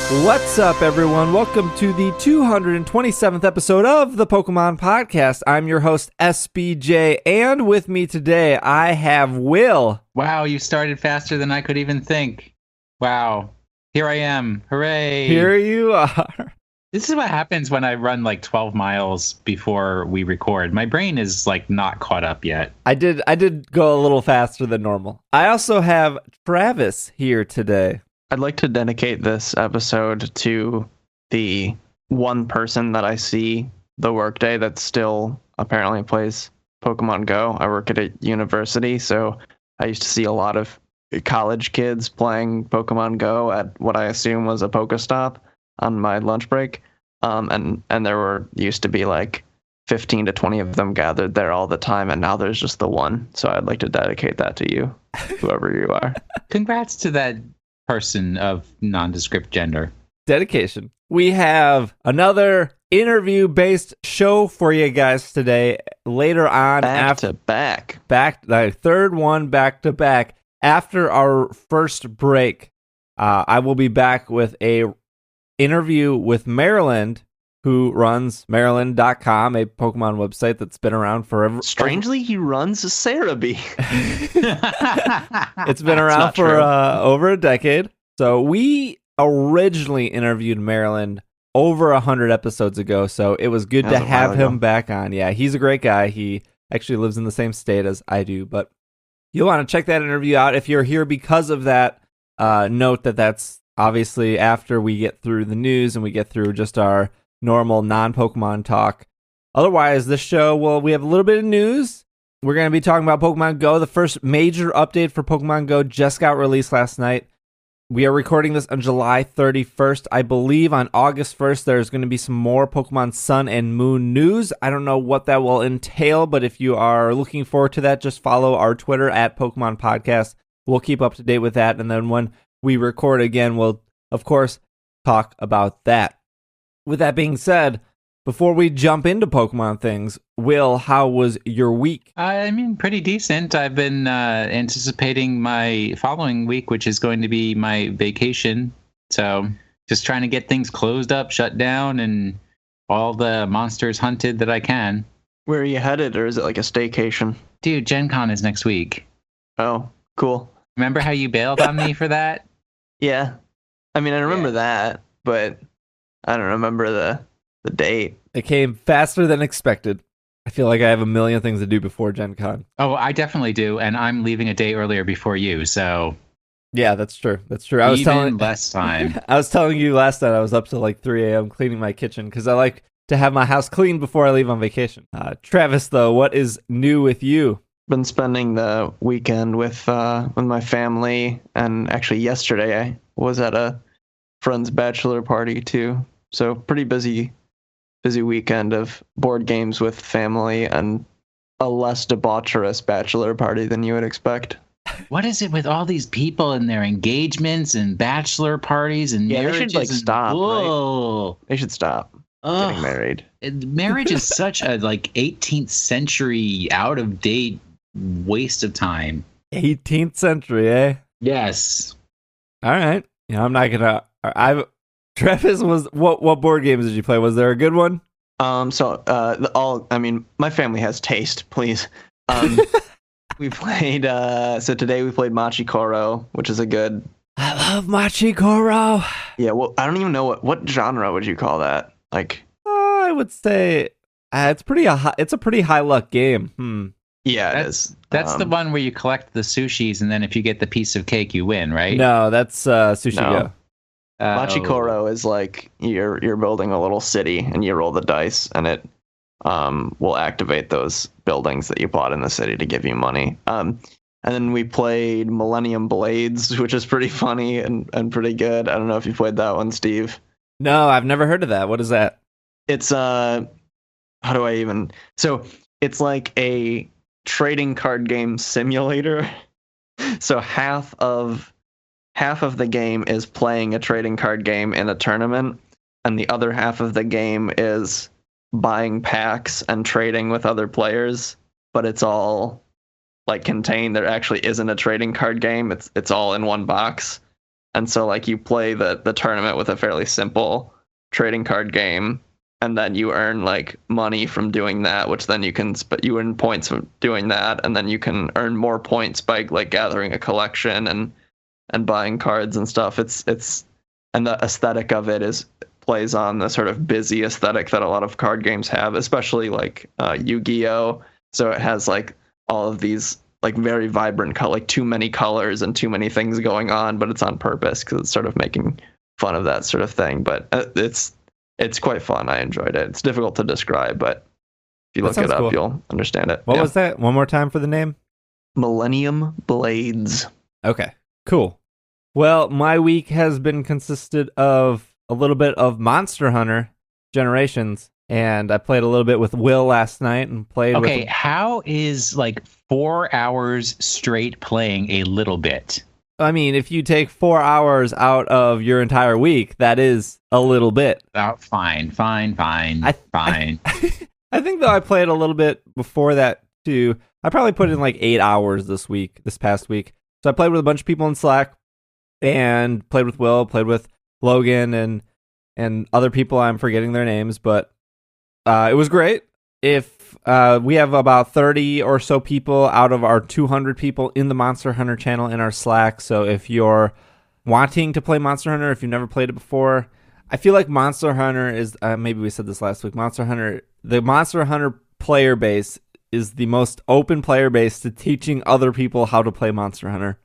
What's up, everyone? Welcome to the 227th episode of the Pokemon Podcast. I'm your host, SBJ, and with me today, I have Will. Wow, you started faster than I could even think. Wow. Here I am. Hooray. Here you are. This is what happens when I run like 12 miles before we record. My brain is like not caught up yet. I did go a little faster than normal. I also have Travis here today. I'd like to dedicate this episode to the one person that I see the workday that still apparently plays Pokemon Go. I work at a university, so I used to see a lot of college kids playing Pokemon Go at what I assume was a Pokestop on my lunch break. And there used to be like 15 to 20 of them gathered there all the time, and now there's just the one. So I'd like to dedicate that to you, whoever you are. Congrats to that person of nondescript gender. Dedication. We have another interview-based show for you guys today. Later on, Back to back. The third one back to back. After our first break, I will be back with a interview with Marriland, who runs Marriland.com, a Pokemon website that's been around forever. Strangely, he runs a Cerebi. It's been around for over a decade. So we originally interviewed Marriland over 100 episodes ago, so it was good to have him back on. Yeah, he's a great guy. He actually lives in the same state as I do, but you'll want to check that interview out. If you're here because of that, note that that's obviously after we get through the news and we get through just our normal non-Pokemon talk. Otherwise, this show, well, we have a little bit of news. We're going to be talking about Pokemon Go. The first major update for Pokemon Go just got released last night. We are recording this on July 31st. I believe on August 1st, there's going to be some more Pokemon Sun and Moon news. I don't know what that will entail, but if you are looking forward to that, just follow our Twitter at Pokemon Podcast. We'll keep up to date with that. And then when we record again, we'll, of course, talk about that. With that being said, before we jump into Pokemon things, Will, how was your week? I mean, pretty decent. I've been anticipating my following week, which is going to be my vacation. So just trying to get things closed up, shut down, and all the monsters hunted that I can. Where are you headed, or is it like a staycation? Dude, Gen Con is next week. Oh, cool. Remember how you bailed on me for that? Yeah. I mean, I remember that, but I don't remember the date. It came faster than expected. I feel like I have a million things to do before Gen Con. Oh, I definitely do, and I'm leaving a day earlier before you, so... Yeah, that's true. That's true. I was telling less time. I was telling you last night I was up till like 3 a.m. cleaning my kitchen because I like to have my house clean before I leave on vacation. Travis, though, what is new with you? Been spending the weekend with my family, and actually yesterday I was at a friend's bachelor party too. So pretty busy weekend of board games with family and a less debaucherous bachelor party than you would expect. What is it with all these people and their engagements and bachelor parties and marriages? They should like stop. Whoa. Right? They should stop getting married. Marriage is such a like 18th century out of date waste of time. 18th century, eh? Yes. All right. I'm not gonna. Travis, what board games did you play? Was there a good one? My family has taste, please. We played, so today we played Machikoro, which is a good... I love Machikoro. Yeah, well, I don't even know what genre would you call that? Like... I would say it's a pretty high luck game. Yeah, it is. That's the one where you collect the sushis, and then if you get the piece of cake, you win, right? No, that's Sushi Go. Machikoro is like you're building a little city and you roll the dice and it will activate those buildings that you bought in the city to give you money. And then we played Millennium Blades, which is pretty funny and pretty good. I don't know if you played that one, Steve. No, I've never heard of that. What is that? It's so it's like a trading card game simulator. So half of the game is playing a trading card game in a tournament, and the other half of the game is buying packs and trading with other players, but it's all like contained. There actually isn't a trading card game. It's all in one box. And so like you play the tournament with a fairly simple trading card game, and then you earn like money from doing that, which then you earn points from doing that, and then you can earn more points by like gathering a collection and buying cards and stuff. It's and the aesthetic of it plays on the sort of busy aesthetic that a lot of card games have, especially like Yu-Gi-Oh! So it has like all of these like very vibrant like too many colors and too many things going on, but it's on purpose because it's sort of making fun of that sort of thing. But it's quite fun. I enjoyed it. It's difficult to describe, but if you look it up, cool. You'll understand it. What was that? One more time for the name? Millennium Blades. Okay, cool. Well, my week has been consisted of a little bit of Monster Hunter Generations, and I played a little bit with Will last night and played with... Okay, how is like 4 hours straight playing a little bit? I mean, if you take 4 hours out of your entire week, that is a little bit. Oh, fine. I think, though, I played a little bit before that, too. I probably put in like 8 hours this past week. So I played with a bunch of people in Slack and played with Will, played with Logan and other people. I'm forgetting their names, but it was great. If we have about 30 or so people out of our 200 people in the Monster Hunter channel in our Slack. So if you're wanting to play Monster Hunter, if you've never played it before, I feel like Monster Hunter is, maybe we said this last week, the Monster Hunter player base is the most open player base to teaching other people how to play Monster Hunter.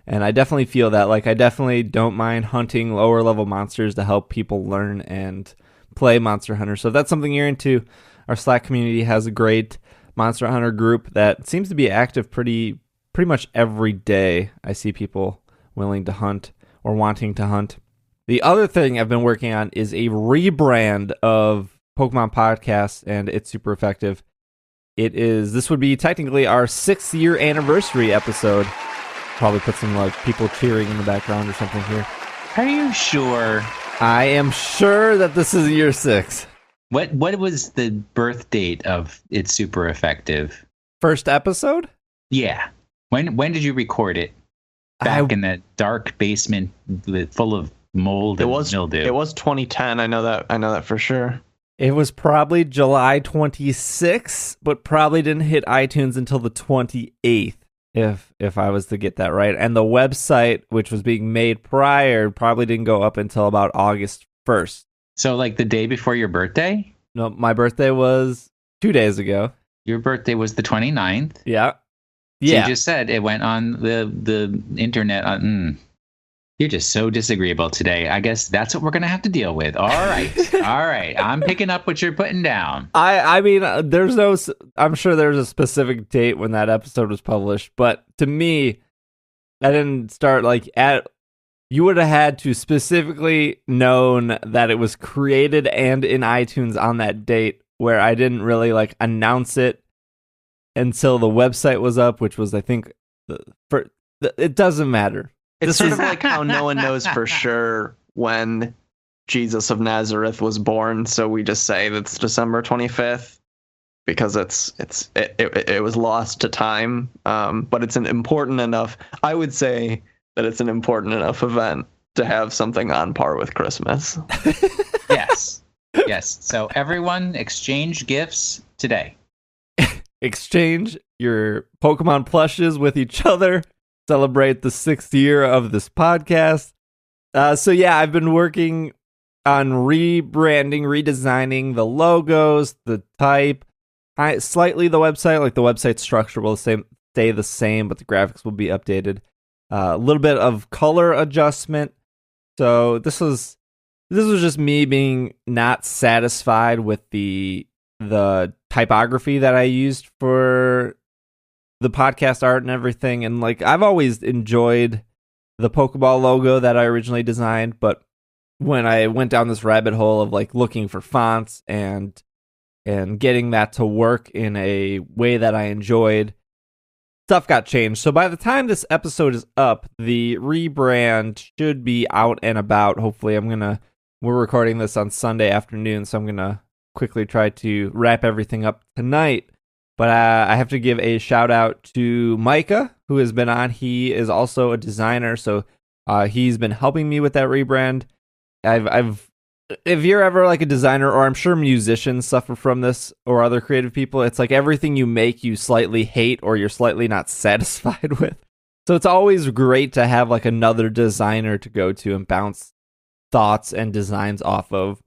And I definitely feel that. Like, I definitely don't mind hunting lower level monsters to help people learn and play Monster Hunter. So if that's something you're into, our Slack community has a great Monster Hunter group that seems to be active pretty much every day. I see people willing to hunt or wanting to hunt. The other thing I've been working on is a rebrand of Pokemon Podcast, and it's super effective. This would be technically our 6th year anniversary episode. Probably put some like people cheering in the background or something here. Are you sure? I am sure that this is year 6. What was the birth date of It's Super Effective? First episode? Yeah. When did you record it? Back in that dark basement full of mold and mildew. It was 2010. I know that for sure. It was probably July 26th, but probably didn't hit iTunes until the 28th, if I was to get that right. And the website, which was being made prior, probably didn't go up until about August 1st. So like the day before your birthday? No, my birthday was 2 days ago. Your birthday was the 29th? Yeah. So yeah. You just said it went on the internet. You're just so disagreeable today. I guess that's what we're going to have to deal with. All right. All right. I'm picking up what you're putting down. I mean, I'm sure there's a specific date when that episode was published, but to me, I didn't start you would have had to specifically known that it was created and in iTunes on that date, where I didn't really announce it until the website was up, which was, I think, it doesn't matter. It's sort of like how no one knows for sure when Jesus of Nazareth was born, so we just say that's December 25th because it was lost to time. But it's an important enough. I would say that it's an important enough event to have something on par with Christmas. Yes. Yes. So everyone exchange gifts today. Exchange your Pokemon plushes with each other. Celebrate the 6th year of this podcast. So yeah, I've been working on rebranding, redesigning the logos, the type, slightly the website. The website structure will stay the same, but the graphics will be updated. A little bit of color adjustment. So this was just me being not satisfied with the typography that I used for the podcast art and everything. And I've always enjoyed the Pokeball logo that I originally designed, but when I went down this rabbit hole of looking for fonts and getting that to work in a way that I enjoyed, stuff got changed. So by the time this episode is up, the rebrand should be out and about. Hopefully we're recording this on Sunday afternoon, so I'm going to quickly try to wrap everything up tonight. But I have to give a shout out to Micah, who has been on. He is also a designer, so He's been helping me with that rebrand. I've if you're ever like a designer, or I'm sure musicians suffer from this, or other creative people, it's like everything you make you slightly hate or you're slightly not satisfied with. So it's always great to have like another designer to go to and bounce thoughts and designs off of.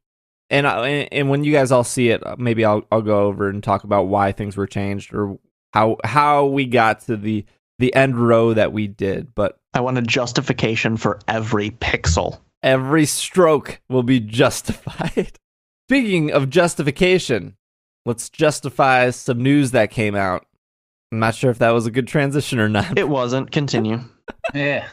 And when you guys all see it, maybe I'll go over and talk about why things were changed or how we got to the end row that we did. But I want a justification for every pixel. Every stroke will be justified. Speaking of justification, let's justify some news that came out. I'm not sure if that was a good transition or not. It wasn't. Continue. Yeah.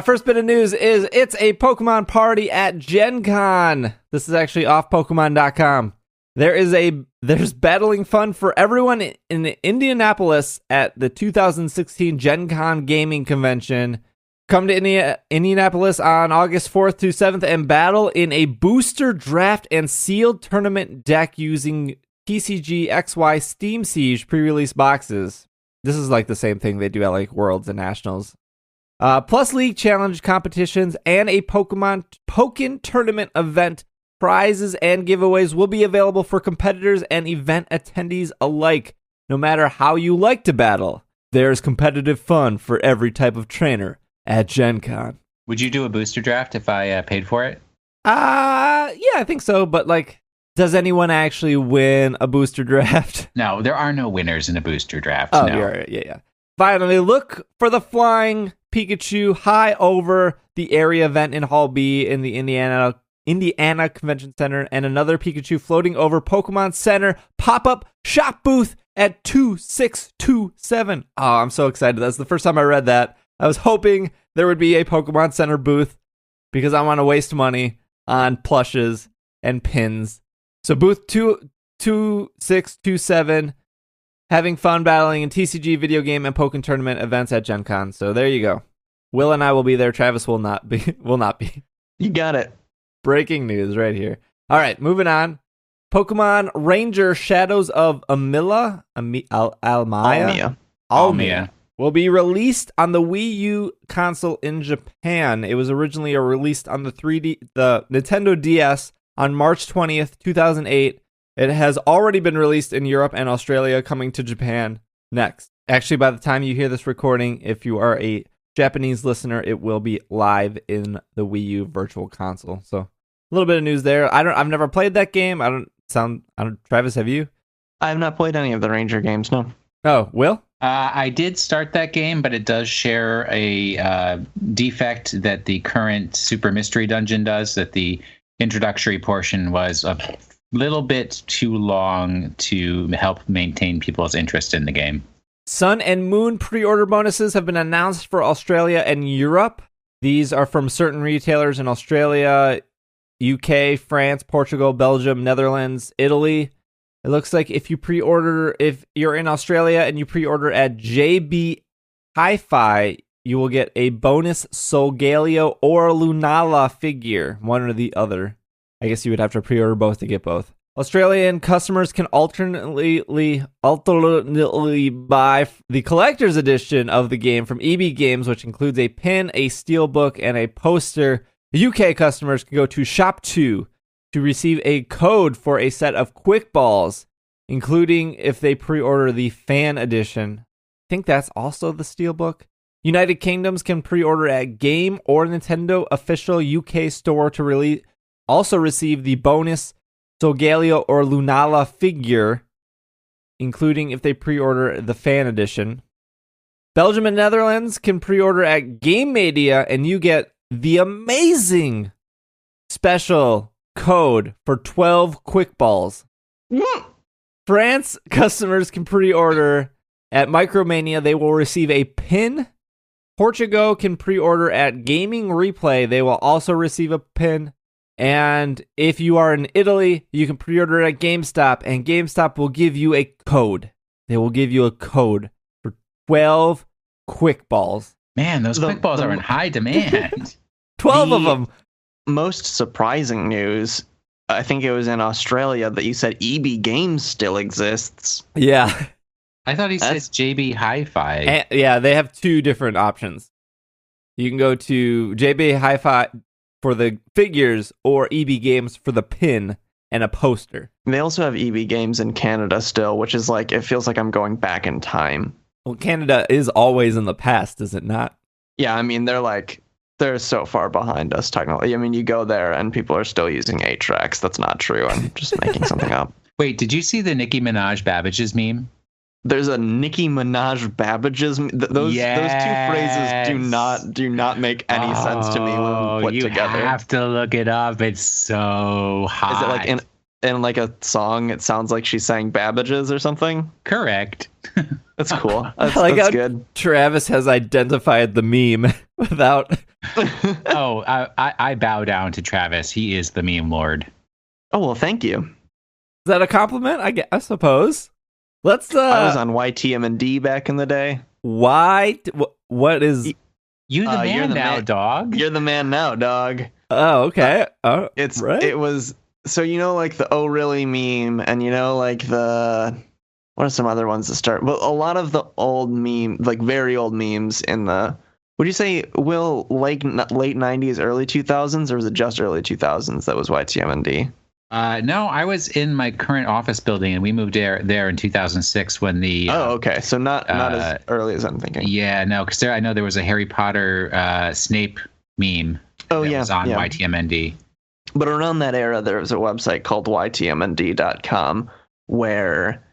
First bit of news is it's a Pokemon party at Gen Con. This is actually off Pokemon.com. There's battling fun for everyone in Indianapolis at the 2016 Gen Con Gaming Convention. Come to Indianapolis on August 4th to 7th and battle in a booster draft and sealed tournament deck using TCG XY Steam Siege pre-release boxes. This is like the same thing they do at like Worlds and Nationals. Plus League Challenge competitions and a Pokken tournament event. Prizes and giveaways will be available for competitors and event attendees alike. No matter how you like to battle, there's competitive fun for every type of trainer at Gen Con. Would you do a booster draft if I paid for it? Yeah, I think so. But like, does anyone actually win a booster draft? No, there are no winners in a booster draft. Oh, no. yeah. Finally, look for the flying Pikachu high over the area event in Hall B in the Indiana Convention Center, and another Pikachu floating over Pokemon Center pop-up shop booth at 2627. Oh, I'm so excited. That's the first time I read that. I was hoping there would be a Pokemon Center booth because I want to waste money on plushes and pins. So booth 2627, having fun battling in TCG video game and Pokken tournament events at Gen Con. So there you go. Will and I will be there. Travis will not be. You got it. Breaking news right here. All right, moving on. Pokemon Ranger Shadows of Almia will be released on the Wii U console in Japan. It was originally released on the Nintendo DS on March 20th, 2008. It has already been released in Europe and Australia, coming to Japan next. Actually, by the time you hear this recording, if you are a Japanese listener, it will be live in the Wii U Virtual Console. So a little bit of news there. I've never played that game. Travis, have you? I have not played any of the Ranger games, no. Oh, Will? I did start that game, but it does share a defect that the current Super Mystery Dungeon does, that the introductory portion was a little bit too long to help maintain people's interest in the game. Sun and Moon pre-order bonuses have been announced for Australia and Europe. These are from certain retailers in Australia, UK, France, Portugal, Belgium, Netherlands, Italy. It looks like if you're in Australia and you pre-order at JB Hi-Fi, you will get a bonus Solgaleo or Lunala figure, one or the other. I guess you would have to pre-order both to get both. Australian customers can alternately buy the collector's edition of the game from EB Games, which includes a pin, a steelbook, and a poster. UK customers can go to Shop 2 to receive a code for a set of Quick Balls, including if they pre-order the fan edition. I think that's also the steelbook. United Kingdoms can pre-order at Game or Nintendo official UK store to also receive the bonus Solgaleo or Lunala figure, including if they pre-order the fan edition. Belgium and Netherlands can pre-order at Game Media, and you get the amazing special code for 12 Quick Balls. France customers can pre-order at Micromania. They will receive a pin. Portugal can pre-order at Gaming Replay. They will also receive a pin. And if you are in Italy, you can pre-order at GameStop, and GameStop will give you a code. They will give you a code for 12 Quick Balls. Man, those Quick Balls are in high demand. 12 of them. Most surprising news, I think it was in Australia, that you said EB Games still exists. Yeah. I thought he said JB Hi-Fi. Yeah, they have two different options. You can go to JB Hi-Fi for the figures or EB Games for the pin and a poster. They also have EB Games in Canada still, which is like, it feels like I'm going back in time. Well, Canada is always in the past, is it not? Yeah, I mean, they're so far behind us technically. I mean, you go there and people are still using 8 tracks. That's not true. I'm just making something up. Wait, did you see the Nicki Minaj Babbage's meme? There's a Nicki Minaj Babbage's those two phrases do not make any sense to me when put together. You have to look it up. It's so hot. Is it like in like a song? It sounds like she's saying Babbage's or something. Correct. That's cool. That's good. Travis has identified the meme without. Oh, I bow down to Travis. He is the meme lord. Oh well, thank you. Is that a compliment? I suppose. Let's. I was on YTMND back in the day. What is? You the man now, dog. You're the man now, dog. Oh, okay. It was so like the oh really meme, and like the what are some other ones to start? Well, a lot of the old like very old memes in the. Would you say late 90s, early 2000s, or was it just early 2000s that was YTMND? No, I was in my current office building, and we moved there in 2006 when the. Oh, okay. So not as early as I'm thinking. Yeah, no, because I know there was a Harry Potter Snape meme. Oh, that yeah, was on YTMND. But around that era, there was a website called YTMND.com where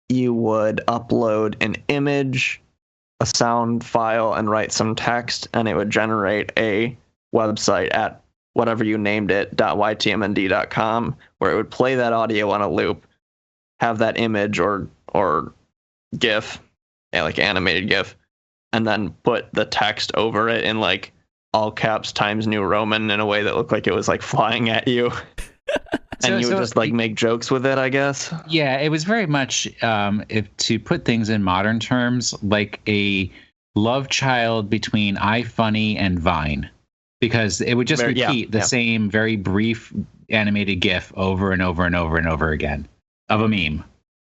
you would upload an image, a sound file, and write some text, and it would generate a website at whatever you named it, .ytmnd.com, where it would play that audio on a loop, have that image or GIF, like animated GIF, and then put the text over it in like all caps Times New Roman in a way that looked like it was like flying at you. And you would just like make jokes with it, I guess. Yeah, it was very much, if to put things in modern terms, like a love child between iFunny and Vine. Because it would just repeat the same very brief animated GIF over and over and over and over again of a meme.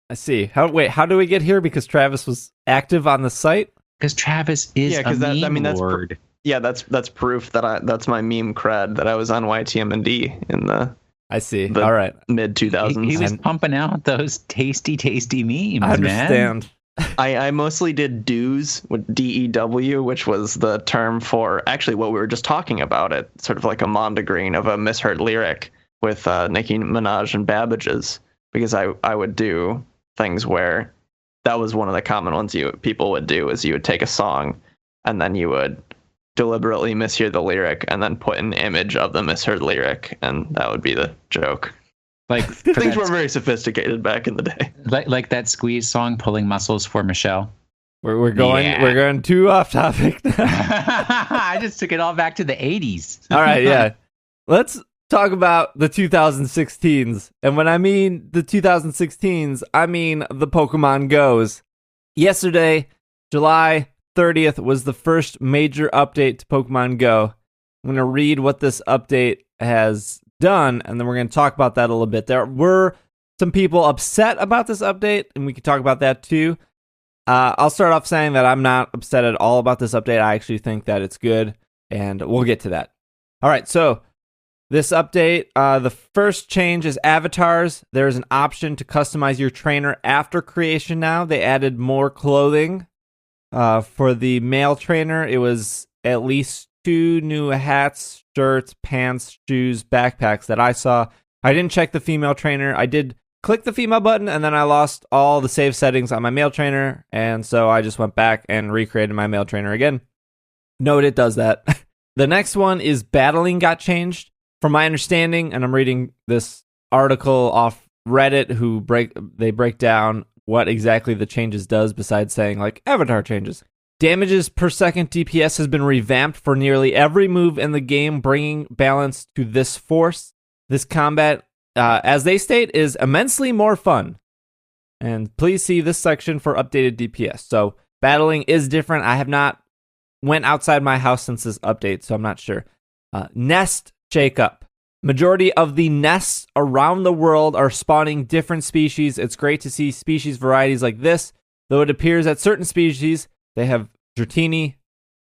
I see. How do we get here? Because Travis was active on the site? Because Travis is a meme lord. That's proof that that's my meme cred, that I was on YTMND in the. I see. All right. Mid 2000s. He was pumping out those tasty memes, I understand. Man. I mostly did DEWs, with DEW, which was the term for actually what we were just talking about. It sort of like a mondegreen of a misheard lyric with Nicki Minaj and Babbage's, because I would do things where that was one of the common ones people would do, is you would take a song and then you would deliberately mishear the lyric and then put an image of the misheard lyric, and that would be the joke. Like things were very sophisticated back in the day. Like that Squeeze song, "Pulling Muscles for Michelle." We're going too off topic now. I just took it all back to the 80s. All right, yeah. Let's talk about the 2016s. And when I mean the 2016s, I mean the Pokemon Go's. Yesterday, July 30th, was the first major update to Pokemon Go. I'm going to read what this update has done, and then we're going to talk about that a little bit. There were some people upset about this update, and we can talk about that too. I'll start off saying that I'm not upset at all about this update. I actually think that it's good, and we'll get to that. All right, so this update, the first change is avatars. There's an option to customize your trainer after creation now. They added more clothing. For the male trainer, it was at least 2 new hats, shirts, pants, shoes, backpacks that I saw. I didn't check the female trainer. I did click the female button, and then I lost all the save settings on my male trainer, and so I just went back and recreated my male trainer again. Note it does that. The next one is battling got changed. From my understanding, and I'm reading this article off Reddit, they break down what exactly the changes does besides saying like avatar changes. Damages per second DPS has been revamped for nearly every move in the game, bringing balance to this force. This combat, as they state, is immensely more fun. And please see this section for updated DPS. So battling is different. I have not went outside my house since this update, so I'm not sure. Nest shakeup. Majority of the nests around the world are spawning different species. It's great to see species varieties like this, though it appears that certain species, they have Dratini,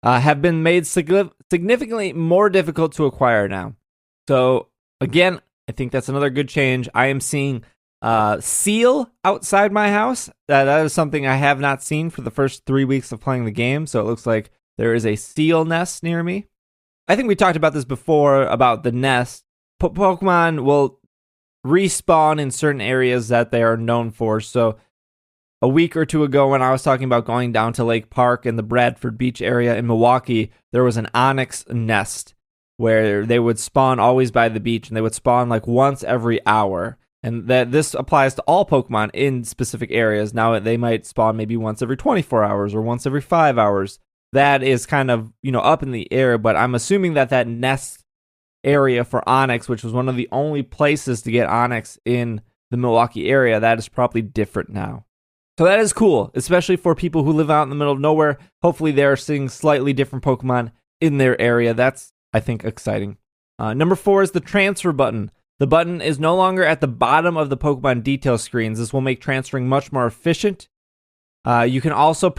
have been made significantly more difficult to acquire now. So again, I think that's another good change. I am seeing seal outside my house. That is something I have not seen for the first 3 weeks of playing the game. So it looks like there is a seal nest near me. I think we talked about this before about the nest. Pokemon will respawn in certain areas that they are known for. So a week or two ago when I was talking about going down to Lake Park in the Bradford Beach area in Milwaukee, there was an onyx nest where they would spawn always by the beach, and they would spawn like once every hour. And that this applies to all Pokemon in specific areas. Now they might spawn maybe once every 24 hours or once every 5 hours. That is kind of, up in the air, but I'm assuming that nest area for Onyx, which was one of the only places to get Onyx in the Milwaukee area, that is probably different now. So that is cool, especially for people who live out in the middle of nowhere. Hopefully they're seeing slightly different Pokemon in their area. That's, I think, exciting. Number 4 is the transfer button. The button is no longer at the bottom of the Pokemon detail screens. This will make transferring much more efficient. You can also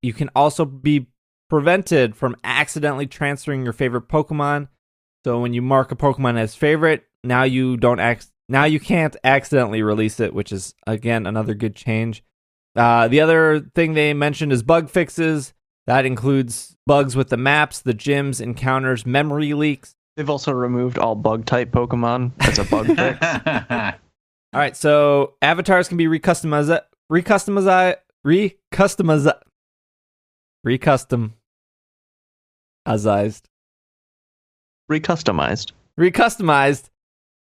you can also be prevented from accidentally transferring your favorite Pokemon. So when you mark a Pokemon as favorite, now you can't accidentally release it, which is again another good change. The other thing they mentioned is bug fixes. That includes bugs with the maps, the gyms, encounters, memory leaks. They've also removed all bug-type Pokemon as a bug fix. All right, so avatars can be recustomized. Recustomized.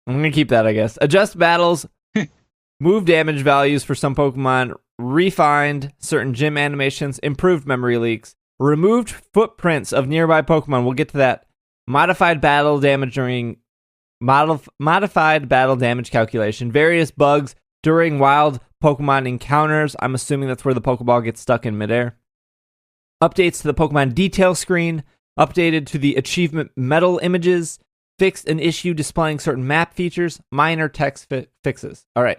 I'm going to keep that, I guess. Adjust battles. Move damage values for some Pokemon. Refined certain gym animations. Improved memory leaks. Removed footprints of nearby Pokemon. We'll get to that. Modified battle damage calculation. Various bugs during wild Pokemon encounters. I'm assuming that's where the Pokeball gets stuck in midair. Updates to the Pokemon detail screen. Updated to the achievement medal images. Fixed an issue displaying certain map features. Minor text fixes. All right.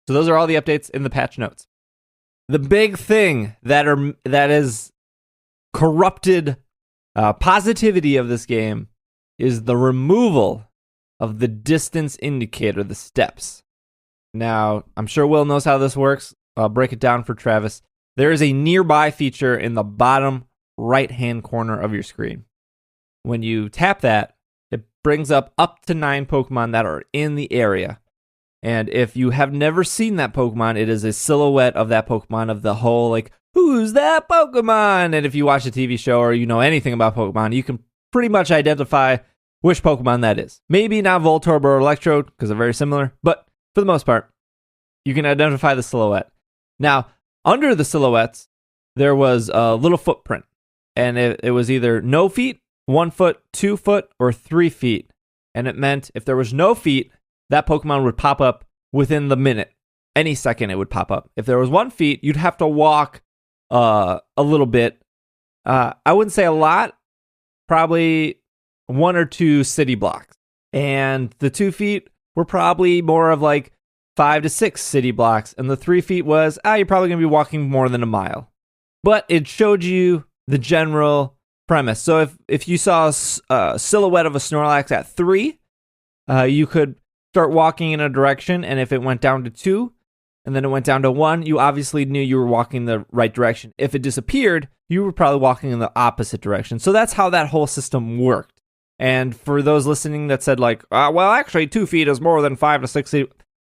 So those are all the updates in the patch notes. The big thing that is corrupted positivity of this game is the removal of the distance indicator, the steps. Now, I'm sure Will knows how this works. I'll break it down for Travis. There is a nearby feature in the bottom right-hand corner of your screen. When you tap that, it brings up to 9 Pokemon that are in the area. And if you have never seen that Pokemon, it is a silhouette of that Pokemon, of the whole, who's that Pokemon? And if you watch a TV show or you know anything about Pokemon, you can pretty much identify which Pokemon that is. Maybe not Voltorb or Electrode, because they're very similar, but for the most part, you can identify the silhouette. Now, under the silhouettes, there was a little footprint, and it was either no feet, 1 foot, 2 foot, or 3 feet. And it meant if there was no feet, that Pokemon would pop up within the minute. Any second it would pop up. If there was 1 feet, you'd have to walk a little bit. I wouldn't say a lot, probably 1 or 2 city blocks. And the 2 feet were probably more of 5 to 6 city blocks. And the 3 feet was, you're probably going to be walking more than a mile. But it showed you the general premise. So if you saw a silhouette of a Snorlax at 3, you could start walking in a direction. And if it went down to 2, and then it went down to 1, you obviously knew you were walking the right direction. If it disappeared, you were probably walking in the opposite direction. So that's how that whole system worked. And for those listening that said well, actually 2 feet is more than 5 to 6 feet,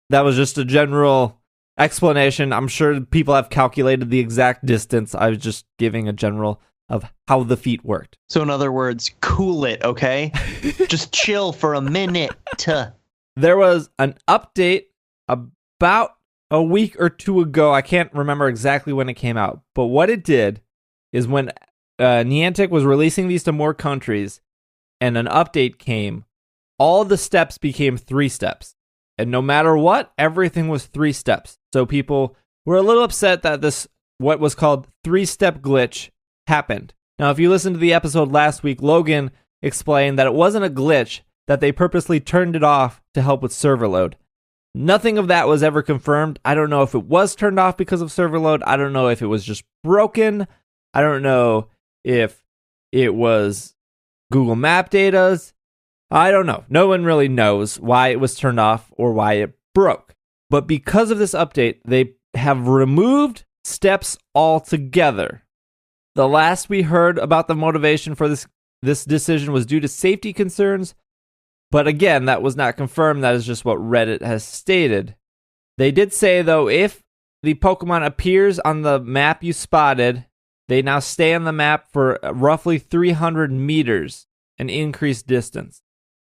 that was just a general explanation. I'm sure people have calculated the exact distance. I was just giving a general of how the feet worked. So in other words, cool it, okay? Just chill for a minute. There was an update about a week or 2 ago. I can't remember exactly when it came out, but what it did is when Niantic was releasing these to more countries and an update came, all the steps became 3 steps. And no matter what, everything was 3 steps. So people were a little upset that this, what was called 3-step glitch, happened. Now, if you listened to the episode last week, Logan explained that it wasn't a glitch, that they purposely turned it off to help with server load. Nothing of that was ever confirmed. I don't know if it was turned off because of server load. I don't know if it was just broken. I don't know if it was Google Map data's. I don't know. No one really knows why it was turned off or why it broke. But because of this update, they have removed steps altogether. The last we heard about the motivation for this decision was due to safety concerns. But again, that was not confirmed. That is just what Reddit has stated. They did say, though, if the Pokemon appears on the map you spotted, they now stay on the map for roughly 300 meters, an increased distance.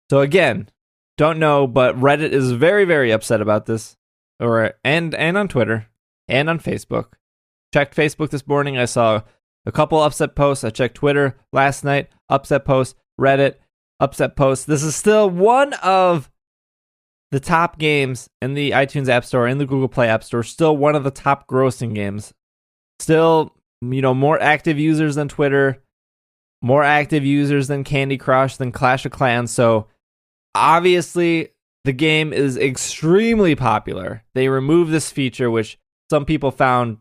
So again, don't know, but Reddit is very, very upset about this. And on Twitter and on Facebook. Checked Facebook this morning. I saw a couple upset posts. I checked Twitter last night. Upset posts. Reddit. Upset posts. This is still one of the top games in the iTunes App Store, in the Google Play App Store. Still one of the top grossing games. Still, more active users than Twitter. More active users than Candy Crush, than Clash of Clans. So obviously, the game is extremely popular. They removed this feature, which some people found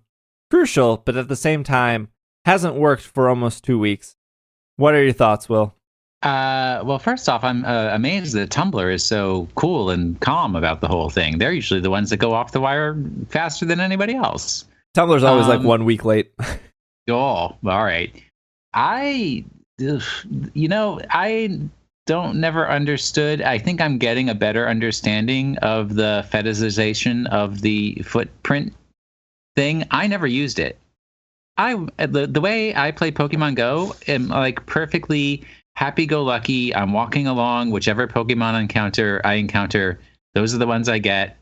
crucial, but at the same time, hasn't worked for almost 2 weeks. What are your thoughts, Will? Well, first off, I'm amazed that Tumblr is so cool and calm about the whole thing. They're usually the ones that go off the wire faster than anybody else. Tumblr's always like 1 week late. Oh, all right. I never understood. I think I'm getting a better understanding of the fetishization of the footprint thing. I never used it. The way I play Pokemon Go, am like perfectly happy-go-lucky. I'm walking along, whichever Pokemon I encounter, those are the ones I get,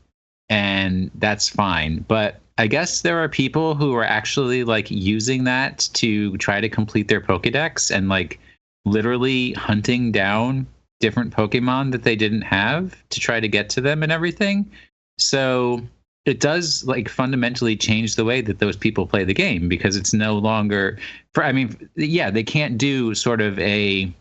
and that's fine. But I guess there are people who are actually like using that to try to complete their Pokedex and like literally hunting down different Pokemon that they didn't have to try to get to them and everything. So it does like fundamentally change the way that those people play the game, because it's no longer they can't do sort of a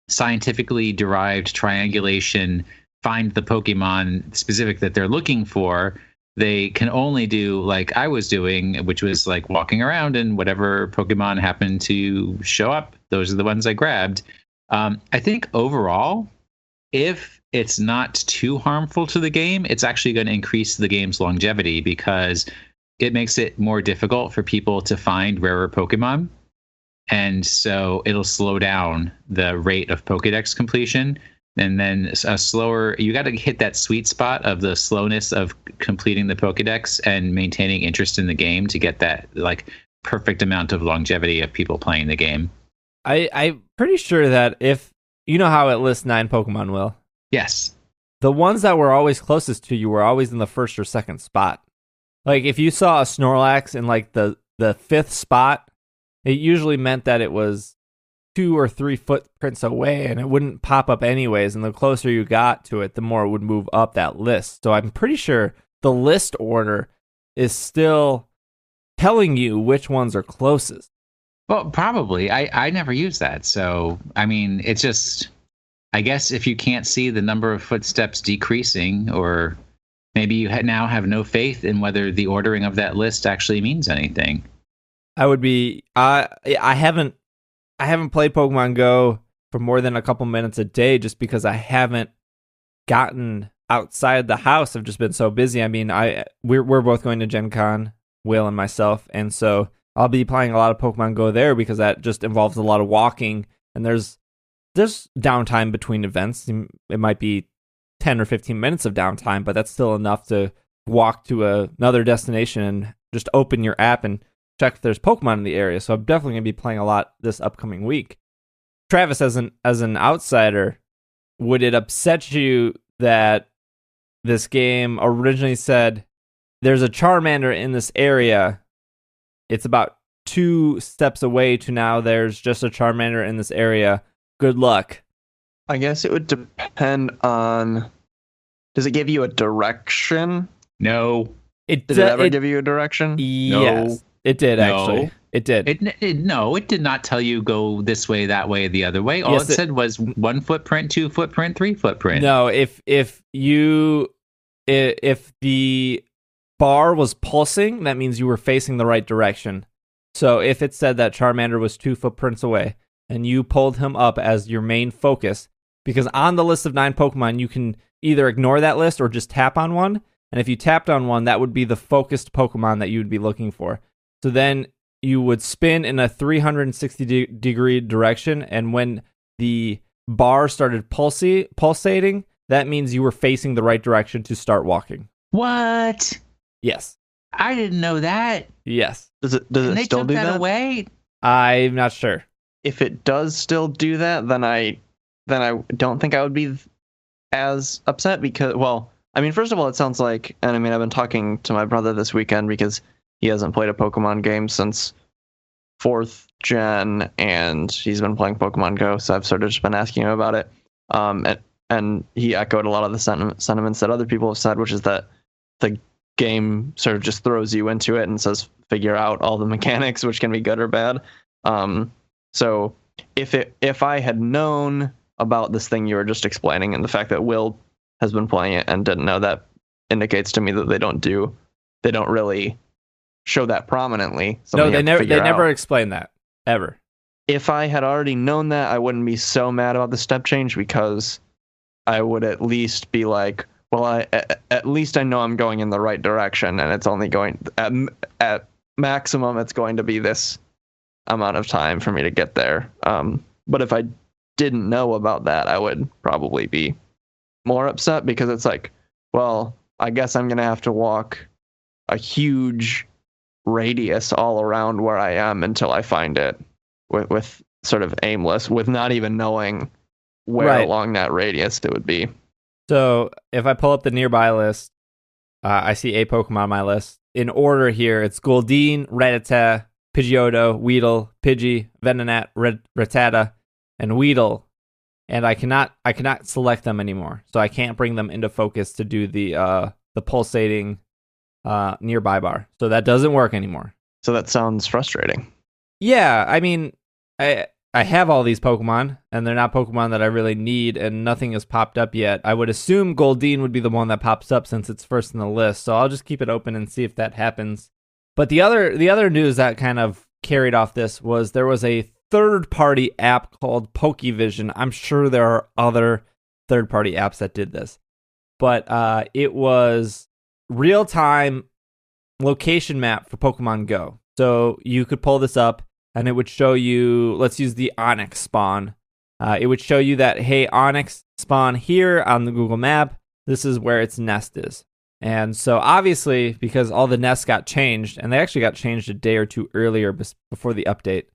scientifically derived triangulation, find the Pokemon specific that they're looking for. They can only do like I was doing, which was like walking around and whatever Pokemon happened to show up, those are the ones I grabbed. I think overall, if it's not too harmful to the game, it's actually going to increase the game's longevity, because it makes it more difficult for people to find rarer Pokemon. And so it'll slow down the rate of Pokedex completion. And then you got to hit that sweet spot of the slowness of completing the Pokedex and maintaining interest in the game to get that like perfect amount of longevity of people playing the game. I'm pretty sure that if you know how it lists 9 Pokemon, Will. Yes. The ones that were always closest to you were always in the first or second spot. Like if you saw a Snorlax in like the 5th spot, it usually meant that it was 2 or 3 footprints away, and it wouldn't pop up anyways. And the closer you got to it, the more it would move up that list. So I'm pretty sure the list order is still telling you which ones are closest. Well, probably. I never use that. So, I mean, it's just, I guess if you can't see the number of footsteps decreasing, or maybe you now have no faith in whether the ordering of that list actually means anything. I haven't played Pokemon Go for more than a couple minutes a day, just because I haven't gotten outside the house. I've just been so busy. I mean, we're both going to Gen Con, Will and myself, and so I'll be playing a lot of Pokemon Go there, because that just involves a lot of walking, and there's downtime between events. It might be 10 or 15 minutes of downtime, but that's still enough to walk to another destination and just open your app and check if there's Pokemon in the area. So I'm definitely going to be playing a lot this upcoming week. Travis, as an outsider, would it upset you that this game originally said there's a Charmander in this area? It's about 2 steps away to now there's just a Charmander in this area. Good luck. I guess it would depend on, does it give you a direction? No. Did it ever give you a direction? Yes. No. It did, actually. It did. It did not tell you go this way, that way, the other way. All it said was 1 footprint, 2 footprint, 3 footprint. No, if the bar was pulsing, that means you were facing the right direction. So if it said that Charmander was 2 footprints away and you pulled him up as your main focus, because on the list of 9 Pokemon, you can either ignore that list or just tap on one. And if you tapped on one, that would be the focused Pokemon that you would be looking for. So then you would spin in a 360-degree direction, and when the bar started pulsating, that means you were facing the right direction to start walking. What? Yes. I didn't know that. Yes. Does it still do that? Away? I'm not sure. If it does still do that, then I don't think I would be as upset because, well, I mean, first of all, it sounds like, and I mean, I've been talking to my brother this weekend because he hasn't played a Pokemon game since 4th gen, and he's been playing Pokemon Go, so I've sort of just been asking him about it. And he echoed a lot of the sentiments that other people have said, which is that the game sort of just throws you into it and says figure out all the mechanics, which can be good or bad. So if I had known about this thing you were just explaining, and the fact that Will has been playing it and didn't know, that indicates to me that they don't really show that prominently. No, they never explain that ever. If I had already known that, I wouldn't be so mad about the step change, because I would at least be like, well, at least I know I'm going in the right direction, and it's only going at maximum, it's going to be this amount of time for me to get there. But if I didn't know about that, I would probably be more upset, because it's like, well, I guess I'm going to have to walk a huge radius all around where I am until I find it with sort of aimless, with not even knowing where along that radius it would be. So if I pull up the nearby list, I see a Pokemon on my list. In order here, it's Goldeen, Rattata, Pidgeotto, Weedle, Pidgey, Venonat, Rattata, and Weedle. And I cannot select them anymore, so I can't bring them into focus to do the pulsating nearby bar. So that doesn't work anymore. So that sounds frustrating. Yeah, I mean, I have all these Pokemon, and they're not Pokemon that I really need, and nothing has popped up yet. I would assume Goldeen would be the one that pops up since it's first in the list, so I'll just keep it open and see if that happens. But the other news that kind of carried off this was there was a third-party app called Pokevision. I'm sure there are other third-party apps that did this, but it was real-time location map for Pokemon Go. So you could pull this up, and it would show you, let's use the Onix spawn. It would show you that, hey, Onix spawn here on the Google map. This is where its nest is. And so obviously, because all the nests got changed, and they actually got changed a day or two earlier before the update,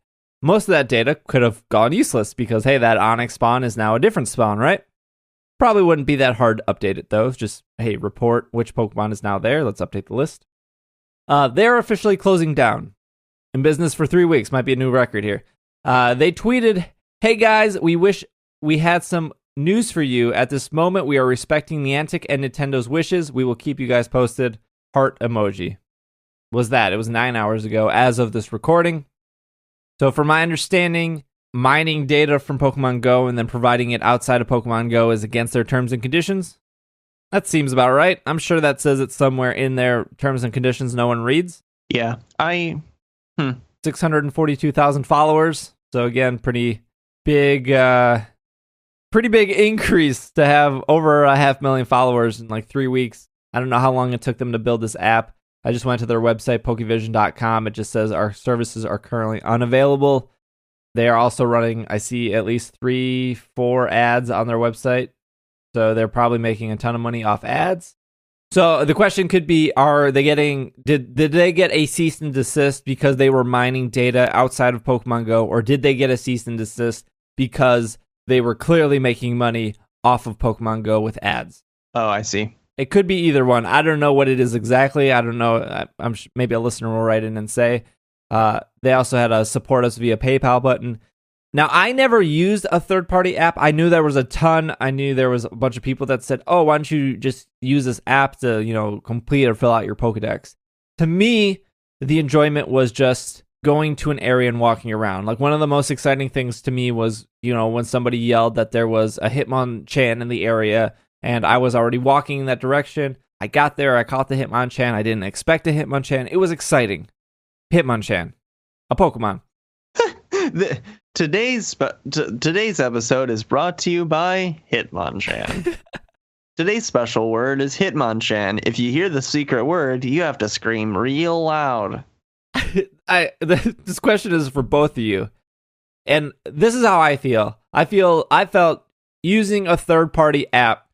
most of that data could have gone useless because, hey, that Onix spawn is now a different spawn, right? Probably wouldn't be that hard to update it, though. It's just, hey, report which Pokemon is now there. Let's update the list. They're officially closing down. In business for 3 weeks. Might be a new record here. They tweeted, hey guys, we wish we had some news for you. At this moment, we are respecting Niantic and Nintendo's wishes. We will keep you guys posted. Heart emoji. It was 9 hours ago as of this recording. So from my understanding, mining data from Pokemon Go and then providing it outside of Pokemon Go is against their terms and conditions. That seems about right. I'm sure that says it somewhere in their terms and conditions no one reads. Yeah, 642,000 followers. So again, pretty big increase to have over 500,000 followers in like 3 weeks. I don't know how long it took them to build this app. I just went to their website, pokevision.com. It just says our services are currently unavailable. They are also running, I see at least 3-4 ads on their website. So they're probably making a ton of money off ads. So the question could be, did they get a cease and desist because they were mining data outside of Pokemon Go, or did they get a cease and desist because they were clearly making money off of Pokemon Go with ads? Oh, I see. It could be either one. I don't know what it is exactly. I don't know. Maybe a listener will write in and say. They also had a support us via PayPal button. Now, I never used a third-party app. I knew there was a ton. I knew there was a bunch of people that said, oh, why don't you just use this app to, complete or fill out your Pokedex. To me, the enjoyment was just going to an area and walking around. Like, one of the most exciting things to me was, when somebody yelled that there was a Hitmonchan in the area, and I was already walking in that direction. I got there, I caught the Hitmonchan. I didn't expect a Hitmonchan. It was exciting. Hitmonchan. a Pokemon. Today's episode is brought to you by Hitmonchan. Today's special word is Hitmonchan. If you hear the secret word, you have to scream real loud. This question is for both of you. And this is how I feel. I felt using a third-party app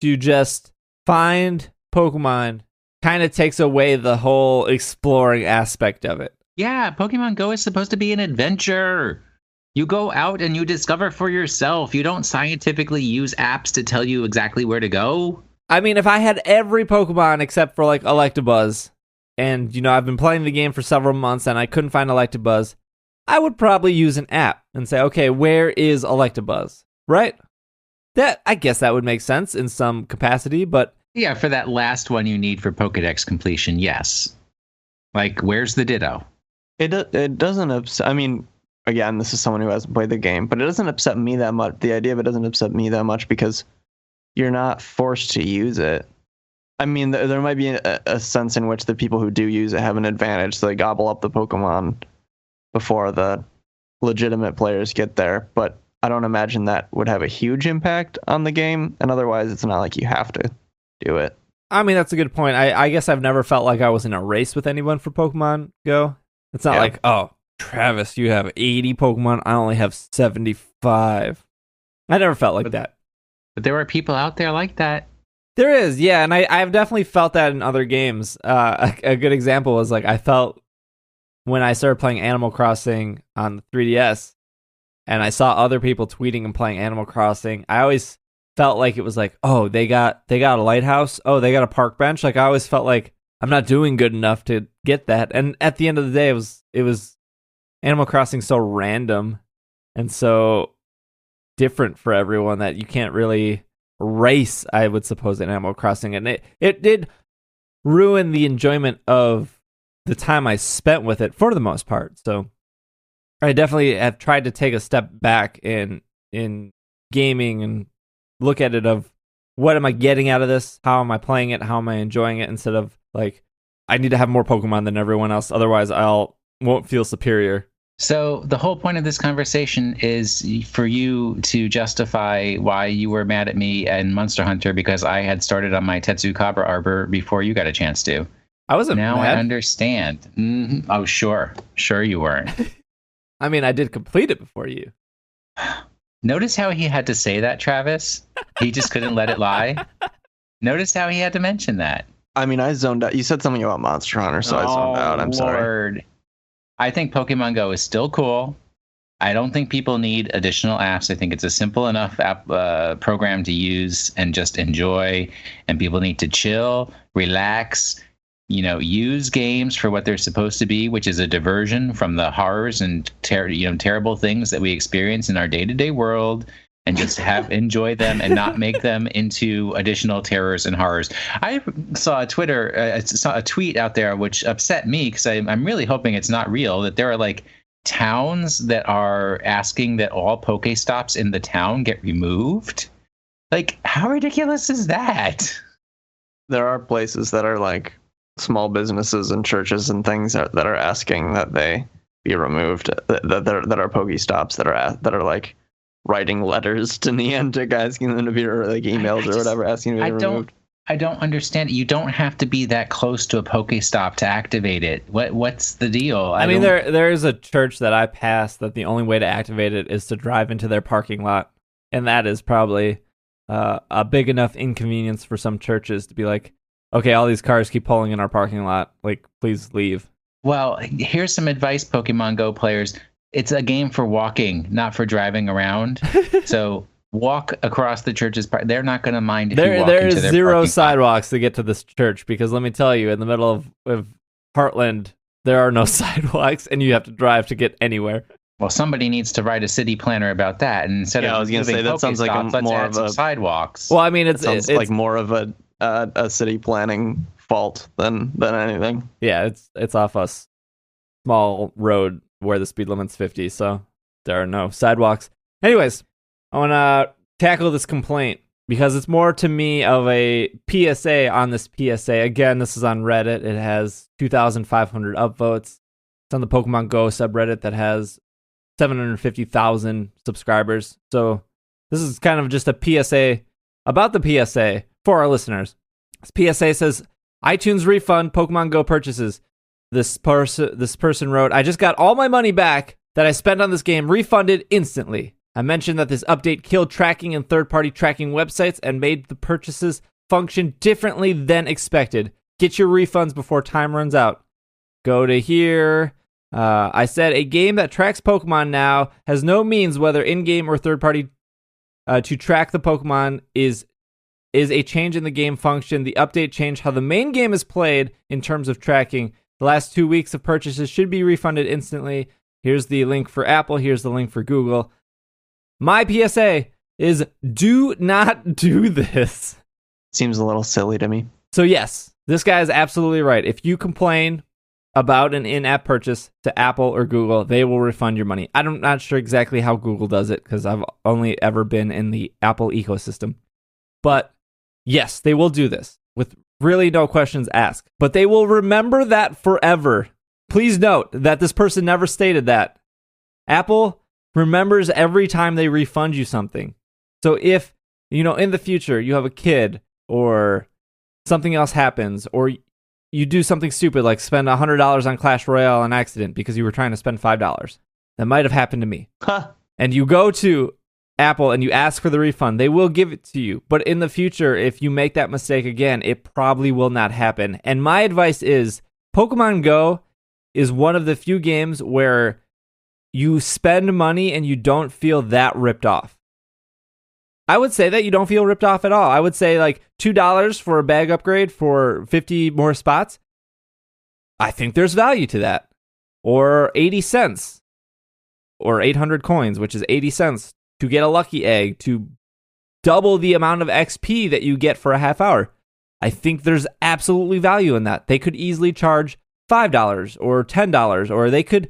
to just find Pokemon kind of takes away the whole exploring aspect of it. Yeah, Pokemon Go is supposed to be an adventure. You go out and you discover for yourself. You don't scientifically use apps to tell you exactly where to go. I mean, if I had every Pokemon except for like Electabuzz, and I've been playing the game for several months and I couldn't find Electabuzz, I would probably use an app and say, okay, where is Electabuzz? Right? I guess that would make sense in some capacity, but... Yeah, for that last one you need for Pokedex completion, yes. Like, where's the Ditto? It doesn't upset... I mean, again, this is someone who hasn't played the game, but it doesn't upset me that much. The idea of it doesn't upset me that much because you're not forced to use it. I mean, there might be a sense in which the people who do use it have an advantage, so they gobble up the Pokemon before the legitimate players get there, but I don't imagine that would have a huge impact on the game, and otherwise it's not like you have to do it. I mean, that's a good point. I guess I've never felt like I was in a race with anyone for Pokemon Go. It's not like, oh, Travis, you have 80 Pokemon, I only have 75. I never felt like that. But there are people out there like that. There is, yeah, and I've definitely felt that in other games. A good example was, like, I felt when I started playing Animal Crossing on the 3DS, and I saw other people tweeting and playing Animal Crossing, I always felt like it was like, oh, they got a lighthouse, oh, they got a park bench. Like, I always felt like I'm not doing good enough to get that. And at the end of the day, it was Animal Crossing so random and so different for everyone that you can't really race, I would suppose, in Animal Crossing. And it did ruin the enjoyment of the time I spent with it for the most part. So I definitely have tried to take a step back in gaming and look at it of what am I getting out of this? How am I playing it? How am I enjoying it? Instead of like, I need to have more Pokemon than everyone else. Otherwise, won't feel superior. So the whole point of this conversation is for you to justify why you were mad at me and Monster Hunter because I had started on my Tetsukabra Arbor before you got a chance to. I wasn't now mad. I understand. Mm-hmm. Oh, sure you weren't. I mean, I did complete it before you. Notice how he had to say that, Travis? He just couldn't let it lie. Notice how he had to mention that. I mean, I zoned out. You said something about Monster Hunter, so I zoned out. I'm sorry. I think Pokemon Go is still cool. I don't think people need additional apps. I think it's a simple enough app program to use and just enjoy. And people need to chill, relax, use games for what they're supposed to be, which is a diversion from the horrors and terrible things that we experience in our day-to-day world, and just enjoy them and not make them into additional terrors and horrors. I saw a tweet out there which upset me because I'm really hoping it's not real, that there are like towns that are asking that all Pokestops in the town get removed. Like, how ridiculous is that? There are places that are like small businesses and churches and things that are asking that they be removed. That are Pokestops that are like writing letters to Niantic asking them to be, or like emails or whatever asking them to be removed. I don't understand. You don't have to be that close to a Pokestop to activate it. What's the deal? I mean, there is a church that I passed that the only way to activate it is to drive into their parking lot, and that is probably a big enough inconvenience for some churches to be like, okay, all these cars keep pulling in our parking lot. Like, please leave. Well, here's some advice, Pokemon Go players. It's a game for walking, not for driving around. So walk across the church's park. They're not going to mind if you walk into their parking lot. There is zero sidewalks to get to this church because let me tell you, in the middle of Heartland, there are no sidewalks, and you have to drive to get anywhere. Well, somebody needs to write a city planner about that. And instead of I was going to say that sounds like more of a sidewalks. Well, I mean, it's like more of a city planning fault than anything. Yeah, it's off a small road where the speed limit's 50, so there are no sidewalks. Anyways, I want to tackle this complaint because it's more to me of a PSA on this PSA. Again, this is on Reddit. It has 2,500 upvotes. It's on the Pokemon Go subreddit that has 750,000 subscribers. So this is kind of just a PSA about the PSA for our listeners. This PSA says, iTunes refund Pokemon Go purchases. This person wrote, I just got all my money back that I spent on this game refunded instantly. I mentioned that this update killed tracking and third-party tracking websites and made the purchases function differently than expected. Get your refunds before time runs out. Go to here. I said a game that tracks Pokemon now has no means, whether in-game or third-party, to track the Pokemon is a change in the game function. The update changed how the main game is played in terms of tracking. The last 2 weeks of purchases should be refunded instantly. Here's the link for Apple. Here's the link for Google. My PSA is do not do this. Seems a little silly to me. So yes, this guy is absolutely right. If you complain about an in-app purchase to Apple or Google, they will refund your money. I'm not sure exactly how Google does it because I've only ever been in the Apple ecosystem. But yes, they will do this with really no questions asked. But they will remember that forever. Please note that this person never stated that. Apple remembers every time they refund you something. So if, in the future you have a kid or something else happens, or you do something stupid like spend $100 on Clash Royale on accident because you were trying to spend $5. That might have happened to me. And you go to Apple and you ask for the refund, they will give it to you. But in the future, if you make that mistake again, it probably will not happen. And my advice is Pokemon Go is one of the few games where you spend money and you don't feel that ripped off. I would say that you don't feel ripped off at all. I would say like $2 for a bag upgrade for 50 more spots. I think there's value to that. Or 80 cents or 800 coins, which is 80 cents to get a lucky egg to double the amount of XP that you get for a half hour. I think there's absolutely value in that. They could easily charge $5 or $10, or they could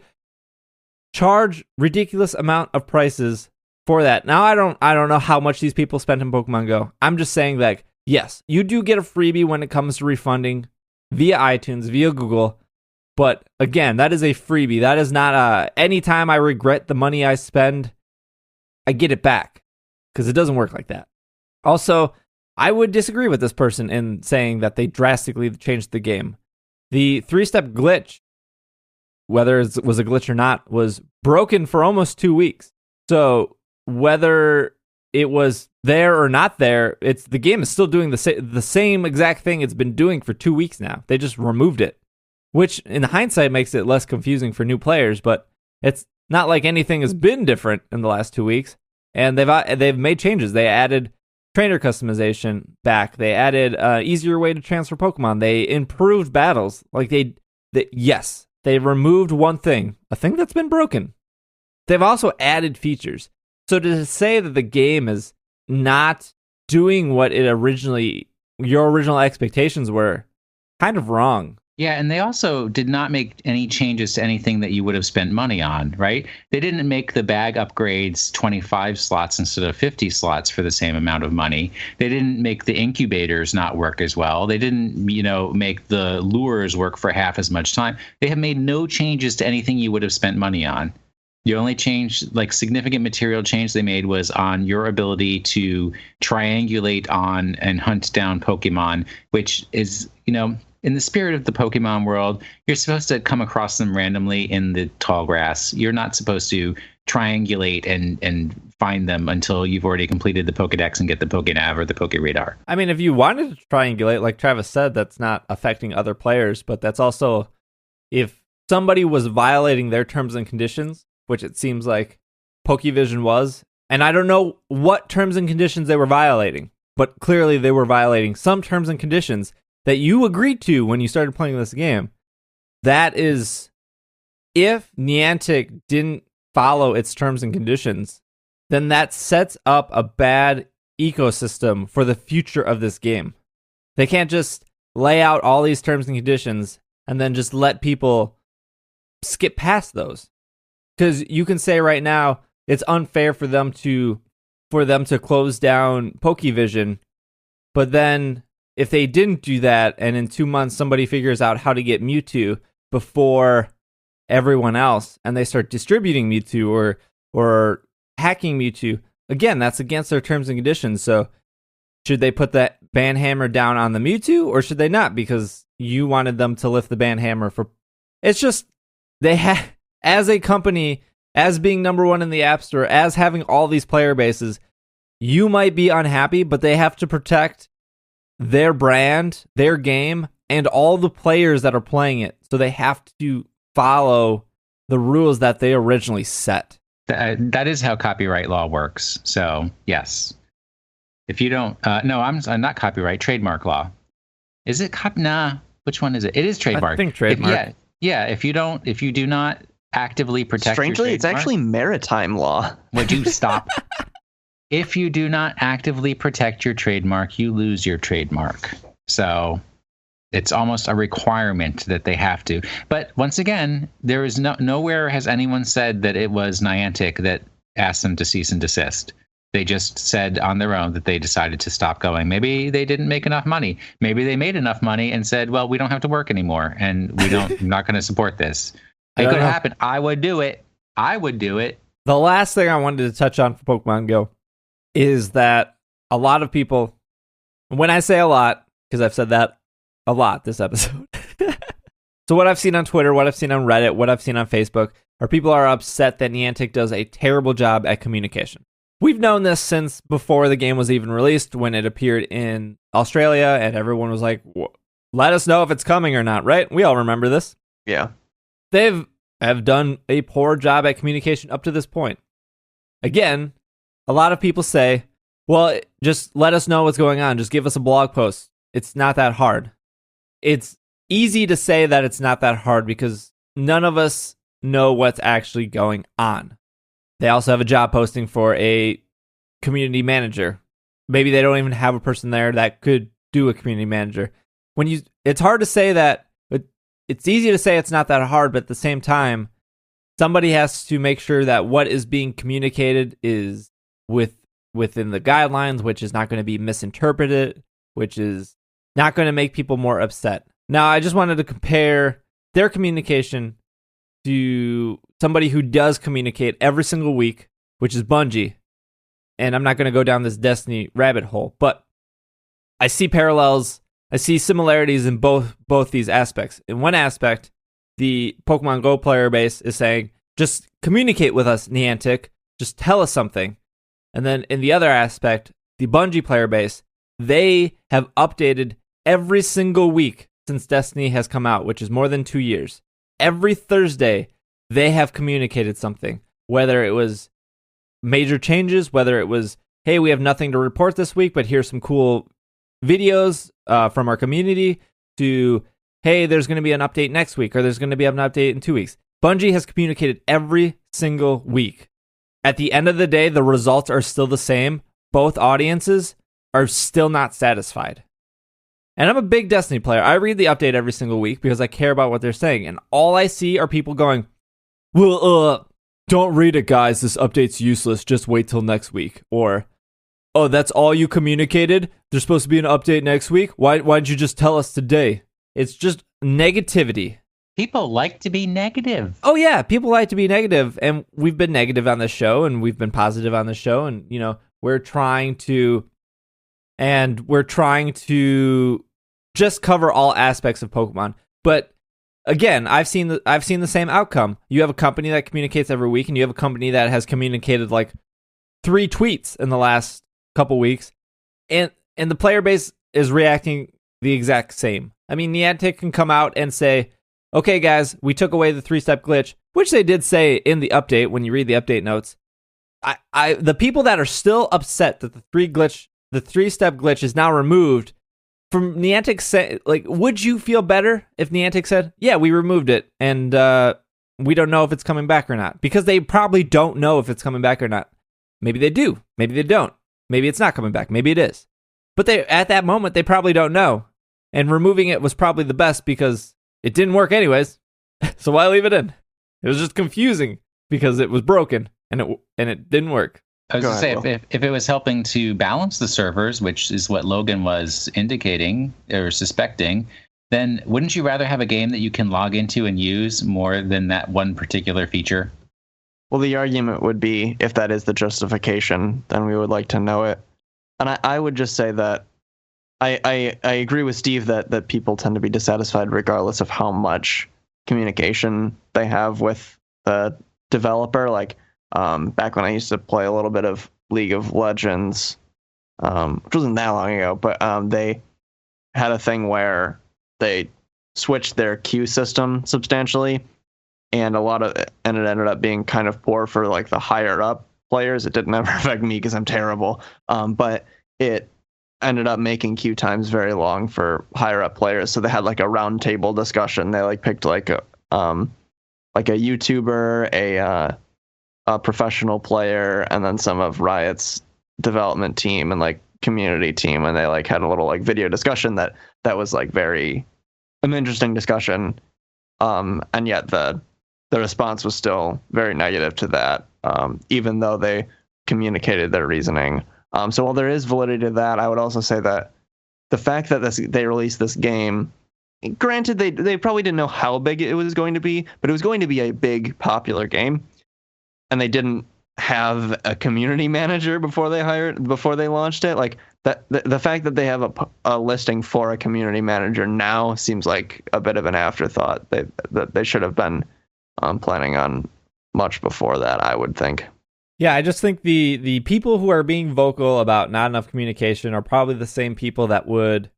charge ridiculous amount of prices for that. Now, I don't know how much these people spent in Pokemon Go. I'm just saying that, yes, you do get a freebie when it comes to refunding via iTunes, via Google. But again, that is a freebie. That is not anytime I regret the money I spend, I get it back. Because it doesn't work like that. Also, I would disagree with this person in saying that they drastically changed the game. The 3-step glitch, whether it was a glitch or not, was broken for almost 2 weeks. So whether it was there or not there, the game is still doing the same exact thing it's been doing for 2 weeks now. They just removed it, which in hindsight makes it less confusing for new players, but it's not like anything has been different in the last 2 weeks. And they've made changes. They added trainer customization back. They added easier way to transfer Pokemon. They improved battles. Like yes, they removed one thing, a thing that's been broken. They've also added features. So to say that the game is not doing what your original expectations were, kind of wrong. Yeah, and they also did not make any changes to anything that you would have spent money on, right? They didn't make the bag upgrades 25 slots instead of 50 slots for the same amount of money. They didn't make the incubators not work as well. They didn't, make the lures work for half as much time. They have made no changes to anything you would have spent money on. The only significant material change they made was on your ability to triangulate on and hunt down Pokemon, which is, in the spirit of the Pokemon world, you're supposed to come across them randomly in the tall grass. You're not supposed to triangulate and find them until you've already completed the Pokedex and get the Pokenav or the Pokeradar. I mean, if you wanted to triangulate, like Travis said, that's not affecting other players, but that's also if somebody was violating their terms and conditions, which it seems like Pokevision was, and I don't know what terms and conditions they were violating, but clearly they were violating some terms and conditions that you agreed to when you started playing this game. That is, if Niantic didn't follow its terms and conditions, then that sets up a bad ecosystem for the future of this game. They can't just lay out all these terms and conditions and then just let people skip past those. Because you can say right now it's unfair for them to close down Pokevision, but then if they didn't do that and in 2 months somebody figures out how to get Mewtwo before everyone else and they start distributing Mewtwo or hacking Mewtwo, again, that's against their terms and conditions. So should they put that ban hammer down on the Mewtwo or should they not? Because you wanted them to lift the ban hammer for... It's just, as a company, as being number one in the App Store, as having all these player bases, you might be unhappy, but they have to protect their brand, their game, and all the players that are playing it. So they have to follow the rules that they originally set. That is how copyright law works. So, yes. If you don't... no, I'm not copyright, trademark law. Is it Nah, which one is it? It is trademark. I think trademark. Yeah, if you do not actively protect your trademark... Strangely, it's actually maritime law. Would you stop? If you do not actively protect your trademark, you lose your trademark. So it's almost a requirement that they have to. But once again, there is nowhere has anyone said that it was Niantic that asked them to cease and desist. They just said on their own that they decided to stop going. Maybe they didn't make enough money. Maybe they made enough money and said, well, we don't have to work anymore and I'm not going to support this. It could happen. I would do it. The last thing I wanted to touch on for Pokemon Go is that a lot of people, when I say a lot, because I've said that a lot this episode. So what I've seen on Twitter, what I've seen on Reddit, what I've seen on Facebook, are people are upset that Niantic does a terrible job at communication. We've known this since before the game was even released, when it appeared in Australia, and everyone was like, let us know if it's coming or not, right? We all remember this. Yeah. They've done a poor job at communication up to this point. Again, a lot of people say, well, just let us know what's going on. Just give us a blog post. It's not that hard. It's easy to say that it's not that hard because none of us know what's actually going on. They also have a job posting for a community manager. Maybe they don't even have a person there that could do a community manager. It's hard to say that, but it's easy to say it's not that hard, but at the same time, somebody has to make sure that what is being communicated is within the guidelines, which is not going to be misinterpreted, which is not going to make people more upset. Now, I just wanted to compare their communication to somebody who does communicate every single week, which is Bungie. And I'm not going to go down this Destiny rabbit hole, but I see parallels, I see similarities in both these aspects. In one aspect, the Pokemon Go player base is saying, just communicate with us, Niantic, just tell us something. And then in the other aspect, the Bungie player base, they have updated every single week since Destiny has come out, which is more than 2 years. Every Thursday, they have communicated something, whether it was major changes, whether it was, hey, we have nothing to report this week, but here's some cool videos from our community, to, hey, there's going to be an update next week, or there's going to be an update in 2 weeks. Bungie has communicated every single week. At the end of the day, the results are still the same. Both audiences are still not satisfied. And I'm a big Destiny player. I read the update every single week because I care about what they're saying. And all I see are people going, well, don't read it, guys. This update's useless. Just wait till next week. Or, oh, that's all you communicated? There's supposed to be an update next week? Why'd you just tell us today? It's just negativity. People like to be negative. Oh, yeah. People like to be negative. And we've been negative on this show, and we've been positive on this show. And, you know, we're trying to just cover all aspects of Pokemon. But again, I've seen the same outcome. You have a company that communicates every week, and you have a company that has communicated like 3 tweets in the last couple weeks, and the player base is reacting the exact same. I mean, Niantic can come out and say, okay, guys, we took away the 3-step glitch, which they did say in the update when you read the update notes. The people that are still upset that the 3-step glitch is now removed from Niantic, say, like, would you feel better if Niantic said, yeah, we removed it, and we don't know if it's coming back or not? Because they probably don't know if it's coming back or not. Maybe they do. Maybe they don't. Maybe it's not coming back. Maybe it is. But at that moment, they probably don't know. And removing it was probably the best because it didn't work anyways. So why leave it in? It was just confusing because it was broken and it didn't work. I was going to say, if it was helping to balance the servers, which is what Logan was indicating or suspecting, then wouldn't you rather have a game that you can log into and use more than that one particular feature? Well, the argument would be, if that is the justification, then we would like to know it. And I would just say that I agree with Steve that people tend to be dissatisfied regardless of how much communication they have with the developer. Like back when I used to play a little bit of League of Legends, which wasn't that long ago, but they had a thing where they switched their queue system substantially, and it ended up being kind of poor for like the higher up players. It didn't ever affect me because I'm terrible, but it ended up making queue times very long for higher up players. So they had like a round table discussion. They like picked like a YouTuber, a professional player, and then some of Riot's development team and like community team, and they like had a little like video discussion that was like an interesting discussion. And yet the response was still very negative to that, even though they communicated their reasoning. So while there is validity to that, I would also say that the fact that they released this game, granted they probably didn't know how big it was going to be, but it was going to be a big, popular game, and they didn't have a community manager before they launched it. Like that, the fact that they have a listing for a community manager now seems like a bit of an afterthought. They should have been planning on much before that, I would think. Yeah, I just think the people who are being vocal about not enough communication are probably the same people that would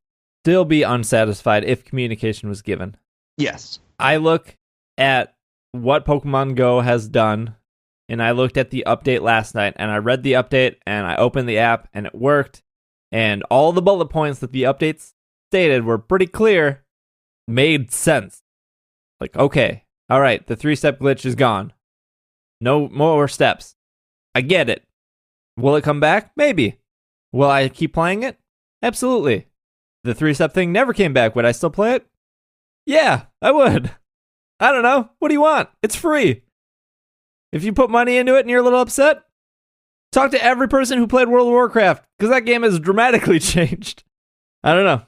still be unsatisfied if communication was given. Yes. I look at what Pokemon Go has done, and I looked at the update last night, and I read the update, and I opened the app, and it worked, and all the bullet points that the updates stated were pretty clear, made sense. Like, okay, all right, the 3-step glitch is gone. No more steps. I get it. Will it come back? Maybe. Will I keep playing it? Absolutely. The 3-step thing never came back. Would I still play it? Yeah, I would. I don't know. What do you want? It's free. If you put money into it and you're a little upset, talk to every person who played World of Warcraft, because that game has dramatically changed. I don't know.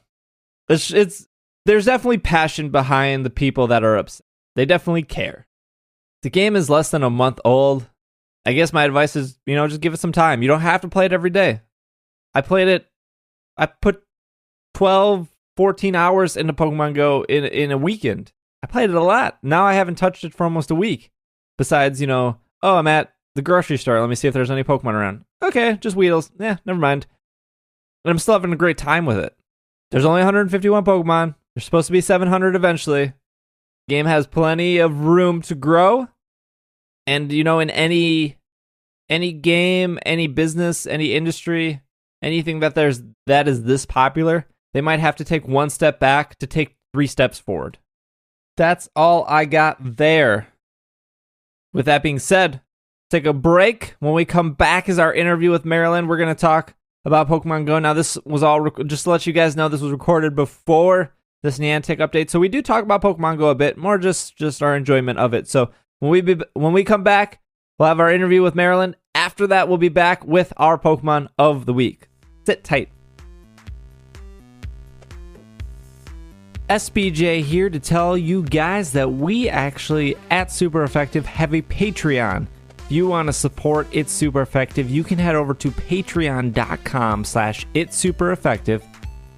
There's definitely passion behind the people that are upset. They definitely care. The game is less than a month old. I guess my advice is, just give it some time. You don't have to play it every day. I put 12, 14 hours into Pokemon Go in a weekend. I played it a lot. Now I haven't touched it for almost a week. Besides, I'm at the grocery store. Let me see if there's any Pokemon around. Okay, just Weedles. Yeah, never mind. And I'm still having a great time with it. There's only 151 Pokemon. There's supposed to be 700 eventually. The game has plenty of room to grow. And, in any game, any business, any industry, anything that is this popular, they might have to take one step back to take 3 steps forward. That's all I got there. With that being said, take a break. When we come back is our interview with Marriland. We're going to talk about Pokemon Go. Now, this was all, just to let you guys know, this was recorded before this Niantic update. So we do talk about Pokemon Go a bit, more just our enjoyment of it. So when we come back, we'll have our interview with Marriland. After that, we'll be back with our Pokemon of the week. Sit tight. SPJ here to tell you guys that we actually, at Super Effective, have a Patreon. If you want to support It's Super Effective, you can head over to patreon.com/itssupereffective.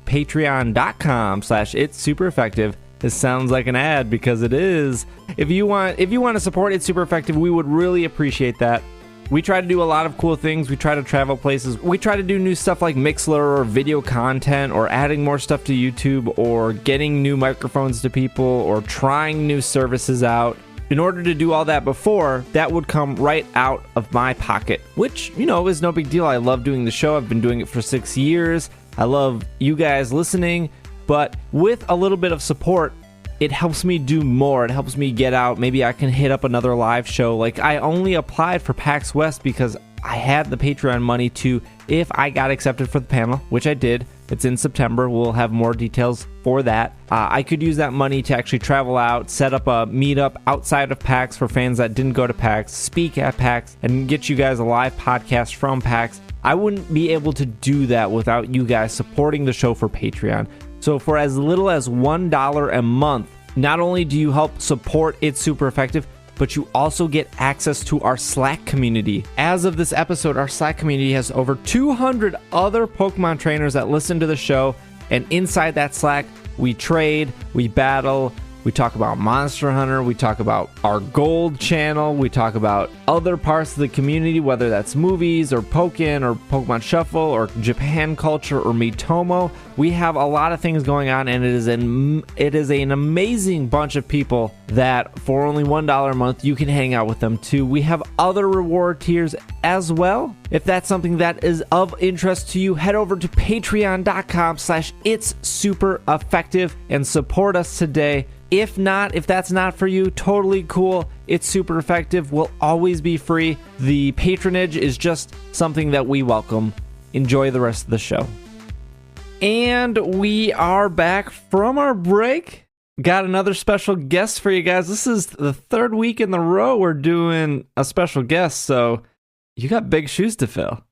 Patreon.com/itssupereffective. This sounds like an ad because it is. If you want to support It's Super Effective, we would really appreciate that. We try to do a lot of cool things. We try to travel places. We try to do new stuff like Mixler or video content or adding more stuff to YouTube or getting new microphones to people or trying new services out. In order to do all that before, that would come right out of my pocket, which, is no big deal. I love doing the show. I've been doing it for 6 years. I love you guys listening, but with a little bit of support, it helps me do more. It helps me get out. Maybe I can hit up another live show. Like, I only applied for PAX West because I had the Patreon money if I got accepted for the panel, which I did. It's in September. We'll have more details for that. I could use that money to actually travel out, set up a meetup outside of PAX for fans that didn't go to PAX, speak at PAX, and get you guys a live podcast from PAX. I wouldn't be able to do that without you guys supporting the show for Patreon. So for as little as $1 a month, not only do you help support It's Super Effective, but you also get access to our Slack community. As of this episode, our Slack community has over 200 other Pokemon trainers that listen to the show, and inside that Slack, we trade, we battle, we talk about Monster Hunter, we talk about our Gold channel, we talk about other parts of the community, whether that's movies or Pokken or Pokemon Shuffle or Japan culture or Miitomo. We have a lot of things going on, and it is an amazing bunch of people that for only $1 a month, you can hang out with them too. We have other reward tiers as well. If that's something that is of interest to you, head over to patreon.com/It's Super Effective and support us today. If that's not for you, totally cool. It's Super Effective will always be free. The patronage is just something that we welcome. Enjoy the rest of the show. And we are back from our break. Got another special guest for you guys. This is the third week in a row we're doing a special guest, so you got big shoes to fill.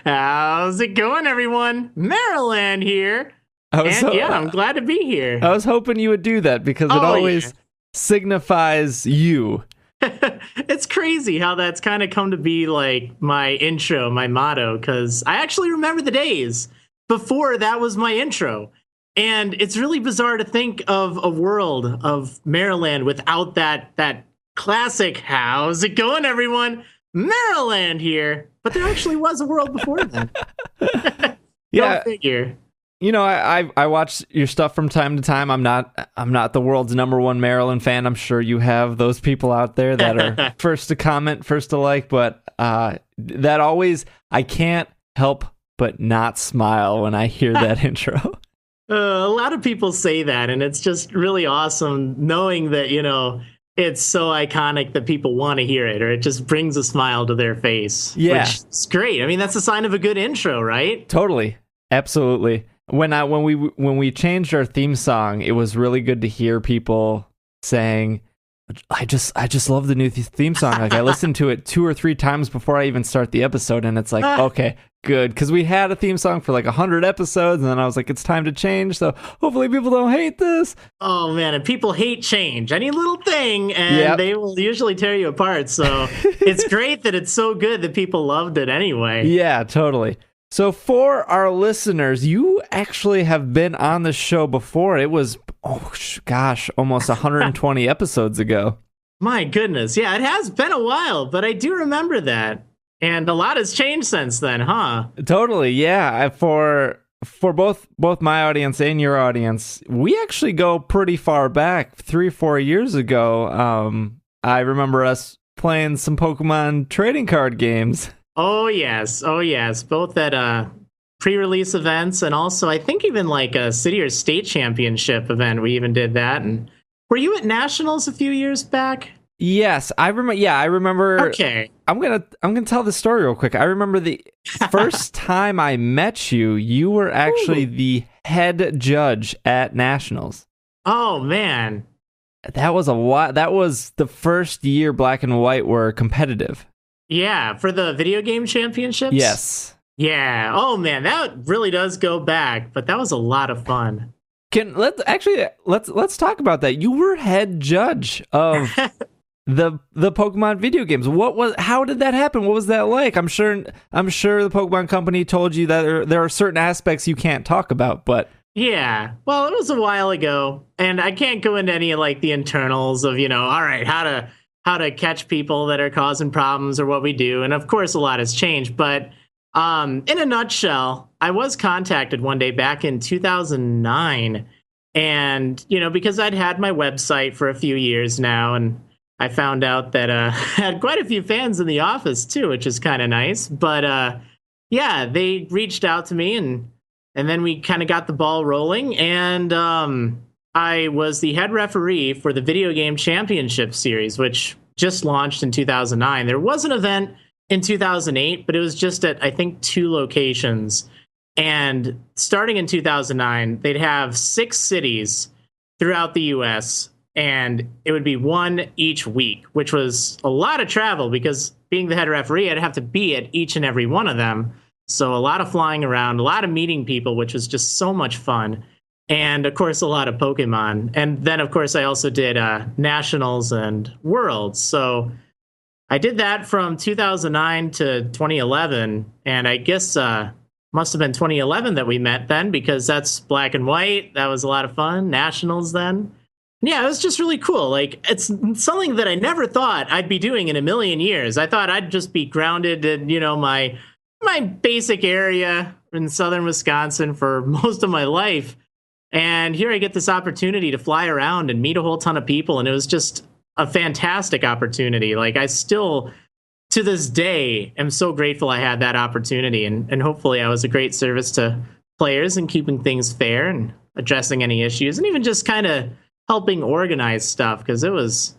How's it going, everyone? Marriland here. I'm glad to be here. I was hoping you would do that because it always signifies you. It's crazy how that's kind of come to be like my intro, my motto, because I actually remember the days before that was my intro. And it's really bizarre to think of a world of Marriland without that classic, how's it going, everyone? Marriland here. But there actually was a world before that. Yeah. Go figure. You know, I watch your stuff from time to time. I'm not the world's number one Marriland fan. I'm sure you have those people out there that are first to comment, first to like, but that always, I can't help but not smile when I hear that intro. A lot of people say that, and it's just really awesome knowing that, you know, it's so iconic that people want to hear it, or it just brings a smile to their face. Yeah. Which is great. I mean, that's a sign of a good intro, right? Totally. Absolutely. When we changed our theme song, it was really good to hear people saying, I just love the new theme song. Like I listened to it 2 or 3 times before I even start the episode, and it's like, okay, good, because we had a theme song for like 100 episodes, and then I was like, it's time to change. So hopefully people don't hate this. Oh man, and people hate change. Any little thing, and they will usually tear you apart. So it's great that it's so good that people loved it anyway. Yeah, totally. So for our listeners, you actually have been on the show before. It was, almost 120 episodes ago. My goodness. Yeah, it has been a while, but I do remember that. And a lot has changed since then, huh? Totally, yeah. For both my audience and your audience, we actually go pretty far back. 3 or 4 years ago, I remember us playing some Pokemon trading card games. Oh yes, both at pre-release events, and also I think even like a city or state championship event. We even did that. And were you at nationals a few years back? Yes, I remember. Yeah, I remember. Okay, I'm gonna tell the story real quick. I remember the first time I met you. You were actually the head judge at nationals. Oh man, that was That was the first year Black and White were competitive. Yeah, for the video game championships? Yes. Yeah. Oh man, that really does go back, but that was a lot of fun. Let's talk about that. You were head judge of the Pokemon video games. How did that happen? What was that like? I'm sure the Pokemon company told you that there are certain aspects you can't talk about, but yeah. Well, it was a while ago, and I can't go into any of like the internals of, all right, how to catch people that are causing problems or what we do. And of course, a lot has changed. But in a nutshell, I was contacted one day back in 2009. And, because I'd had my website for a few years now, and I found out that I had quite a few fans in the office, too, which is kind of nice. But yeah, they reached out to me, and then we kind of got the ball rolling. And I was the head referee for the Video Game Championship Series, which just launched in 2009. There was an event in 2008, but it was just at, I think, 2 locations. And starting in 2009, they'd have 6 cities throughout the U.S., and it would be 1 each week, which was a lot of travel because being the head referee, I'd have to be at each and every one of them. So a lot of flying around, a lot of meeting people, which was just so much fun. And of course, a lot of Pokemon. And then, of course, I also did Nationals and Worlds. So I did that from 2009 to 2011. And I guess must have been 2011 that we met then, because that's Black and White. That was a lot of fun. Nationals then. Yeah, it was just really cool. Like, it's something that I never thought I'd be doing in a million years. I thought I'd just be grounded in, my basic area in southern Wisconsin for most of my life. And here I get this opportunity to fly around and meet a whole ton of people. And it was just a fantastic opportunity. Like, I still, to this day, am so grateful I had that opportunity. And hopefully I was a great service to players and keeping things fair and addressing any issues and even just kind of helping organize stuff, because it was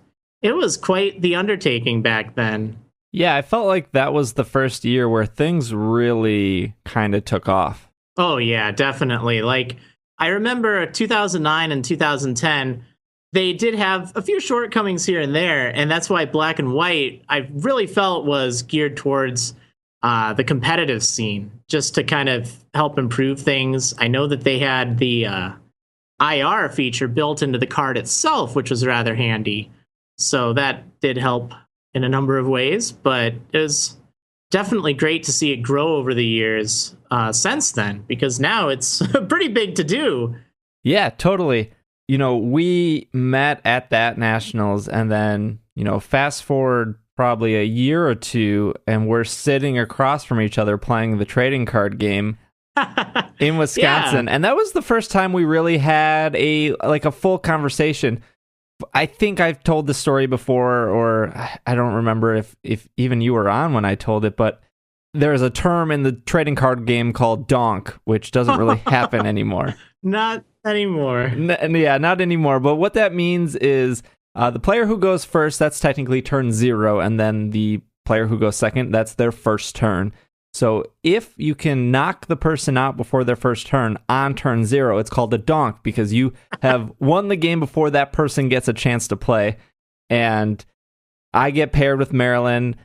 quite the undertaking back then. Yeah, I felt like that was the first year where things really kind of took off. Oh, yeah, definitely. Like, I remember 2009 and 2010, they did have a few shortcomings here and there, and that's why Black and White, I really felt, was geared towards the competitive scene, just to kind of help improve things. I know that they had the IR feature built into the card itself, which was rather handy. So that did help in a number of ways, but it was definitely great to see it grow over the years since then, because now it's pretty big to do. Yeah, totally. We met at that Nationals, and then, fast forward probably a year or two, and we're sitting across from each other playing the trading card game in Wisconsin. Yeah. And that was the first time we really had a full conversation. I think I've told the story before, or I don't remember if even you were on when I told it, but there's a term in the trading card game called donk, which doesn't really happen anymore. Not anymore. Yeah, not anymore. But what that means is the player who goes first, that's technically turn 0, and then the player who goes second, that's their first turn. So if you can knock the person out before their first turn on turn 0, it's called a donk, because you have won the game before that person gets a chance to play. And I get paired with Marriland,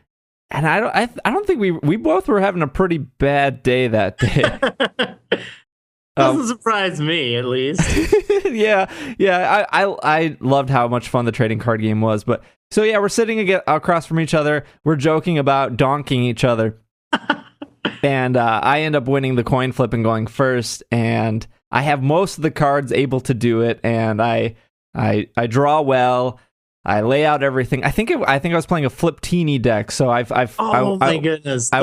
and I don't think we both were having a pretty bad day that day. Doesn't surprise me, at least. Yeah. I loved how much fun the trading card game was. But so yeah, we're sitting across from each other. We're joking about donking each other. And I end up winning the coin flip and going first, and I have most of the cards able to do it, and I draw well. I lay out everything. I think I was playing a Flip-Teeny deck, so my goodness, a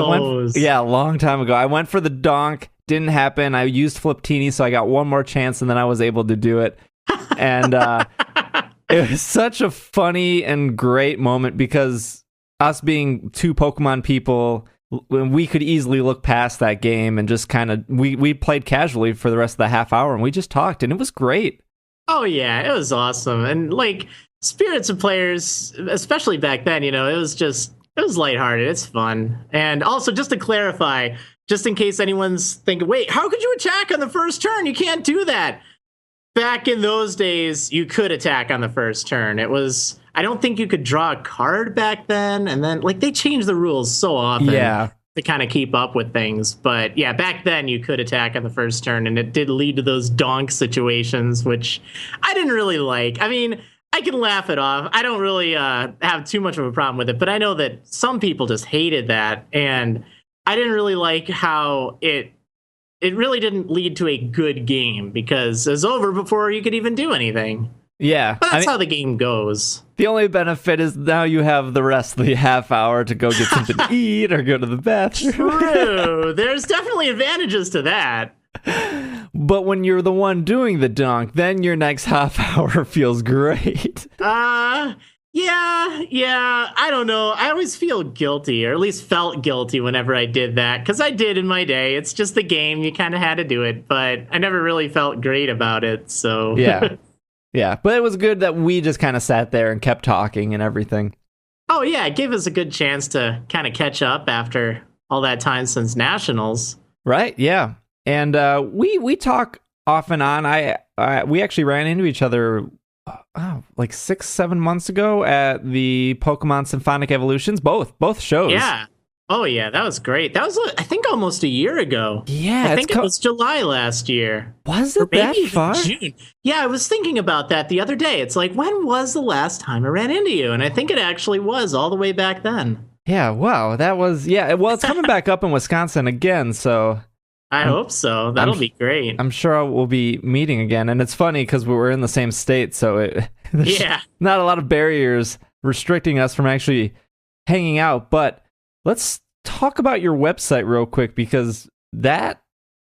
long time ago. I went for the donk, didn't happen. I used Flip-Teeny, so I got one more chance, and then I was able to do it. And it was such a funny and great moment, because us being two Pokemon people, when we could easily look past that game and just kind of we played casually for the rest of the half hour, and we just talked, and it was great. Oh yeah, it was awesome. And like, spirits of players, especially back then, it was lighthearted. It's fun. And also, just to clarify, just in case anyone's thinking, wait, how could you attack on the first turn? You can't do that. Back in those days, you could attack on the first turn. I don't think you could draw a card back then, and then they changed the rules so often to kind of keep up with things. But yeah, back then you could attack on the first turn, and it did lead to those donk situations, which I didn't really like. I mean, I can laugh it off. I don't really have too much of a problem with it, but I know that some people just hated that, and I didn't really like how it really didn't lead to a good game, because it was over before you could even do anything. Yeah. But that's how the game goes. The only benefit is now you have the rest of the half hour to go get something to eat or go to the bathroom. True. There's definitely advantages to that. But when you're the one doing the donk, then your next half hour feels great. Yeah. I don't know. I always feel guilty, or at least felt guilty whenever I did that, because I did in my day. It's just the game. You kind of had to do it, but I never really felt great about it. So yeah. Yeah, but it was good that we just kind of sat there and kept talking and everything. Oh, yeah, it gave us a good chance to kind of catch up after all that time since Nationals. Right, yeah. And we talk off and on. We actually ran into each other 6-7 months ago at the Pokemon Symphonic Evolutions, both shows. Yeah. Oh yeah, that was great. That was, I think, almost a year ago. Yeah, I think it was July last year. Was Or it maybe that even far? June. Yeah, I was thinking about that the other day. It's like, when was the last time I ran into you? And I think it actually was all the way back then. Yeah, wow, that was well, it's coming back up in Wisconsin again, so I hope so. That'll be great. I'm sure we'll be meeting again, and it's funny because we were in the same state, so there's not a lot of barriers restricting us from actually hanging out. But let's talk about your website real quick, because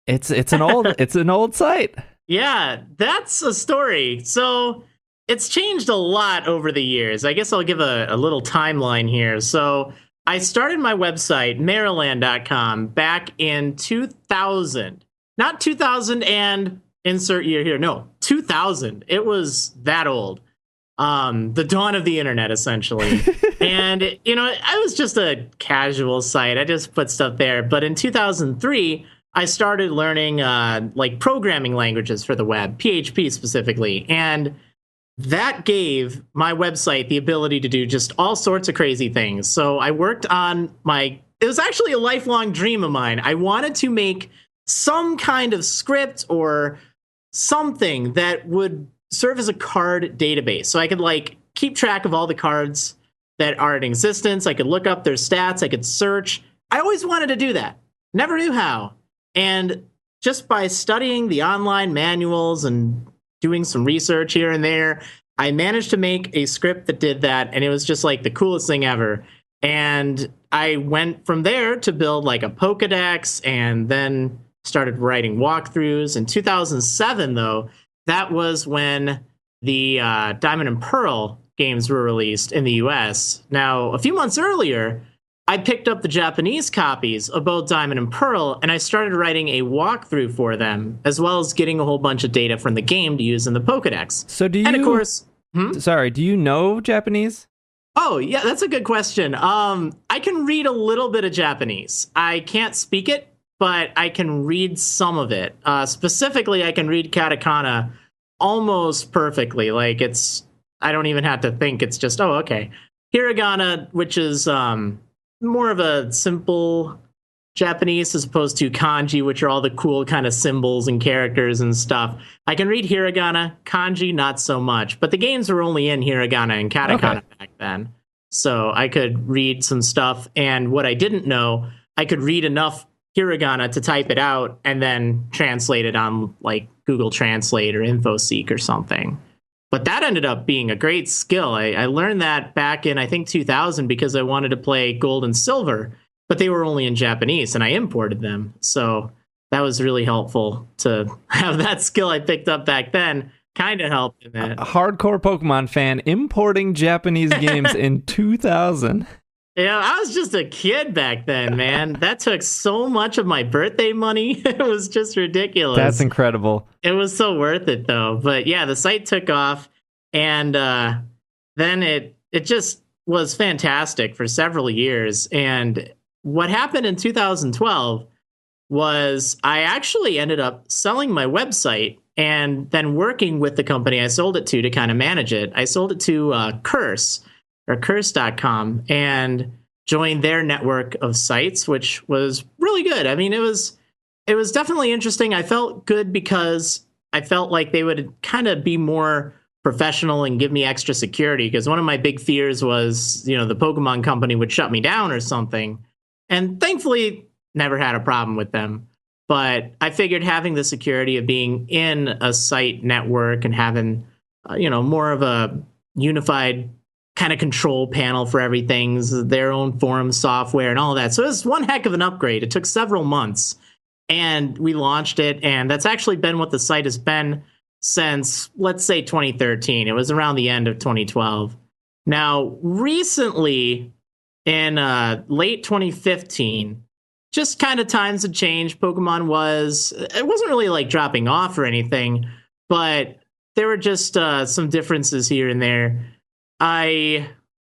it's an old site. Yeah, that's a story. So it's changed a lot over the years. I guess I'll give a little timeline here. So I started my website, Marriland.com, back in 2000. Not 2000 and insert year here. No, 2000. It was that old. The dawn of the internet, essentially. And, I was just a casual site. I just put stuff there. But in 2003, I started learning programming languages for the web, PHP specifically. And that gave my website the ability to do just all sorts of crazy things. So I worked on it was actually a lifelong dream of mine. I wanted to make some kind of script or something that would serve as a card database. So I could keep track of all the cards that are in existence. I could look up their stats. I could search. I always wanted to do that. Never knew how. And just by studying the online manuals and doing some research here and there, I managed to make a script that did that, and it was just the coolest thing ever. And I went from there to build a Pokédex, and then started writing walkthroughs. In 2007, though, that was when the Diamond and Pearl games were released in the US. Now, a few months earlier, I picked up the Japanese copies of both Diamond and Pearl, and I started writing a walkthrough for them, as well as getting a whole bunch of data from the game to use in the Pokédex. So do you... And of course... Sorry, do you know Japanese? Oh, yeah, that's a good question. I can read a little bit of Japanese. I can't speak it, but I can read some of it. Specifically, I can read katakana almost perfectly. I don't even have to think. It's just, oh, okay. Hiragana, which is more of a simple Japanese as opposed to kanji, which are all the cool kind of symbols and characters and stuff. I can read hiragana, kanji not so much, but the games were only in hiragana and katakana back then. So I could read some stuff, and what I didn't know, I could read enough hiragana to type it out and then translate it on Google Translate or InfoSeek or something. But that ended up being a great skill. I learned that back in, I think, 2000 because I wanted to play Gold and Silver, but they were only in Japanese, and I imported them. So that was really helpful to have that skill I picked up back then. Kind of helped in that. A hardcore Pokemon fan importing Japanese games in 2000. Yeah, I was just a kid back then, man. That took so much of my birthday money. It was just ridiculous. That's incredible. It was so worth it, though. But yeah, the site took off, and then it just was fantastic for several years. And what happened in 2012 was I actually ended up selling my website and then working with the company I sold it to kind of manage it. I sold it to Curse, or curse.com, and joined their network of sites, which was really good. I mean, it was definitely interesting. I felt good because I felt like they would kind of be more professional and give me extra security, because one of my big fears was, the Pokemon company would shut me down or something. And thankfully, never had a problem with them. But I figured having the security of being in a site network and having, more of a unified kind of control panel for everything, their own forum software and all that. So it was one heck of an upgrade. It took several months, and we launched it. And that's actually been what the site has been since, let's say, 2013. It was around the end of 2012. Now, recently, in late 2015, just kind of times had changed. It wasn't really dropping off or anything, but there were just some differences here and there. I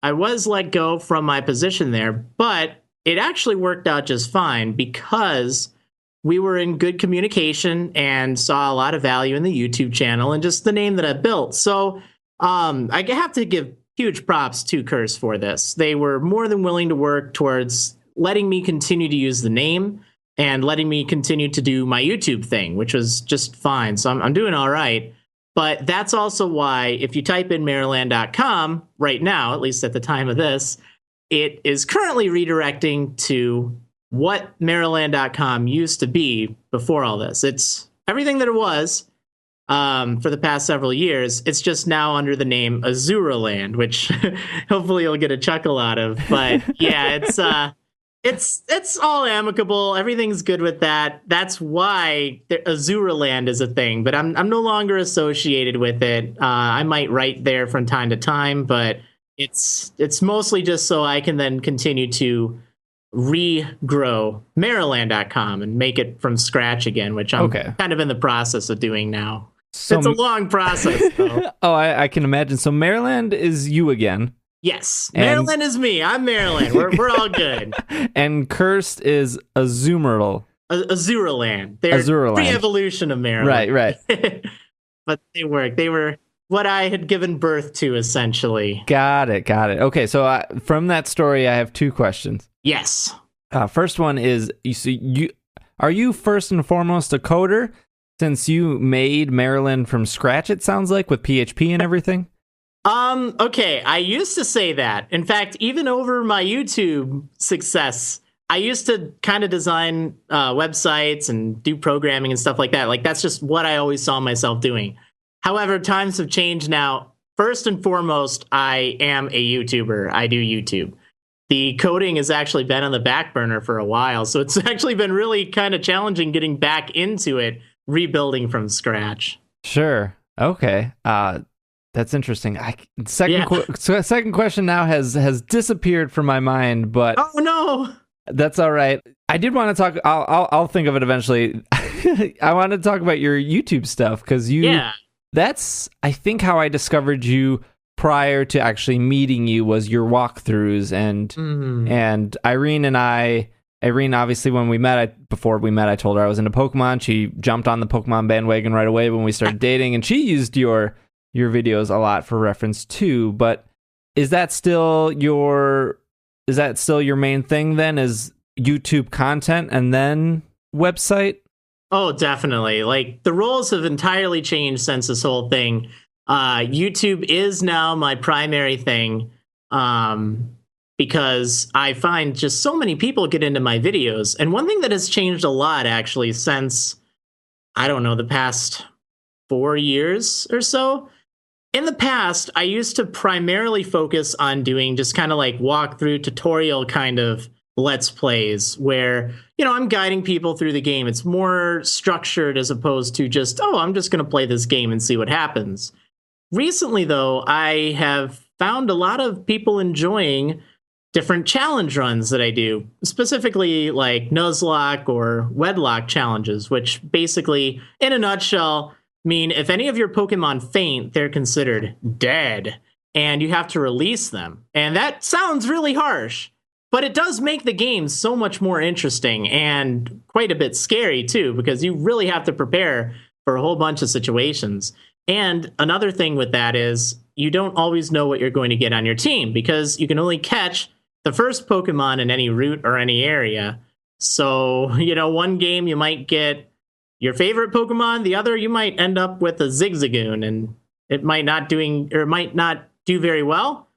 was let go from my position there, but it actually worked out just fine because we were in good communication and saw a lot of value in the YouTube channel and just the name that I built. So I have to give huge props to Curse for this. They were more than willing to work towards letting me continue to use the name and letting me continue to do my YouTube thing, which was just fine. So I'm doing all right. But that's also why if you type in Marriland.com right now, at least at the time of this, it is currently redirecting to what Marriland.com used to be before all this. It's everything that it was for the past several years. It's just now under the name Azuraland, which hopefully you'll get a chuckle out of. But yeah, it's all amicable. Everything's good with that. That's why Azuraland is a thing. But I'm no longer associated with it. I might write there from time to time, but it's mostly just so I can then continue to regrow Marriland.com and make it from scratch again, which I'm kind of in the process of doing now. So, it's a long process, though. Oh, I can imagine. So Marriland is you again. Yes, Marriland is me. I'm Marriland. We're all good. And Cursed is Azumarill. Azuraland. They're pre-evolution of Marriland. Right. But they work. They were what I had given birth to, essentially. Got it. Okay, so from that story, I have two questions. Yes. First one is, are you first and foremost a coder? Since you made Marriland from scratch, it sounds like, with PHP and everything? Okay, I used to say that. In fact, even over my YouTube success, I used to kind of design websites and do programming and stuff like that. Like, that's just what I always saw myself doing. However, times have changed now. First and foremost, I am a YouTuber. I do YouTube. The coding has actually been on the back burner for a while, so it's actually been really kind of challenging getting back into it, rebuilding from scratch. Sure. Okay. That's interesting. Second question now has disappeared from my mind, but oh no, that's all right. I did want to talk. I'll think of it eventually. I want to talk about your YouTube stuff because that's I think how I discovered you prior to actually meeting you was your walkthroughs and Irene, obviously, when we met, before we met, I told her I was into Pokemon. She jumped on the Pokemon bandwagon right away when we started dating, and she used your videos a lot for reference too. But is that still your main thing then? Is YouTube content and then website? Oh, definitely. Like, the roles have entirely changed since this whole thing. YouTube is now my primary thing. Because I find just so many people get into my videos. And one thing that has changed a lot, actually, since, I don't know, the past 4 years or so. In the past, I used to primarily focus on doing just kind of like walkthrough tutorial kind of Let's Plays where, I'm guiding people through the game. It's more structured as opposed to just, I'm just going to play this game and see what happens. Recently, though, I have found a lot of people enjoying different challenge runs that I do, specifically like Nuzlocke or Wedlock challenges, which basically, in a nutshell, mean if any of your Pokemon faint, they're considered dead, and you have to release them. And that sounds really harsh, but it does make the game so much more interesting and quite a bit scary, too, because you really have to prepare for a whole bunch of situations. And another thing with that is you don't always know what you're going to get on your team, because you can only catch the first Pokemon in any route or any area. So, one game you might get your favorite Pokemon, the other you might end up with a Zigzagoon, and it might not do very well.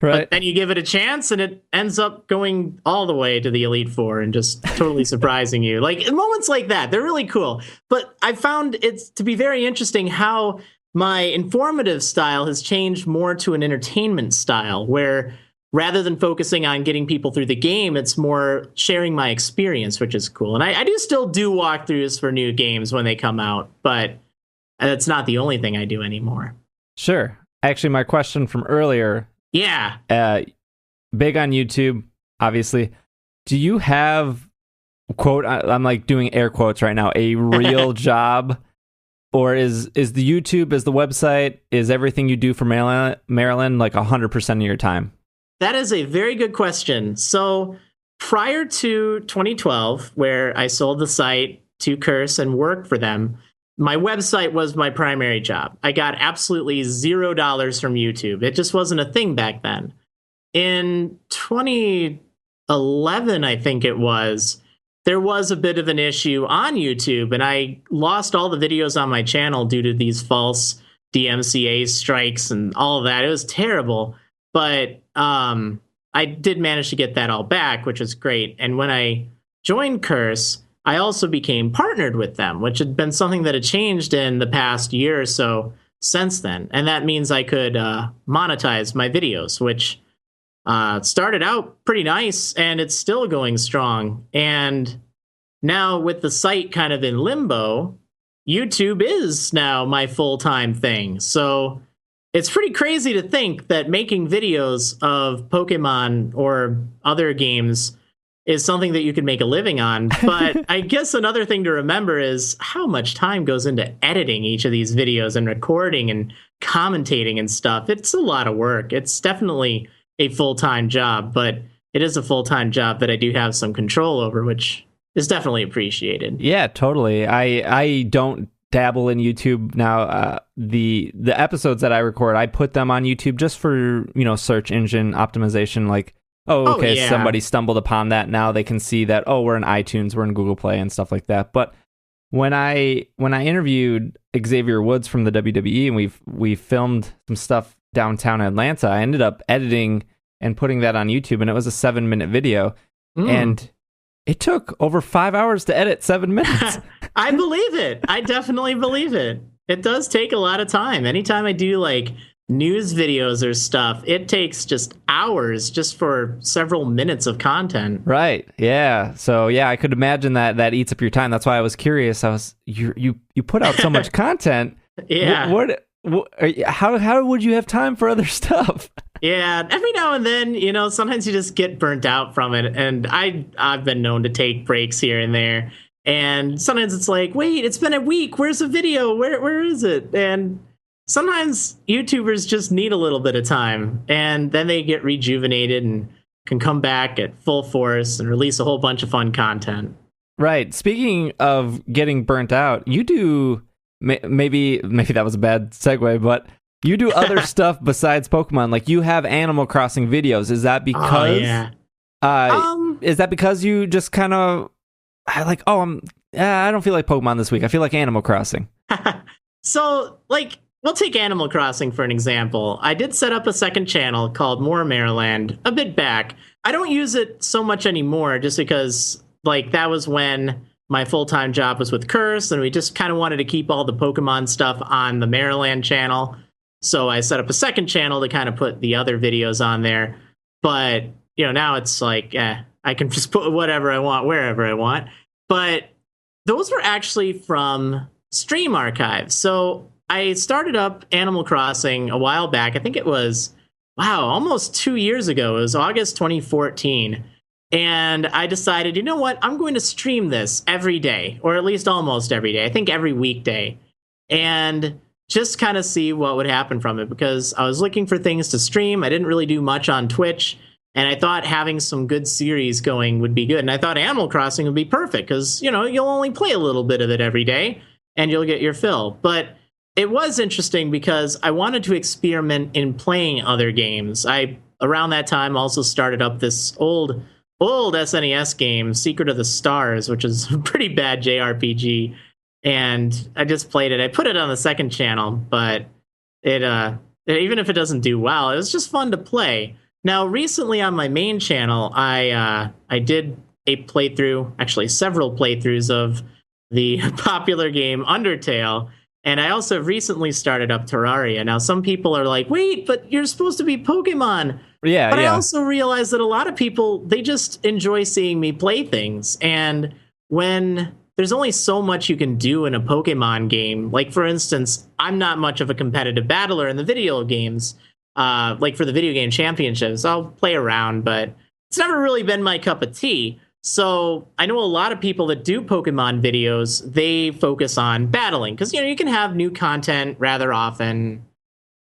Right. But then you give it a chance and it ends up going all the way to the Elite Four and just totally surprising you. Like, moments like that, they're really cool. But I found it to be very interesting how my informative style has changed more to an entertainment style, where rather than focusing on getting people through the game, it's more sharing my experience, which is cool. And I do still do walkthroughs for new games when they come out, but that's not the only thing I do anymore. Sure. Actually, my question from earlier. Yeah. Big on YouTube, obviously. Do you have, quote, I'm like doing air quotes right now, a real job? Or is the YouTube, is the website, is everything you do for Marriland like 100% of your time? That is a very good question. So prior to 2012, where I sold the site to Curse and worked for them, my website was my primary job. I got absolutely $0 from YouTube. It just wasn't a thing back then. In 2012, 2011, I think it was, there was a bit of an issue on YouTube, and I lost all the videos on my channel due to these false DMCA strikes and all of that. It was terrible, but I did manage to get that all back, which was great. And when I joined Curse, I also became partnered with them, which had been something that had changed in the past year or so since then. And that means I could monetize my videos, which started out pretty nice, and it's still going strong. And now with the site kind of in limbo, YouTube is now my full-time thing. So it's pretty crazy to think that making videos of Pokemon or other games is something that you could make a living on. But I guess another thing to remember is how much time goes into editing each of these videos and recording and commentating and stuff. It's a lot of work. It's definitely a full-time job, but it is a full-time job that I do have some control over, which is definitely appreciated. Yeah, totally. I don't dabble in YouTube now. The episodes that I record, I put them on YouTube just for, search engine optimization. Like, somebody stumbled upon that. Now they can see that, we're in iTunes, we're in Google Play and stuff like that. But when I interviewed Xavier Woods from the WWE and we filmed some stuff downtown Atlanta, I ended up editing and putting that on YouTube, and it was a 7-minute video. And it took over 5 hours to edit 7 minutes. I believe it. I definitely believe it. It does take a lot of time. Anytime I do like news videos or stuff, it takes just hours just for several minutes of content. Right. Yeah. So yeah, I could imagine that eats up your time. That's why I was curious. You put out so much content. Yeah. How would you have time for other stuff? Yeah, every now and then, sometimes you just get burnt out from it. And I've been known to take breaks here and there. And sometimes it's like, wait, it's been a week. Where's the video? Where is it? And sometimes YouTubers just need a little bit of time. And then they get rejuvenated and can come back at full force and release a whole bunch of fun content. Right. Speaking of getting burnt out, you do... Maybe that was a bad segue, but you do other stuff besides Pokemon. Like you have Animal Crossing videos. Is that because? Is that because you just kind of I don't feel like Pokemon this week. I feel like Animal Crossing. So, we'll take Animal Crossing for an example. I did set up a second channel called Marriland a bit back. I don't use it so much anymore, just because that was when my full-time job was with Curse, and we just kind of wanted to keep all the Pokemon stuff on the Marriland channel. So I set up a second channel to kind of put the other videos on there. But, now it's I can just put whatever I want, wherever I want. But those were actually from Stream Archives. So I started up Animal Crossing a while back. I think it was, almost 2 years ago. It was August 2014. And I decided, you know what? I'm going to stream this every day, or at least almost every day. I think every weekday. And just kind of see what would happen from it, because I was looking for things to stream. I didn't really do much on Twitch, and I thought having some good series going would be good. And I thought Animal Crossing would be perfect because, you'll only play a little bit of it every day and you'll get your fill. But it was interesting because I wanted to experiment in playing other games. Around that time, also started up this old SNES game, Secret of the Stars, which is a pretty bad JRPG. And I just played it. I put it on the second channel, but it even if it doesn't do well, it was just fun to play. Now, recently on my main channel, I did a playthrough, actually several playthroughs of the popular game Undertale. And I also recently started up Terraria. Now, some people are like, wait, but you're supposed to be Pokemon. Yeah, but I also realize that a lot of people, they just enjoy seeing me play things. And when there's only so much you can do in a Pokemon game, like, for instance, I'm not much of a competitive battler in the video games. Like, for the video game championships, I'll play around, but it's never really been my cup of tea. So I know a lot of people that do Pokemon videos, they focus on battling because, you can have new content rather often.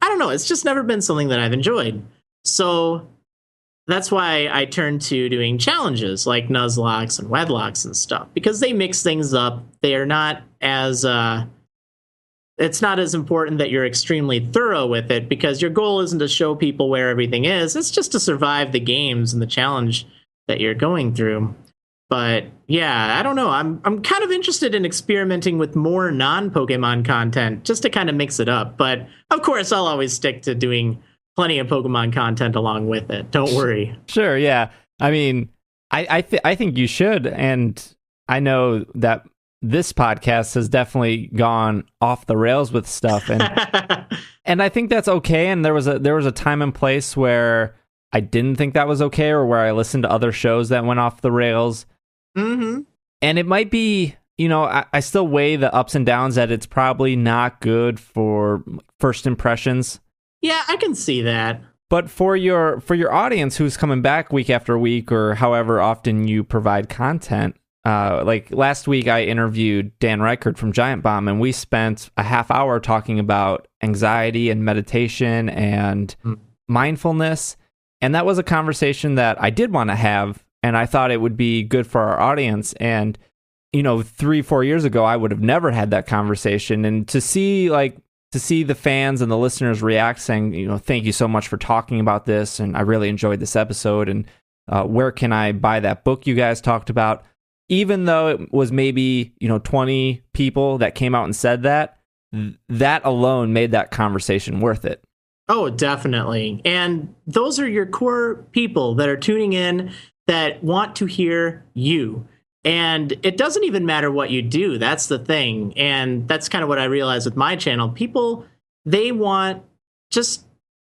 I don't know. It's just never been something that I've enjoyed. So that's why I turned to doing challenges like Nuzlocks and Wedlocks and stuff, because they mix things up. They are not as it's not as important that you're extremely thorough with it, because your goal isn't to show people where everything is. It's just to survive the games and the challenge that you're going through. But yeah, I don't know. I'm kind of interested in experimenting with more non-Pokemon content just to kind of mix it up. But of course, I'll always stick to doing plenty of Pokemon content along with it. Don't worry. Sure, yeah. I mean, I think you should, and I know that this podcast has definitely gone off the rails with stuff, and and I think that's okay. And there was a time and place where I didn't think that was okay, or where I listened to other shows that went off the rails. Mm-hmm. And it might be, I still weigh the ups and downs that it's probably not good for first impressions. Yeah, I can see that. But for your audience who's coming back week after week, or however often you provide content, like last week I interviewed Dan Reichert from Giant Bomb, and we spent a half hour talking about anxiety and meditation and mindfulness. And that was a conversation that I did want to have, and I thought it would be good for our audience. And, 3-4 years ago, I would have never had that conversation. And to see the fans and the listeners react saying, thank you so much for talking about this, and I really enjoyed this episode, and where can I buy that book you guys talked about? Even though it was maybe, 20 people that came out and said that alone made that conversation worth it. Oh, definitely. And those are your core people that are tuning in that want to hear you. And it doesn't even matter what you do. That's the thing. And that's kind of what I realized with my channel. People, they want just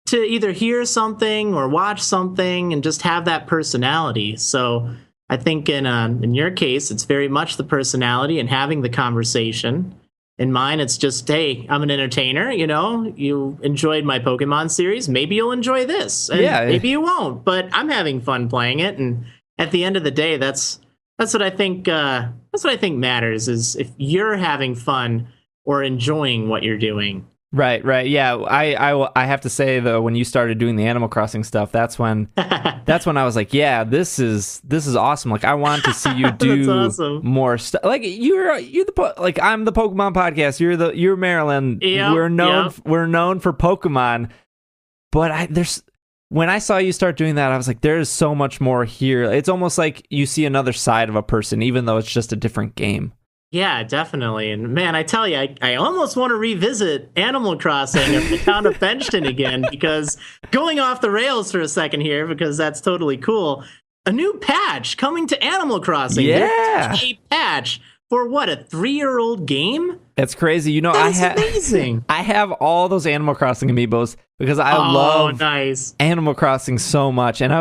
to either hear something or watch something and just have that personality. So I think in your case, it's very much the personality and having the conversation. In mine, it's just, hey, I'm an entertainer, you enjoyed my Pokemon series. Maybe you'll enjoy this. And maybe you won't, but I'm having fun playing it. And at the end of the day, that's what I think matters, is if you're having fun or enjoying what you're doing. Right. Yeah, I have to say though, when you started doing the Animal Crossing stuff, that's when I was like, yeah, this is awesome. Like, I want to see you do awesome. More stuff. Like I'm the Pokemon podcast. You're Marriland. Yep, we're known for Pokemon. But when I saw you start doing that, I was like, there's so much more here. It's almost like you see another side of a person, even though it's just a different game. Yeah, definitely. And man, I tell you, I almost want to revisit Animal Crossing of the town of Benchton again, because going off the rails for a second here, because that's totally cool. A new patch coming to Animal Crossing. Yeah. There's a patch for what, a 3-year-old game? It's crazy. That's amazing. I have all those Animal Crossing amiibos because I love Animal Crossing so much. And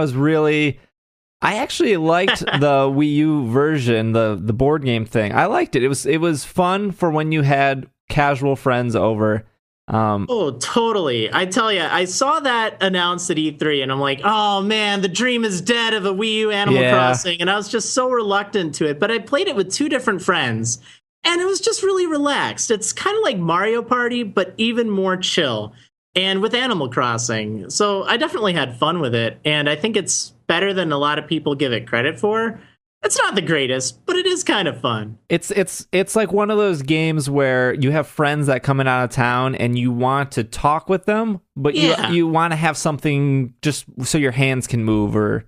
I actually liked the Wii U version, the board game thing. I liked it. It was fun for when you had casual friends over. Oh, totally. I tell you, I saw that announced at E3, and I'm like, oh man, the dream is dead of a Wii U Animal Crossing. And I was just so reluctant to it. But I played it with 2 different friends, and it was just really relaxed. It's kind of like Mario Party, but even more chill. And with Animal Crossing. So I definitely had fun with it, and I think it's better than a lot of people give it credit for. It's not the greatest, but it is kind of fun. It's like one of those games where you have friends that come in out of town and you want to talk with them, but you want to have something just so your hands can move or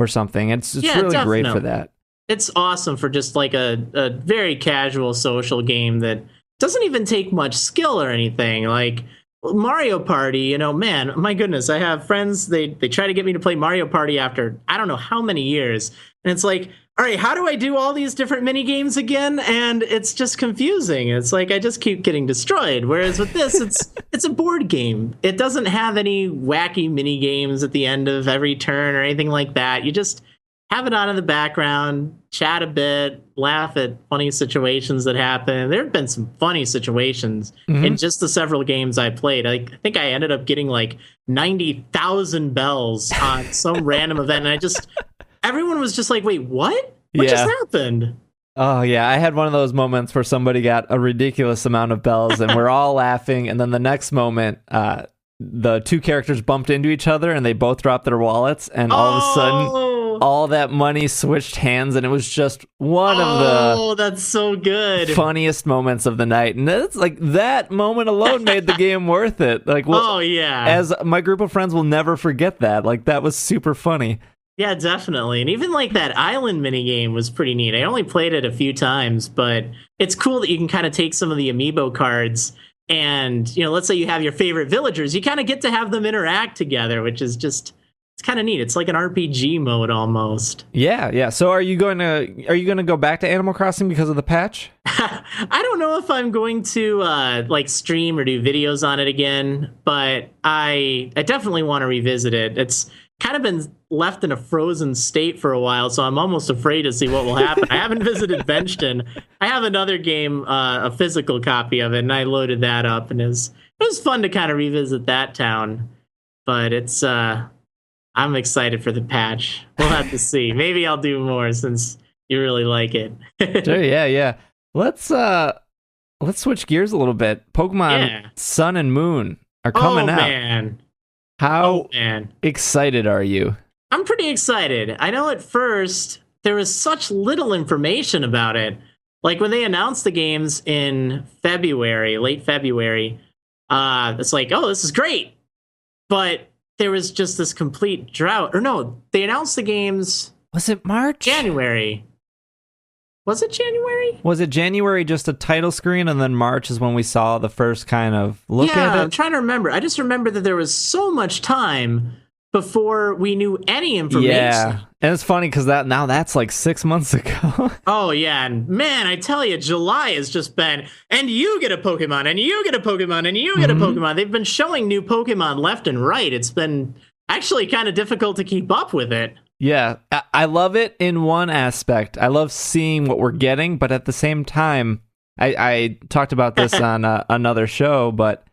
something. It's really great for that. It's awesome for just like a very casual social game that doesn't even take much skill or anything. Like Mario Party, man, my goodness, I have friends, they try to get me to play Mario Party after I don't know how many years. And it's like, all right, how do I do all these different mini games again? And it's just confusing. It's like I just keep getting destroyed. Whereas with this, it's a board game. It doesn't have any wacky mini games at the end of every turn or anything like that. You just have it on in the background, chat a bit, laugh at funny situations that happen. There have been some funny situations in just the several games I played. I think I ended up getting like 90,000 bells on some random event. And everyone was just like, wait, what? What just happened? Oh, yeah. I had one of those moments where somebody got a ridiculous amount of bells and we're all laughing. And then the next moment, the 2 characters bumped into each other and they both dropped their wallets. And all of a sudden, all that money switched hands, and it was just one of the that's so good funniest moments of the night. And it's like that moment alone made the game worth it. Like, as my group of friends will never forget that. Like, that was super funny. Yeah, definitely. And even like that island mini game was pretty neat. I only played it a few times, but it's cool that you can kind of take some of the amiibo cards and, let's say you have your favorite villagers, you kind of get to have them interact together, which is just it's kind of neat. It's like an RPG mode almost. Yeah. So are you going to go back to Animal Crossing because of the patch? I don't know if I'm going to like stream or do videos on it again, but I definitely want to revisit it. It's kind of been left in a frozen state for a while, so I'm almost afraid to see what will happen. I haven't visited Benchton. I have another game, a physical copy of it, and I loaded that up, and it was fun to kind of revisit that town. But it's I'm excited for the patch. We'll have to see. Maybe I'll do more since you really like it. Sure, yeah. Let's switch gears a little bit. Pokemon Sun and Moon are coming out. Man. How excited are you? I'm pretty excited. I know at first there was such little information about it. Like when they announced the games in February, late February, it's like, oh, this is great. But there was just this complete drought. Or no, they announced the games. Was it March? January. Was it January? Was it January, just a title screen, and then March is when we saw the first kind of look at it? Yeah, I'm trying to remember. I just remember that there was so much time before we knew any information. Yeah, and it's funny because that's like 6 months ago. Oh, yeah, and man, I tell you, July has just been, and you get a Pokemon, and you get a Pokemon, and you get a Pokemon. They've been showing new Pokemon left and right. It's been actually kind of difficult to keep up with it. Yeah, I love it in one aspect. I love seeing what we're getting, but at the same time, I talked about this on another show, but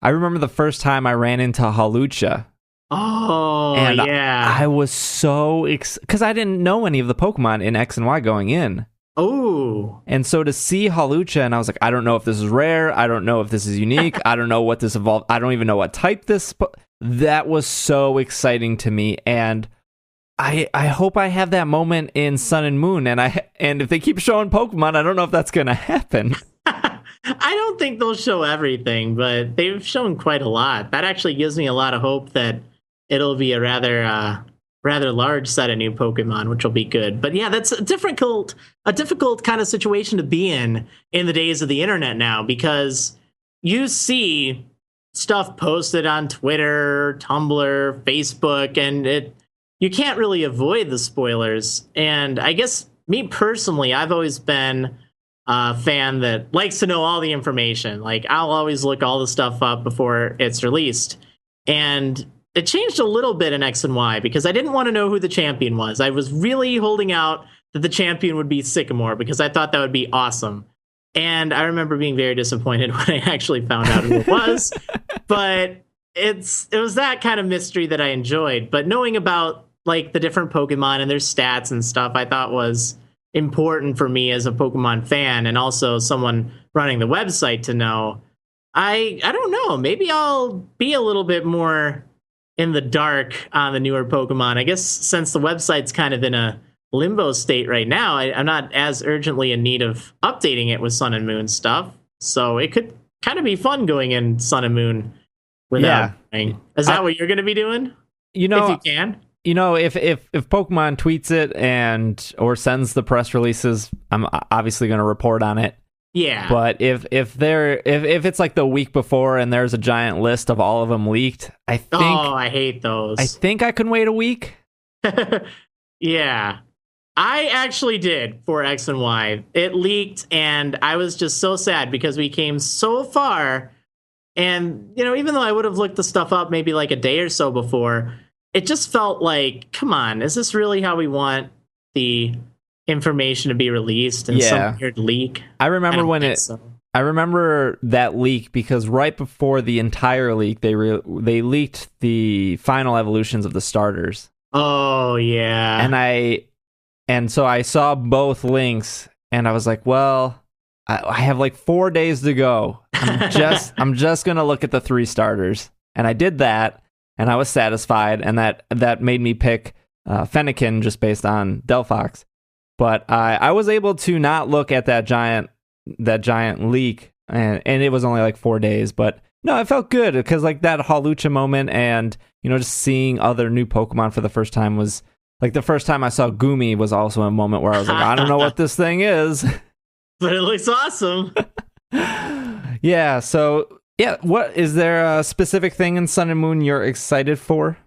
I remember the first time I ran into Hawlucha. Oh, and yeah. I was so excited, because I didn't know any of the Pokemon in X and Y going in. Oh. And so to see Hawlucha, and I was like, I don't know if this is rare. I don't know if this is unique. I don't know what this evolved. I don't even know what type this. That was so exciting to me, and I hope I have that moment in Sun and Moon, and if they keep showing Pokemon, I don't know if that's going to happen. I don't think they'll show everything, but they've shown quite a lot. That actually gives me a lot of hope that it'll be a rather large set of new Pokemon, which will be good. But yeah, that's a difficult kind of situation to be in the days of the internet now, because you see stuff posted on Twitter, Tumblr, Facebook, and you can't really avoid the spoilers. And I guess me personally, I've always been a fan that likes to know all the information. Like, I'll always look all the stuff up before it's released. And it changed a little bit in X and Y because I didn't want to know who the champion was. I was really holding out that the champion would be Sycamore because I thought that would be awesome. And I remember being very disappointed when I actually found out who it was. But it was that kind of mystery that I enjoyed. But knowing about like the different Pokemon and their stats and stuff, I thought was important for me as a Pokemon fan, and also someone running the website to know. I don't know, maybe I'll be a little bit more in the dark on the newer Pokemon. I guess since the website's kind of in a limbo state right now, I'm not as urgently in need of updating it with Sun and Moon stuff. So it could kind of be fun going in Sun and Moon without. Yeah. Is that what you're going to be doing? If you can. If Pokemon tweets it or sends the press releases, I'm obviously going to report on it. Yeah. But if it's like the week before and there's a giant list of all of them leaked, I hate those. I think I can wait a week. Yeah. I actually did for X and Y. It leaked, and I was just so sad because we came so far. And, even though I would have looked the stuff up maybe like a day or so before, it just felt like, come on, is this really how we want the information to be released in some weird leak? I remember I remember that leak because right before the entire leak, they leaked the final evolutions of the starters. Oh yeah. And so I saw both links, and I was like, well, I have like 4 days to go. I'm just gonna look at the 3 starters, and I did that. And I was satisfied, and that made me pick Fennekin just based on Delphox. But I was able to not look at that giant leak, and it was only like 4 days. But no, it felt good because like that Hawlucha moment, and just seeing other new Pokemon for the first time was Like the first time I saw Gumi was also a moment where I was like, I don't know what this thing is. But it looks awesome. Yeah, so, yeah, what is there a specific thing in Sun and Moon you're excited for?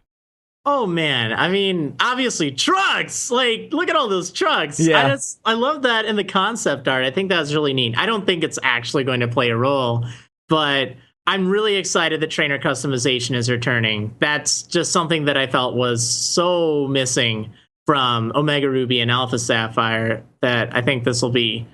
Oh man, I mean, obviously trucks. Like, look at all those trucks. Yeah. I love that in the concept art. I think that's really neat. I don't think it's actually going to play a role, but I'm really excited that trainer customization is returning. That's just something that I felt was so missing from Omega Ruby and Alpha Sapphire that I think this will be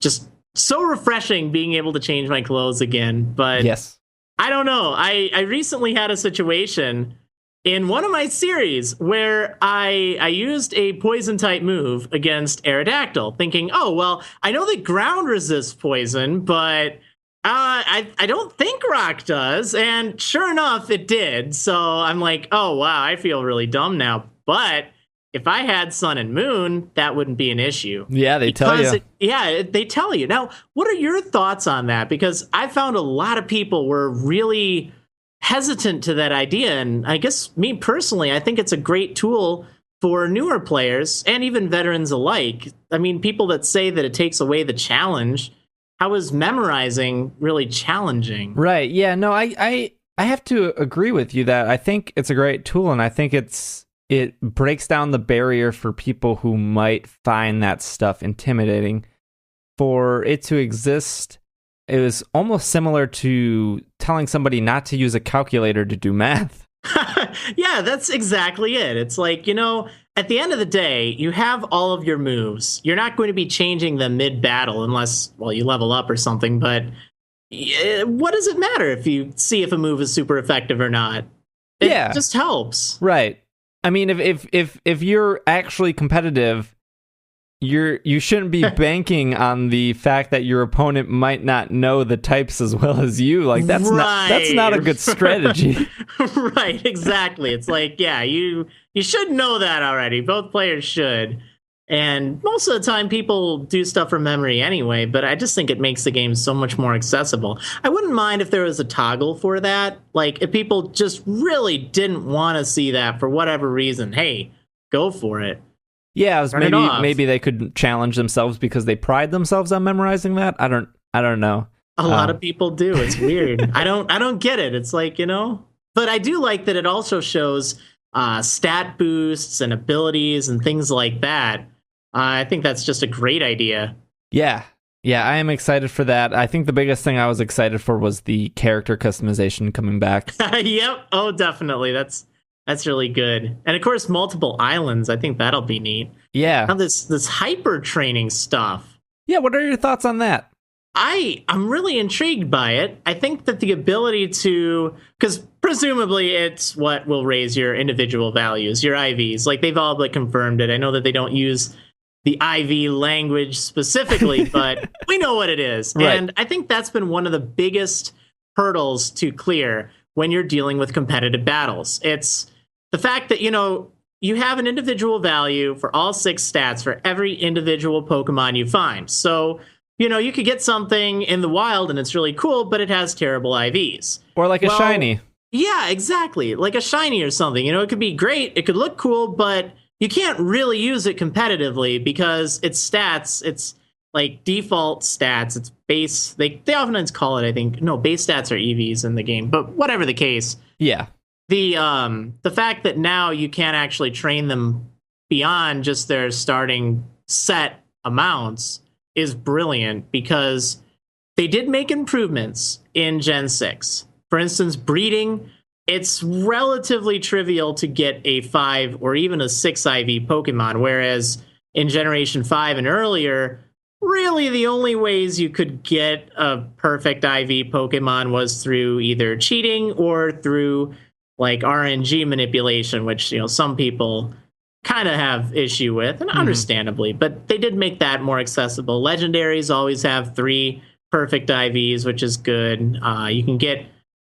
just so refreshing being able to change my clothes again. But yes, I don't know. I recently had a situation in one of my series where I used a poison type move against Aerodactyl, thinking, oh, well, I know that ground resists poison, but I don't think rock does. And sure enough, it did. So I'm like, oh, wow, I feel really dumb now. But if I had Sun and Moon, that wouldn't be an issue. Yeah, they tell you. They tell you. Now, what are your thoughts on that? Because I found a lot of people were really hesitant to that idea. And I guess me personally, I think it's a great tool for newer players and even veterans alike. I mean, people that say that it takes away the challenge. How is memorizing really challenging? Right. Yeah, no, I have to agree with you that I think it's a great tool, and I think it breaks down the barrier for people who might find that stuff intimidating. For it to exist, it was almost similar to telling somebody not to use a calculator to do math. Yeah, that's exactly it. It's like, at the end of the day, you have all of your moves. You're not going to be changing them mid-battle unless, well, you level up or something. But what does it matter if you see if a move is super effective or not? It just helps. Right. I mean, if you're actually competitive, you shouldn't be banking on the fact that your opponent might not know the types as well as you. Like that's not a good strategy. Right, exactly. It's like, yeah, you should know that already. Both players should. And most of the time people do stuff from memory anyway, but I just think it makes the game so much more accessible. I wouldn't mind if there was a toggle for that. Like if people just really didn't want to see that for whatever reason, hey, go for it. Yeah, maybe they could challenge themselves because they pride themselves on memorizing that. I don't know. A lot of people do. It's weird. I don't get it. It's like, but I do like that it also shows stat boosts and abilities and things like that. I think that's just a great idea. Yeah, I am excited for that. I think the biggest thing I was excited for was the character customization coming back. Yep. Oh, definitely. That's really good. And of course, multiple islands. I think that'll be neat. Yeah. Now this hyper training stuff. Yeah, what are your thoughts on that? I'm really intrigued by it. I think that the ability to, because presumably it's what will raise your individual values, your IVs. Like they've all but confirmed it. I know that they don't use the IV language specifically, but we know what it is. Right. And I think that's been one of the biggest hurdles to clear when you're dealing with competitive battles. It's the fact that, you have an individual value for all 6 stats for every individual Pokemon you find. So, you could get something in the wild and it's really cool, but it has terrible IVs. Or like a shiny. Yeah, exactly. Like a shiny or something. It could be great. It could look cool, but you can't really use it competitively because its stats, it's like default stats, it's base. They oftentimes call it, I think, no, base stats are EVs in the game, but whatever the case. Yeah. The fact that now you can't actually train them beyond just their starting set amounts is brilliant because they did make improvements in Gen 6. For instance, breeding, it's relatively trivial to get a 5 or even a 6 IV Pokemon, whereas in Generation 5 and earlier, really the only ways you could get a perfect IV Pokemon was through either cheating or through like RNG manipulation, which, some people kind of have issue with, and understandably, but they did make that more accessible. Legendaries always have 3 perfect IVs, which is good. You can get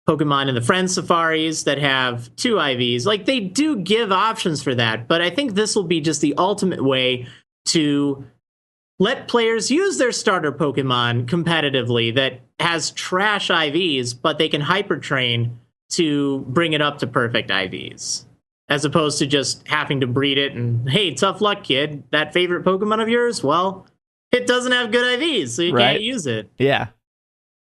Pokemon in the Friend Safaris that have 2 IVs. Like, they do give options for that, but I think this will be just the ultimate way to let players use their starter Pokemon competitively that has trash IVs, but they can hyper train to bring it up to perfect IVs. as opposed to just having to breed it and, hey, tough luck, kid. That favorite Pokemon of yours, well, it doesn't have good IVs, so you can't use it. Yeah.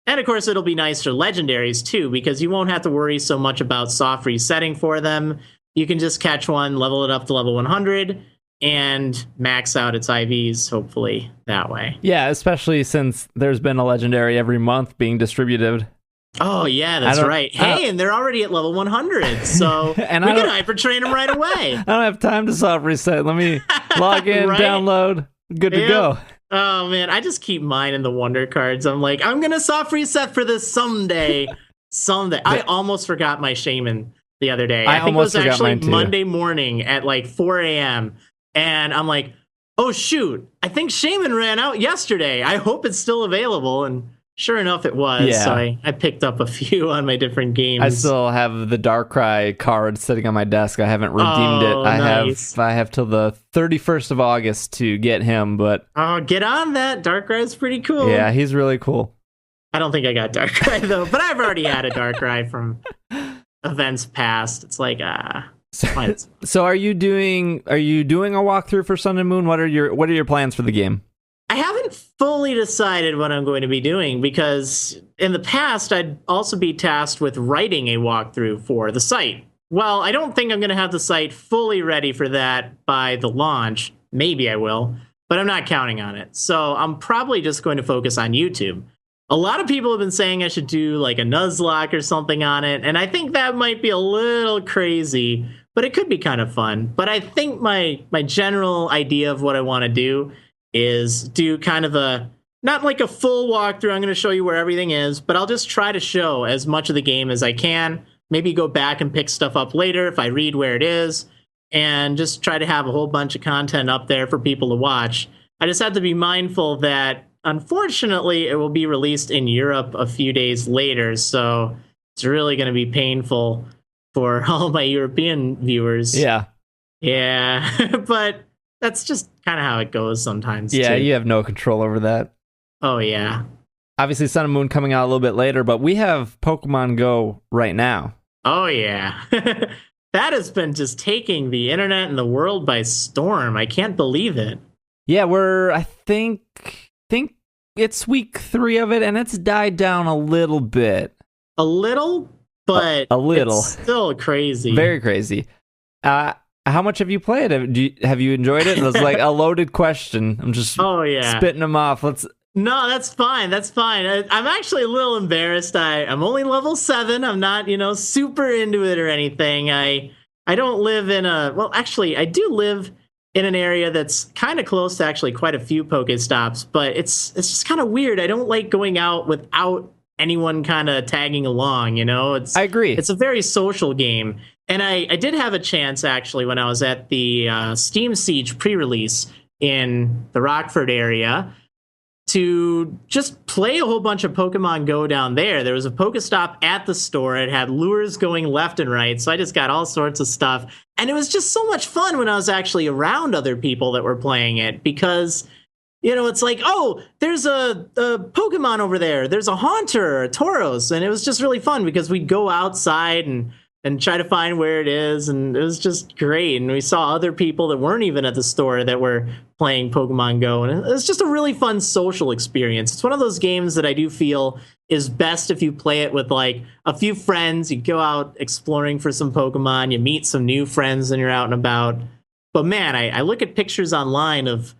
And of course, it'll be nice for legendaries too, because you won't have to worry so much about soft resetting for them. You can just catch one, level it up to level 100, and max out its IVs, hopefully, that way. Yeah, especially since there's been a legendary every month being distributed. Oh, yeah, that's right. Hey, and they're already at level 100, so and we can hyper-train them right away. I don't have time to soft reset. Let me log in, download, good to go. Oh, man, I just keep mine in the Wonder Cards. I'm like, I'm going to soft reset for this someday. I almost forgot my Shaman the other day. I think it was actually Monday morning at like 4 a.m., and I'm like, oh, shoot, I think Shaman ran out yesterday. I hope it's still available, and sure enough, it was. Yeah. So I picked up a few on my different games. I still have the Darkrai card sitting on my desk. I haven't redeemed it. I have till the 31st of August to get him, but get on that. Darkrai's pretty cool. Yeah, he's really cool. I don't think I got Darkrai though, but I've already had a Darkrai from events past. It's like So are you doing a walkthrough for Sun and Moon? What are your plans for the game? I haven't fully decided what I'm going to be doing, because in the past, I'd also be tasked with writing a walkthrough for the site. Well, I don't think I'm going to have the site fully ready for that by the launch. Maybe I will, but I'm not counting on it. So I'm probably just going to focus on YouTube. A lot of people have been saying I should do like a Nuzlocke or something on it, and I think that might be a little crazy, but it could be kind of fun. But I think my general idea of what I want to do is do kind of not like a full walkthrough. I'm going to show you where everything is, but I'll just try to show as much of the game as I can. Maybe go back and pick stuff up later if I read where it is, and just try to have a whole bunch of content up there for people to watch. I just have to be mindful that, unfortunately, it will be released in Europe a few days later, so it's really going to be painful for all my European viewers. Yeah. Yeah, but that's just kind of how it goes sometimes. Yeah, too. You have no control over that. Oh, yeah. Obviously, Sun and Moon coming out a little bit later, but we have Pokemon Go right now. Oh, yeah. That has been just taking the internet and the world by storm. I can't believe it. Yeah, I think it's week 3 of it, and it's died down a little bit. A little, but a little. It's still crazy. Very crazy. How much have you played? Have you enjoyed it? It was like a loaded question. I'm just spitting them off. No, that's fine. That's fine. I'm actually a little embarrassed. I'm only level 7. I'm not, super into it or anything. I don't live in actually, I do live in an area that's kind of close to actually quite a few Pokestops, but it's just kind of weird. I don't like going out without anyone kind of tagging along, I agree. It's a very social game. And I did have a chance, actually, when I was at the Steam Siege pre-release in the Rockford area, to just play a whole bunch of Pokemon Go down there. There was a Pokestop at the store. It had lures going left and right, so I just got all sorts of stuff. And it was just so much fun when I was actually around other people that were playing it, because, it's like, oh, there's a Pokemon over there. There's a Haunter, a Tauros. And it was just really fun because we'd go outside and try to find where it is, and it was just great. And we saw other people that weren't even at the store that were playing Pokemon Go, and it was just a really fun social experience. It's one of those games that I do feel is best if you play it with like a few friends. You go out exploring for some Pokemon, you meet some new friends, and you're out and about. But man, I look at pictures online of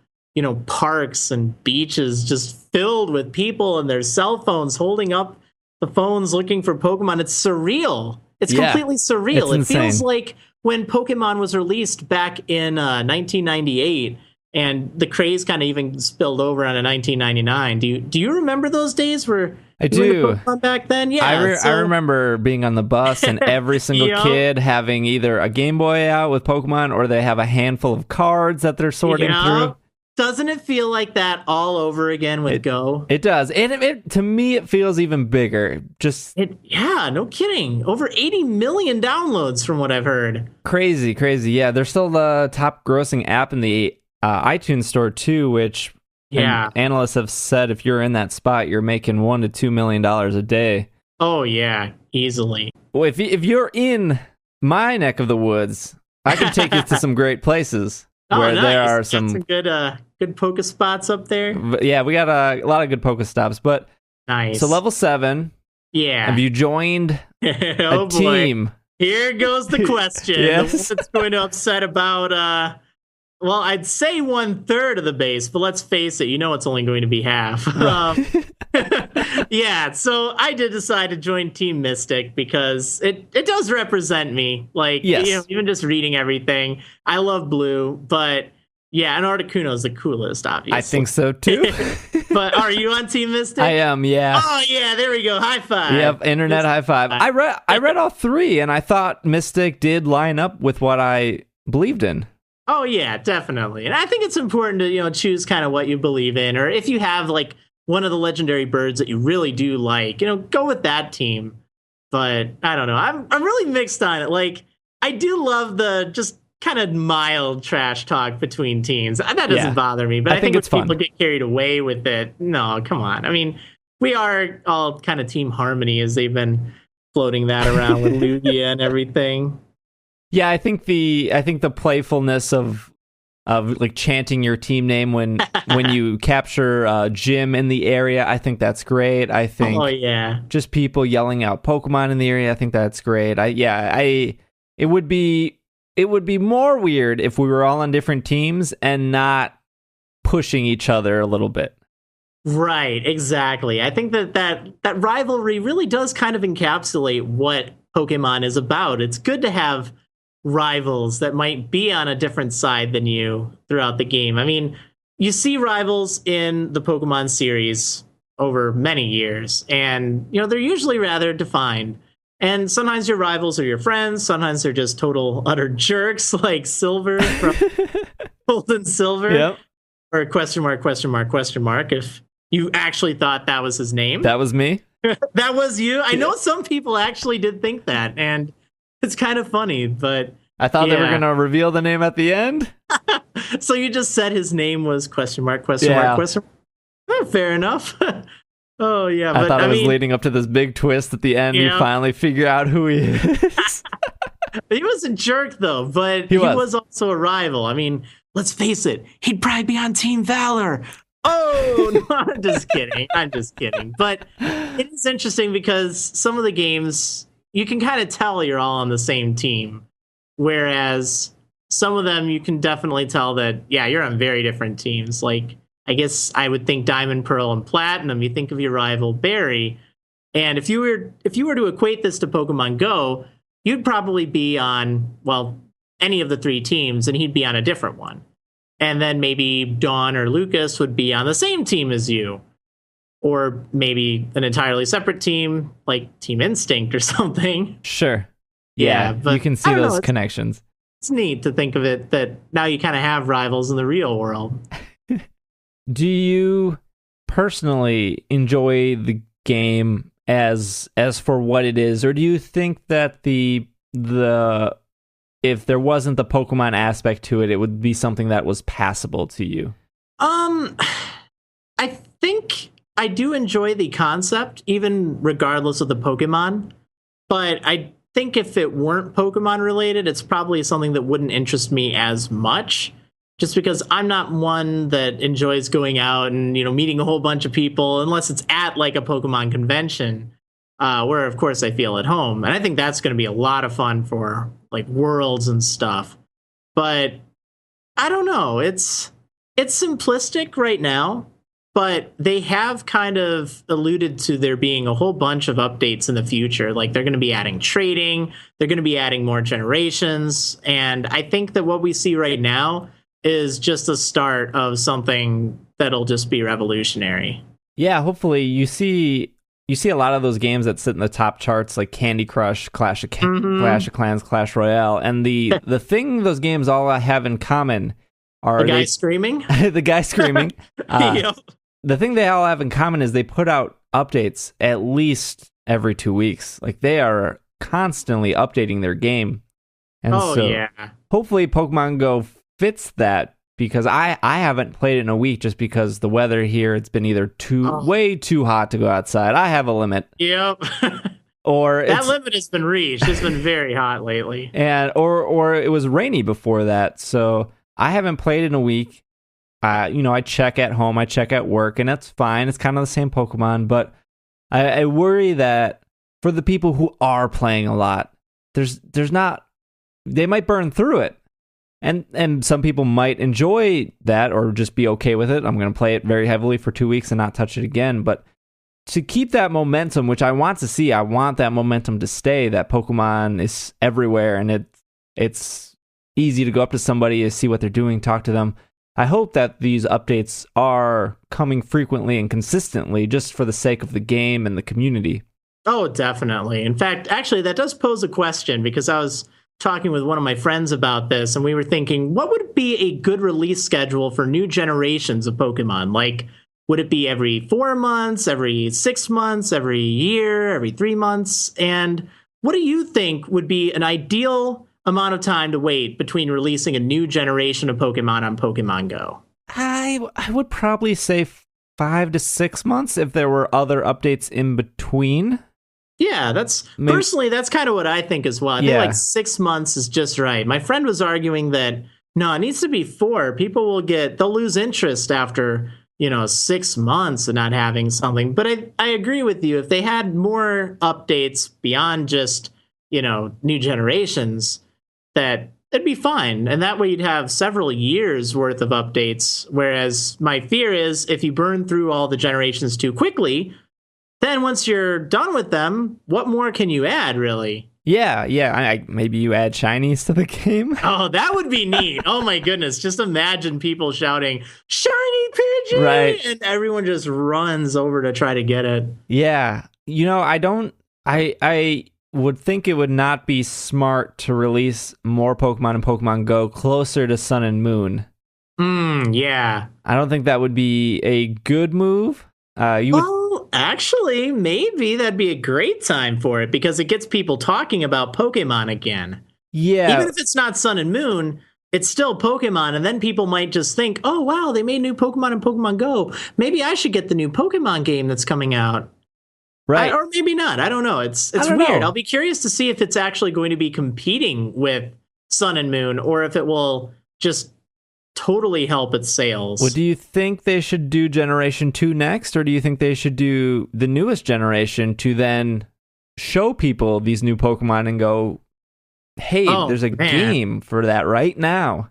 parks and beaches just filled with people and their cell phones holding up the phones looking for Pokemon. It's surreal. It's completely surreal. It feels like when Pokemon was released back in 1998, and the craze kind of even spilled over onto 1999. Do you remember those days where I do Pokemon back then? Yeah, I remember being on the bus and every single kid having either a Game Boy out with Pokemon, or they have a handful of cards that they're sorting through. Doesn't it feel like that all over again with Go? It does. And it to me, it feels even bigger. No kidding. Over 80 million downloads from what I've heard. Crazy. Yeah, they're still the top grossing app in the iTunes store too, which analysts have said if you're in that spot, you're making $1 to $2 million a day. Oh, yeah, easily. Well, if you're in my neck of the woods, I can take you to some great places where nice. there are Got some good Poke spots up there. Yeah, we got a lot of good Pokestops, but nice. So level 7. Yeah. Have you joined a team? Here goes the question. Yes. The one that's going to upset about well, I'd say 1/3 of the base, but let's face it, it's only going to be half. Yeah, so I did decide to join Team Mystic because it does represent me. Like, yes. Even just reading everything, I love blue, but yeah, and Articuno's the coolest, obviously. I think so too. But are you on Team Mystic? I am, yeah. Oh yeah, there we go. High five. Yep, internet high five. I read all 3, and I thought Mystic did line up with what I believed in. Oh yeah, definitely. And I think it's important to, choose kind of what you believe in, or if you have like one of the legendary birds that you really do like, go with that team. But I don't know. I'm really mixed on it. Like, I do love the just kind of mild trash talk between teams. That doesn't bother me, but I think it's when fun. People get carried away with it, no, come on. I mean, we are all kind of Team Harmony as they've been floating that around with Lugia and everything. Yeah, I think the playfulness of like chanting your team name when you capture gym in the area, I think that's great. I think just people yelling out Pokemon in the area, I think that's great. It would be more weird if we were all on different teams and not pushing each other a little bit. Right, exactly. I think that rivalry really does kind of encapsulate what Pokemon is about. It's good to have rivals that might be on a different side than you throughout the game. I mean, you see rivals in the Pokemon series over many years, and they're usually rather defined. And sometimes your rivals are your friends, sometimes they're just total utter jerks, like Silver from Gold and Silver. Yep. Or question mark, if you actually thought that was his name. That was me. That was you? I know some people actually did think that, and it's kind of funny, but I thought they were going to reveal the name at the end. So you just said his name was question mark. Fair enough. Oh, yeah. I thought it was leading up to this big twist at the end. You finally figure out who he is. He was a jerk, though, but he was also a rival. I mean, let's face it, he'd probably be on Team Valor. Oh, no, I'm just kidding. But it is interesting because some of the games, you can kind of tell you're all on the same team. Whereas some of them, you can definitely tell that, you're on very different teams. Like, I guess I would think Diamond, Pearl, and Platinum, you think of your rival Barry. And if you were to equate this to Pokemon Go, you'd probably be on, any of the 3 teams, and he'd be on a different one. And then maybe Dawn or Lucas would be on the same team as you. Or maybe an entirely separate team, like Team Instinct or something. Sure. Yeah, but you can see those connections. It's neat to think of it that now you kind of have rivals in the real world. Do you personally enjoy the game as for what it is, or do you think that the if there wasn't the Pokemon aspect to it, it would be something that was passable to you? I think I do enjoy the concept, even regardless of the Pokemon. But I think if it weren't Pokemon related, it's probably something that wouldn't interest me as much. Just because I'm not one that enjoys going out and, meeting a whole bunch of people, unless it's at like a Pokemon convention, where of course I feel at home. And I think that's going to be a lot of fun for like Worlds and stuff. But I don't know. It's simplistic right now, but they have kind of alluded to there being a whole bunch of updates in the future. Like they're going to be adding trading, they're going to be adding more generations. And I think that what we see right now is just the start of something that'll just be revolutionary. Yeah, hopefully you see a lot of those games that sit in the top charts like Candy Crush, Clash of Clans, Clash Royale, and the thing those games all have in common are the guy screaming. The guy screaming. Yep. The thing they all have in common is they put out updates at least every 2 weeks. Like they are constantly updating their game. And hopefully Pokemon Go fits that, because I haven't played it in a week just because the weather here, it's been either way too hot to go outside. I have a limit. Yep. or that limit has been reached. It's been very hot lately. And or it was rainy before that, so I haven't played in a week. I check at home, I check at work, and that's fine. It's kind of the same Pokemon, but I worry that for the people who are playing a lot, there's not, they might burn through it. And some people might enjoy that or just be okay with it. I'm going to play it very heavily for 2 weeks and not touch it again. But to keep that momentum, which I want to see, I want that momentum to stay, that Pokemon is everywhere and it's easy to go up to somebody and see what they're doing, talk to them. I hope that these updates are coming frequently and consistently just for the sake of the game and the community. Oh, definitely. In fact, actually, that does pose a question, because I was talking with one of my friends about this, and we were thinking, what would be a good release schedule for new generations of Pokemon? Like, would it be every 4 months, every 6 months, every year, every 3 months? And what do you think would be an ideal amount of time to wait between releasing a new generation of Pokemon on Pokemon Go? I would probably say 5 to 6 months if there were other updates in between. Yeah, personally, that's kind of what I think as well. I think like 6 months is just right. My friend was arguing that, no, it needs to be 4. People they'll lose interest after, 6 months of not having something. But I agree with you. If they had more updates beyond just, new generations, that it'd be fine. And that way you'd have several years worth of updates. Whereas my fear is if you burn through all the generations too quickly, then once you're done with them, what more can you add, really? Yeah. Maybe you add shinies to the game. Oh, that would be neat. Oh, my goodness. Just imagine people shouting, "Shiny Pidgey!" Right. And everyone just runs over to try to get it. Yeah. I would think it would not be smart to release more Pokemon in Pokemon Go closer to Sun and Moon. Yeah. I don't think that would be a good move. Actually, maybe that'd be a great time for it, because it gets people talking about Pokemon again. Yeah. Even if it's not Sun and Moon, it's still Pokemon, and then people might just think, oh, wow, they made new Pokemon in Pokemon Go. Maybe I should get the new Pokemon game that's coming out. Right. Or maybe not. I don't know. It's weird. I'll be curious to see if it's actually going to be competing with Sun and Moon, or if it will just totally help its sales. Well, do you think they should do Generation 2 next, or do you think they should do the newest generation to then show people these new Pokemon and go, hey, there's a game for that right now?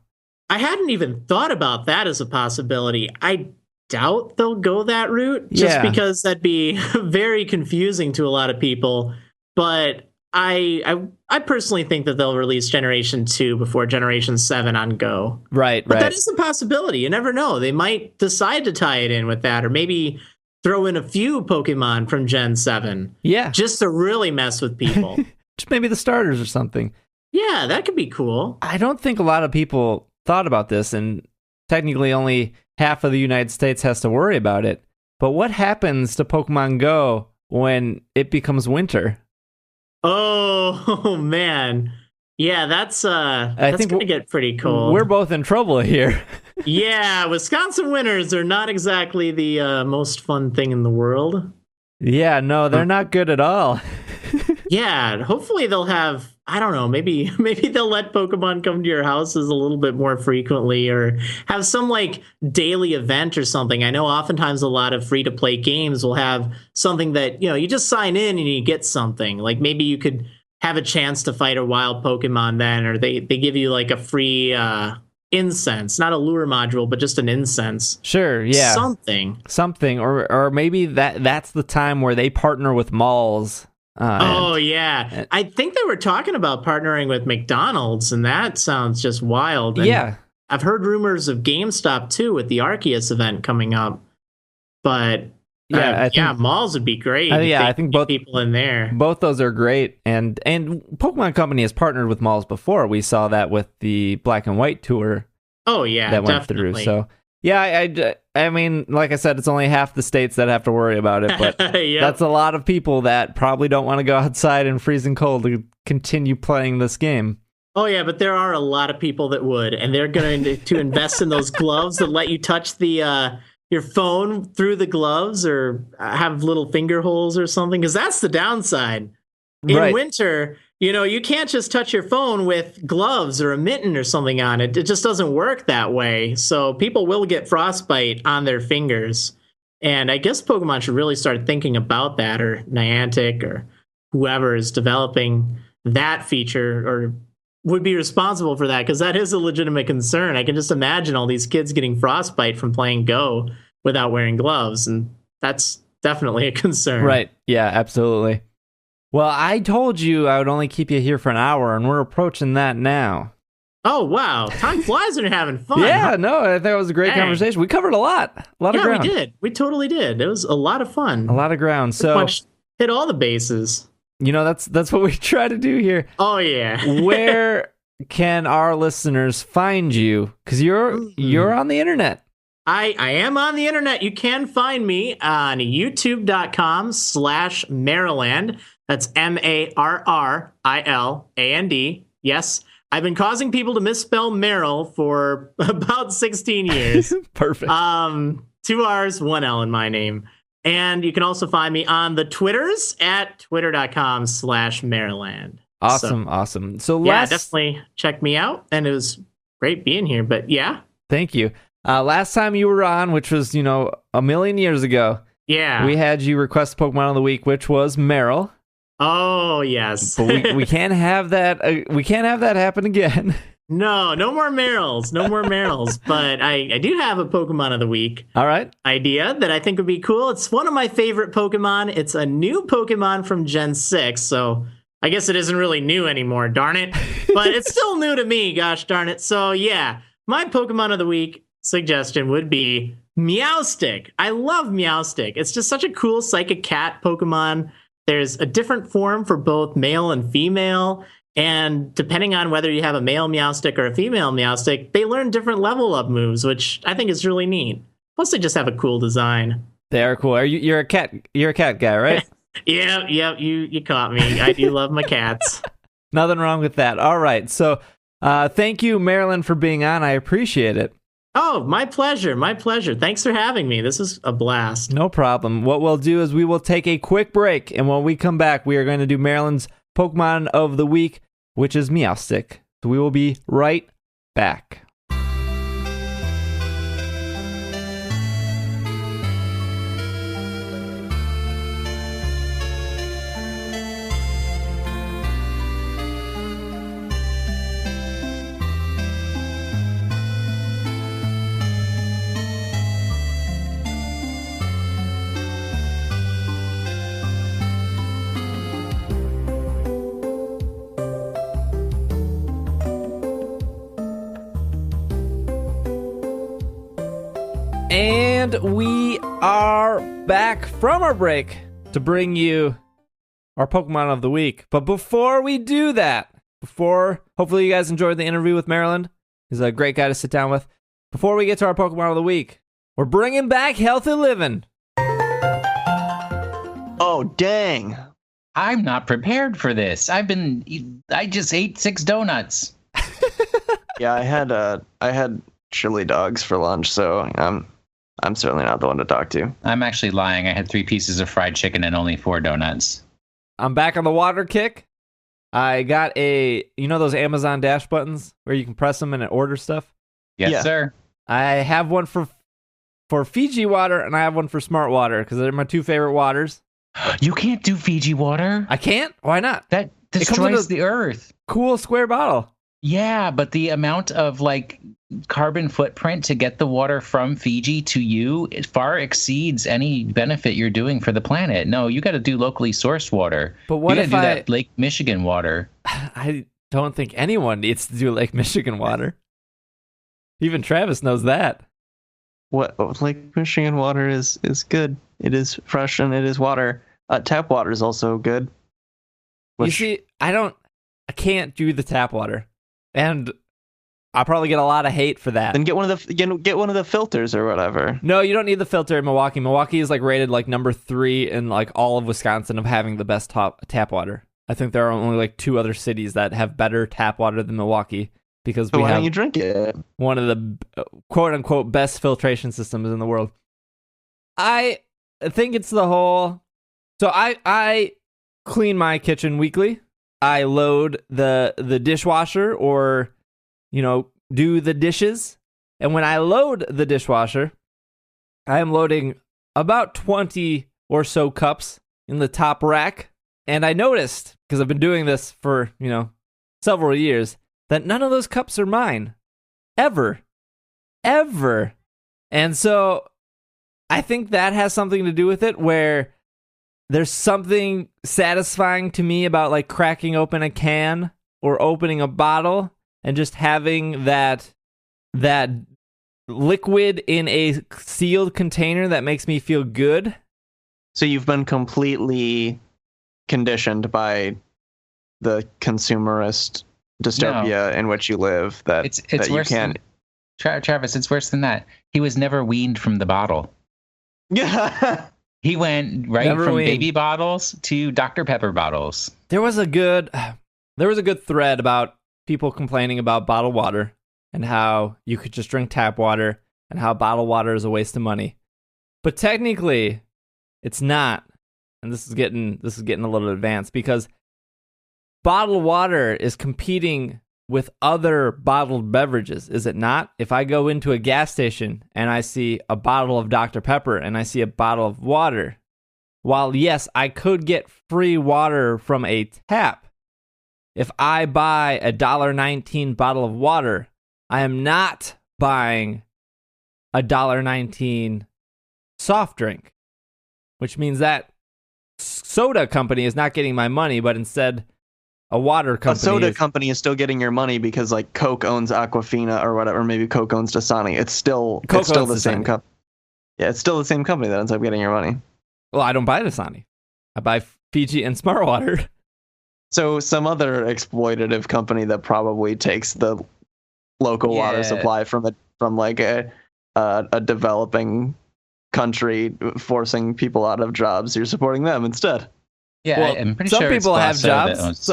I hadn't even thought about that as a possibility. I doubt they'll go that route, just because that'd be very confusing to a lot of people. But I personally think that they'll release Generation 2 before Generation 7 on Go. But that is a possibility. You never know. They might decide to tie it in with that, or maybe throw in a few Pokemon from Gen 7. Yeah. Just to really mess with people. Just maybe the starters or something. Yeah, that could be cool. I don't think a lot of people thought about this, and technically only half of the United States has to worry about it. But what happens to Pokemon Go when it becomes winter? Oh, man. Yeah, that's going to get pretty cold. We're both in trouble here. Yeah, Wisconsin winters are not exactly the most fun thing in the world. Yeah, no, they're not good at all. Yeah, hopefully they'll have, I don't know, maybe they'll let Pokemon come to your houses a little bit more frequently, or have some like daily event or something. I know oftentimes a lot of free-to-play games will have something that, you just sign in and you get something. Like maybe you could have a chance to fight a wild Pokemon then, or they give you like a free incense, not a lure module, but just an incense. Sure, yeah. Something, or maybe that's the time where they partner with malls. Yeah. I think they were talking about partnering with McDonald's, and that sounds just wild. And yeah. I've heard rumors of GameStop, too, with the Arceus event coming up. But, I think malls would be great. I think both people in there. Both those are great. And Pokemon Company has partnered with malls before. We saw that with the Black and White tour. Oh, yeah, that went definitely. through. So, yeah, I mean, like I said, it's only half the states that have to worry about it, but that's a lot of people that probably don't want to go outside in freezing cold to continue playing this game. Oh, yeah, but there are a lot of people that would, and they're going to invest in those gloves that let you touch the your phone through the gloves, or have little finger holes or something, because that's the downside. In winter, you can't just touch your phone with gloves or a mitten or something on it. It just doesn't work that way. So people will get frostbite on their fingers. And I guess Pokemon should really start thinking about that, or Niantic, or whoever is developing that feature or would be responsible for that, because that is a legitimate concern. I can just imagine all these kids getting frostbite from playing Go without wearing gloves, and that's definitely a concern. Right. Yeah, absolutely. Well, I told you I would only keep you here for an hour, and we're approaching that now. Oh, wow. Time flies when you're having fun. Yeah, no, I think it was a great conversation. We covered a lot of ground. Yeah, we did. We totally did. It was a lot of fun. A lot of ground. So much hit all the bases. That's what we try to do here. Oh, yeah. Where can our listeners find you? Because you're on the internet. I am on the internet. You can find me on youtube.com/Marriland. That's Marriland. Yes. I've been causing people to misspell Meryl for about 16 years. Perfect. 2 R's, 1 L in my name. And you can also find me on the Twitters at twitter.com/Marriland. Awesome. So definitely check me out. And it was great being here. But yeah. Thank you. Last time you were on, which was, a million years ago. Yeah. We had you request Pokemon of the Week, which was Meryl. Oh, yes. But we can't have that. We can't have that happen again. No more Meryls. No more Meryls. But I do have a Pokemon of the Week. All right. Idea that I think would be cool. It's one of my favorite Pokemon. It's a new Pokemon from Gen 6. So I guess it isn't really new anymore, darn it. But it's still new to me, gosh darn it. So yeah, my Pokemon of the Week suggestion would be Meowstic. I love Meowstic. It's just such a cool psychic cat Pokemon. There's a different form for both male and female, and depending on whether you have a male Meowstic or a female Meowstic, they learn different level up moves, which I think is really neat. Plus, they just have a cool design. They are cool. You're a cat guy, right? Yeah, you caught me. I do love my cats. Nothing wrong with that. All right, so thank you, Marriland, for being on. I appreciate it. Oh, my pleasure. My pleasure. Thanks for having me. This is a blast. No problem. What we'll do is we will take a quick break, and when we come back, we are going to do Marriland's Pokemon of the Week, which is Meowstic. So we will be right back. And we are back from our break to bring you our Pokemon of the Week. But before we do that, hopefully you guys enjoyed the interview with Marriland. He's a great guy to sit down with. Before we get to our Pokemon of the Week, we're bringing back Healthy Living. Oh, dang. I'm not prepared for this. I just ate 6 donuts. Yeah, I had chili dogs for lunch, so I'm certainly not the one to talk to. I'm actually lying. I had 3 pieces of fried chicken and only 4 donuts. I'm back on the water kick. I got those Amazon Dash buttons where you can press them and it orders stuff? Yes, sir. I have one for Fiji water, and I have one for Smart Water, because they're my 2 favorite waters. You can't do Fiji water? I can't? Why not? That destroys the earth. Cool square bottle. Yeah, but the amount of carbon footprint to get the water from Fiji to you, it far exceeds any benefit you're doing for the planet. No, you got to do locally sourced water. But what if that Lake Michigan water? I don't think anyone needs to do Lake Michigan water. Even Travis knows that. What Lake Michigan water is good. It is fresh and it is water. Tap water is also good. You see, I can't do the tap water. And I'll probably get a lot of hate for that. Then get one of the filters or whatever. No, you don't need the filter in Milwaukee. Milwaukee is rated number 3 in all of Wisconsin of having the best tap water. I think there are only 2 other cities that have better tap water than Milwaukee, because why don't you drink it? One of the quote unquote best filtration systems in the world. I think it's the whole. So I clean my kitchen weekly. I load the dishwasher or, do the dishes. And when I load the dishwasher, I am loading about 20 or so cups in the top rack. And I noticed, because I've been doing this for, several years, that none of those cups are mine. Ever. And so I think that has something to do with it, where there's something satisfying to me about like cracking open a can or opening a bottle and just having that liquid in a sealed container that makes me feel good. So you've been completely conditioned by the consumerist dystopia in which you live that it's that you worse can't. Travis, it's worse than that. He was never weaned from the bottle. Yeah. He went from baby bottles to Dr. Pepper bottles. There was a good thread about people complaining about bottled water and how you could just drink tap water and how bottled water is a waste of money. But technically, it's not. And this is getting a little advanced, because bottled water is competing with other bottled beverages, is it not? If I go into a gas station and I see a bottle of Dr. Pepper and I see a bottle of water, while yes, I could get free water from a tap, if I buy a $1.19 bottle of water, I am not buying a $1.19 soft drink, which means that soda company is not getting my money, but instead a water company. A soda company is still getting your money because like Coke owns Aquafina or whatever. Maybe Coke owns Dasani. It's still the same company. Yeah, it's still the same company that ends up getting your money. Well, I don't buy Dasani. I buy Fiji and Smart Water. So some other exploitative company that probably takes the local water supply from like a developing country, forcing people out of jobs. You're supporting them instead. Yeah, well, I'm pretty some sure people have jobs.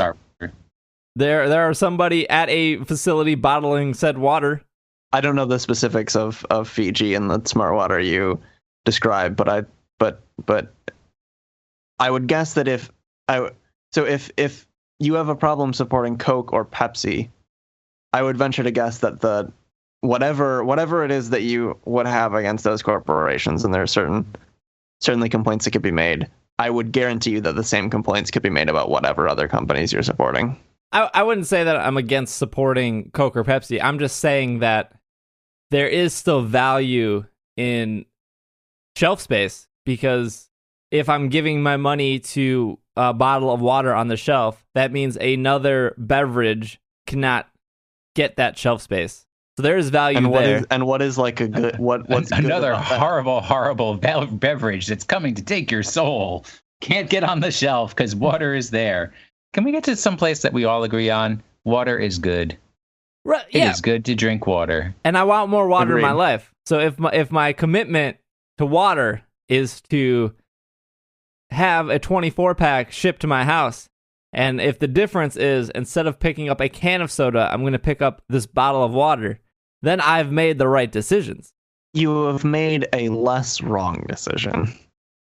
There are somebody at a facility bottling said water. I don't know the specifics of Fiji and the smart water you described, but I would guess that if you have a problem supporting Coke or Pepsi, I would venture to guess that the whatever it is that you would have against those corporations, and there are certainly complaints that could be made, I would guarantee you that the same complaints could be made about whatever other companies you're supporting. I wouldn't say that I'm against supporting Coke or Pepsi. I'm just saying that there is still value in shelf space, because if I'm giving my money to a bottle of water on the shelf, that means another beverage cannot get that shelf space. So there is value there. What is like a good what's another horrible beverage that's coming to take your soul can't get on the shelf because water is there. Can we get to some place that we all agree on? Water is good. Right, yeah. It is good to drink water. And I want more water in my life. So if my commitment to water is to have a 24-pack shipped to my house, and if the difference is instead of picking up a can of soda, I'm going to pick up this bottle of water, then I've made the right decisions. You have made a less wrong decision.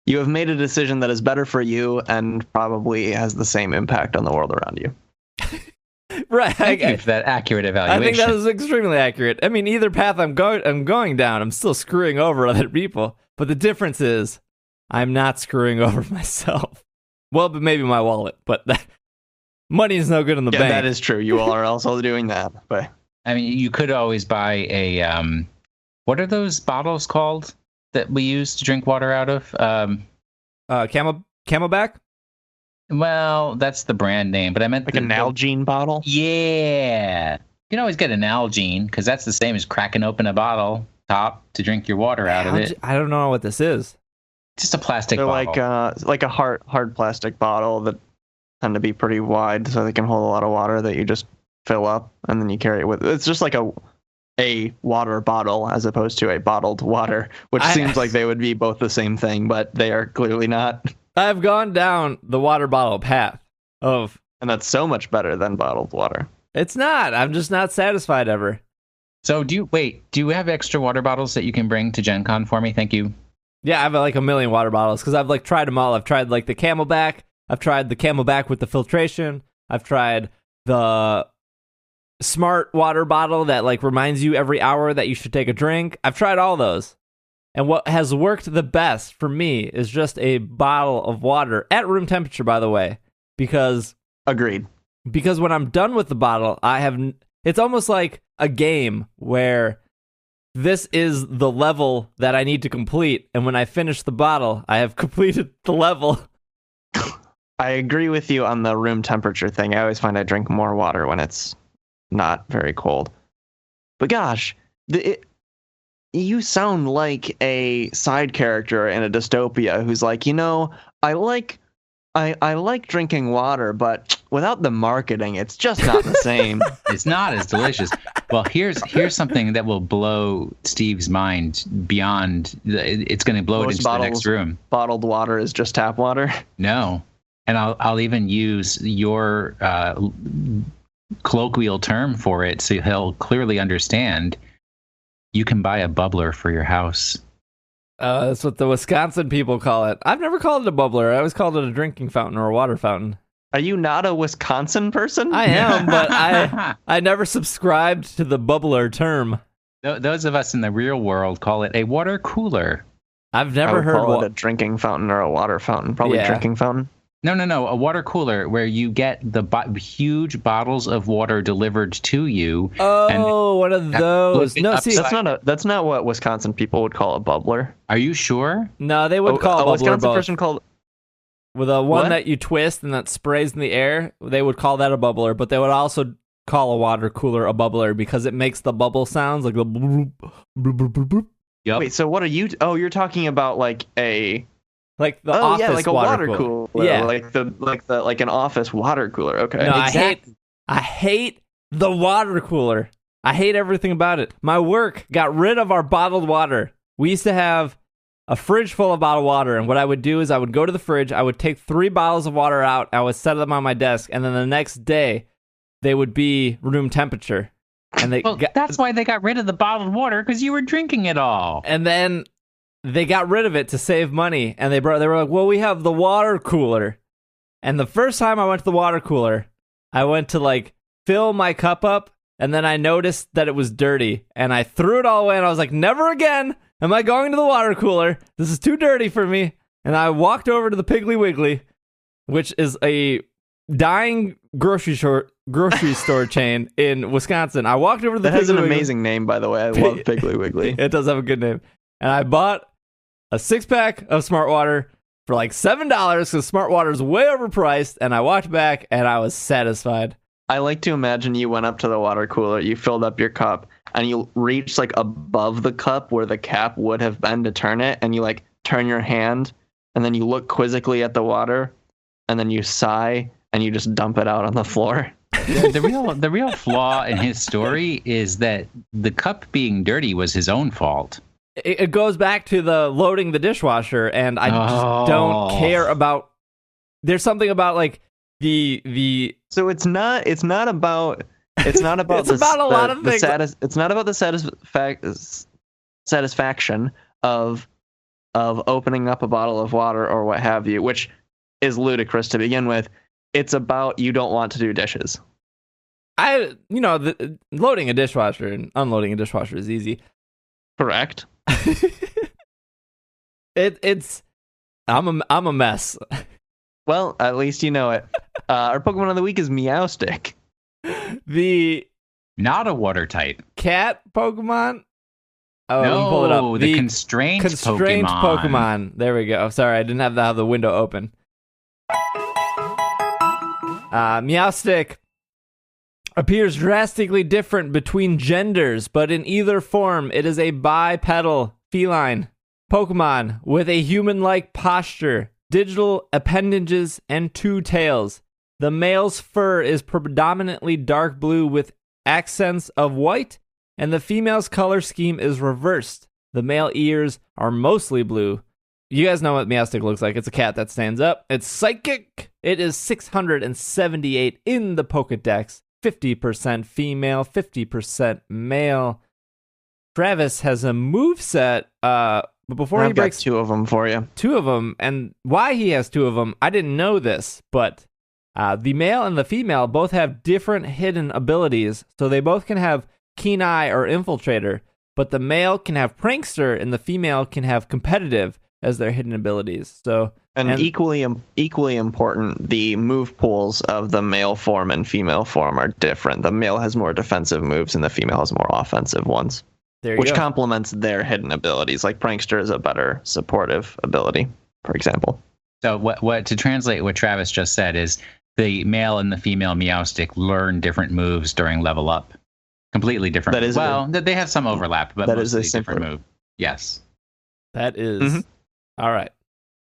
You have made a decision that is better for you and probably has the same impact on the world around you. Right. Thank you for that accurate evaluation. I think that is extremely accurate. I mean, either path I'm going down, I'm still screwing over other people. But the difference is I'm not screwing over myself. Well, but maybe my wallet. But money is no good in the bank. That is true. You all are also doing that. But I mean, you could always buy a what are those bottles called that we use to drink water out of? Camelback? Well, that's the brand name, but I meant like an Nalgene bottle. Yeah, you can always get an Nalgene because that's the same as cracking open a bottle top to drink your water out of it. I don't know what this is. Just a plastic They're bottle. like a hard plastic bottle that tend to be pretty wide, so they can hold a lot of water that you just fill up and then you carry it with. It's just like a water bottle as opposed to a bottled water, which seems like they would be both the same thing, but they are clearly not. I've gone down the water bottle path and that's so much better than bottled water. It's not. I'm just not satisfied ever. So do you have extra water bottles that you can bring to Gen Con for me? Thank you. Yeah, I have like a million water bottles because I've like tried them all. I've tried like the Camelback. I've tried the Camelback with the filtration. I've tried the smart water bottle that like reminds you every hour that you should take a drink. I've tried all those. And what has worked the best for me is just a bottle of water at room temperature, by the way, because Agreed. Because when I'm done with the bottle, it's almost like a game where this is the level that I need to complete. And when I finish the bottle, I have completed the level. I agree with you on the room temperature thing. I always find I drink more water when it's not very cold. But gosh, you sound like a side character in a dystopia who's like, I like drinking water, but without the marketing, it's just not the same. It's not as delicious. Well, here's something that will blow Steve's mind beyond. It's going to blow it into the next room. Bottled water is just tap water. No, and I'll even use your colloquial term for it, so he'll clearly understand. You can buy a bubbler for your house. That's what the Wisconsin people call it. I've never called it a bubbler. I always called it a drinking fountain or a water fountain. Are you not a Wisconsin person? I am, but I never subscribed to the bubbler term. Those of us in the real world call it a water cooler. I've never heard it a drinking fountain or a water fountain. Probably drinking fountain. No. A water cooler where you get the huge bottles of water delivered to you. Oh, one of those. No, see, that's not what Wisconsin people would call a bubbler. Are you sure? No, they would call a bubbler Wisconsin both. person called with a one that you twist and that sprays in the air. They would call that a bubbler, but they would also call a water cooler a bubbler because it makes the bubble sounds like the. Bloop, bloop, bloop, bloop, bloop. Yep. Wait, so what are you? Oh, you're talking about like a. Like the office like a water cooler. Yeah, like an office water cooler. Okay. No, exactly. I hate the water cooler. I hate everything about it. My work got rid of our bottled water. We used to have a fridge full of bottled water, and what I would do is I would go to the fridge, I would take 3 bottles of water out, I would set them on my desk, and then the next day they would be room temperature. And that's why they got rid of the bottled water, because you were drinking it all. And then they got rid of it to save money, and they were like, well, we have the water cooler. And the first time I went to the water cooler, I went to like fill my cup up, and then I noticed that it was dirty, and I threw it all away, and I was like, never again am I going to the water cooler. This is too dirty for me. And I walked over to the Piggly Wiggly, which is a dying grocery store chain in Wisconsin. I walked over to the That has an Piggly Wiggly. amazing name, by the way. I love Piggly Wiggly. It does have a good name. And I bought a 6-pack of Smart Water for like $7 because Smart Water is way overpriced. And I walked back and I was satisfied. I like to imagine you went up to the water cooler, you filled up your cup, and you reached like above the cup where the cap would have been to turn it, and you like turn your hand, and then you look quizzically at the water, and then you sigh, and you just dump it out on the floor. The real flaw in his story is that the cup being dirty was his own fault. It goes back to the loading the dishwasher, and I just don't care about. There's something about like the. So it's not about. It's not about. It's about a lot of things. It's not about the satisfaction of opening up a bottle of water or what have you, which is ludicrous to begin with. It's about you don't want to do dishes. Loading a dishwasher and unloading a dishwasher is easy. Correct. I'm a mess. Well, at least you know it. Our Pokemon of the week is Meowstic. The not a water type cat Pokemon. Oh, no, let me pull it up. The constrained Pokemon. There we go. Sorry, I didn't have the window open. Meowstic appears drastically different between genders, but in either form, it is a bipedal feline Pokemon with a human-like posture, digital appendages, and 2 tails. The male's fur is predominantly dark blue with accents of white, and the female's color scheme is reversed. The male ears are mostly blue. You guys know what Meowstic looks like. It's a cat that stands up. It's psychic. It is 678 in the Pokedex. 50% female, 50% male. Travis has a moveset But before he breaks, two of them for you. Two of them, and why he has two of them, I didn't know this, but the male and the female both have different hidden abilities, so they both can have Keen Eye or Infiltrator, but the male can have Prankster and the female can have Competitive as their hidden abilities. And equally important, the move pools of the male form and female form are different. The male has more defensive moves and the female has more offensive ones, which complements their hidden abilities. Like Prankster is a better supportive ability, for example. So what to translate what Travis just said is the male and the female Meowstic learn different moves during level up. Completely different. They have some overlap, but that mostly is a different move. Yes. That is all right.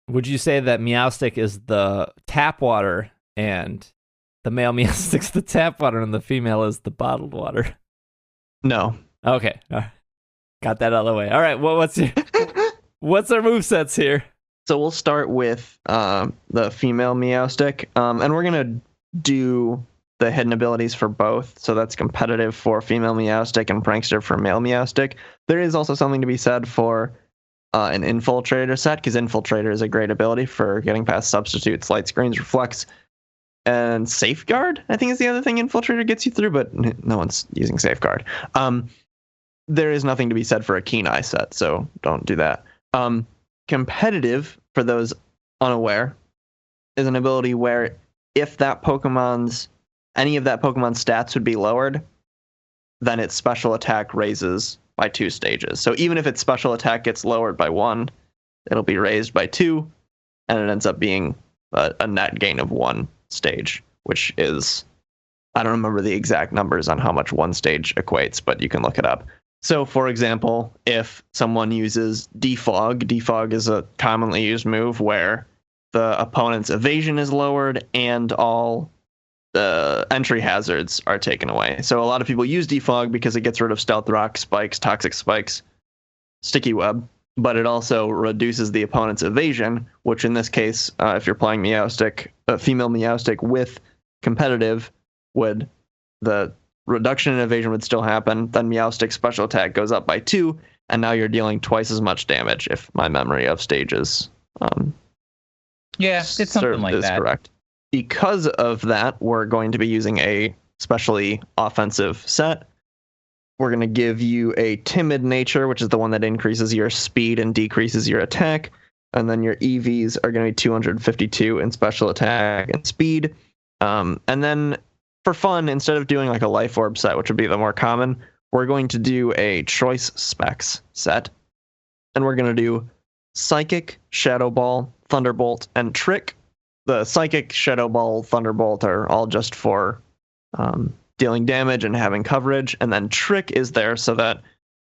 Would you say that Meowstic is the tap water and the male Meowstic's the tap water and the female is the bottled water? No. Okay. All right. Got that out of the way. All right. Well, what's our movesets here? So we'll start with the female Meowstic, and we're going to do the hidden abilities for both. So that's Competitive for female Meowstic and Prankster for male Meowstic. There is also something to be said for an Infiltrator set, because Infiltrator is a great ability for getting past substitutes, light screens, reflects, and Safeguard, I think is the other thing Infiltrator gets you through, but no one's using Safeguard. There is nothing to be said for a Keen Eye set, so don't do that. Competitive, for those unaware, is an ability where if any of that Pokemon's stats would be lowered, then its special attack raises by 2 stages. So even if its special attack gets lowered by 1, it'll be raised by 2, and it ends up being a net gain of 1 stage, which is, I don't remember the exact numbers on how much 1 stage equates, but you can look it up. So, for example, if someone uses Defog is a commonly used move where the opponent's evasion is lowered and all entry hazards are taken away. So a lot of people use Defog because it gets rid of Stealth Rock, Spikes, Toxic Spikes, Sticky Web, but it also reduces the opponent's evasion, which in this case, if you're playing female Meowstic with Competitive, the reduction in evasion would still happen. Then Meowstic's special attack goes up by 2, and now you're dealing twice as much damage, if my memory of stages it's something like that. Correct. Because of that, we're going to be using a specially offensive set. We're going to give you a Timid Nature, which is the one that increases your speed and decreases your attack. And then your EVs are going to be 252 in special attack and speed. And then for fun, instead of doing like a Life Orb set, which would be the more common, we're going to do a Choice Specs set. And we're going to do Psychic, Shadow Ball, Thunderbolt, and Trick. The Psychic, Shadow Ball, Thunderbolt are all just for dealing damage and having coverage. And then Trick is there so that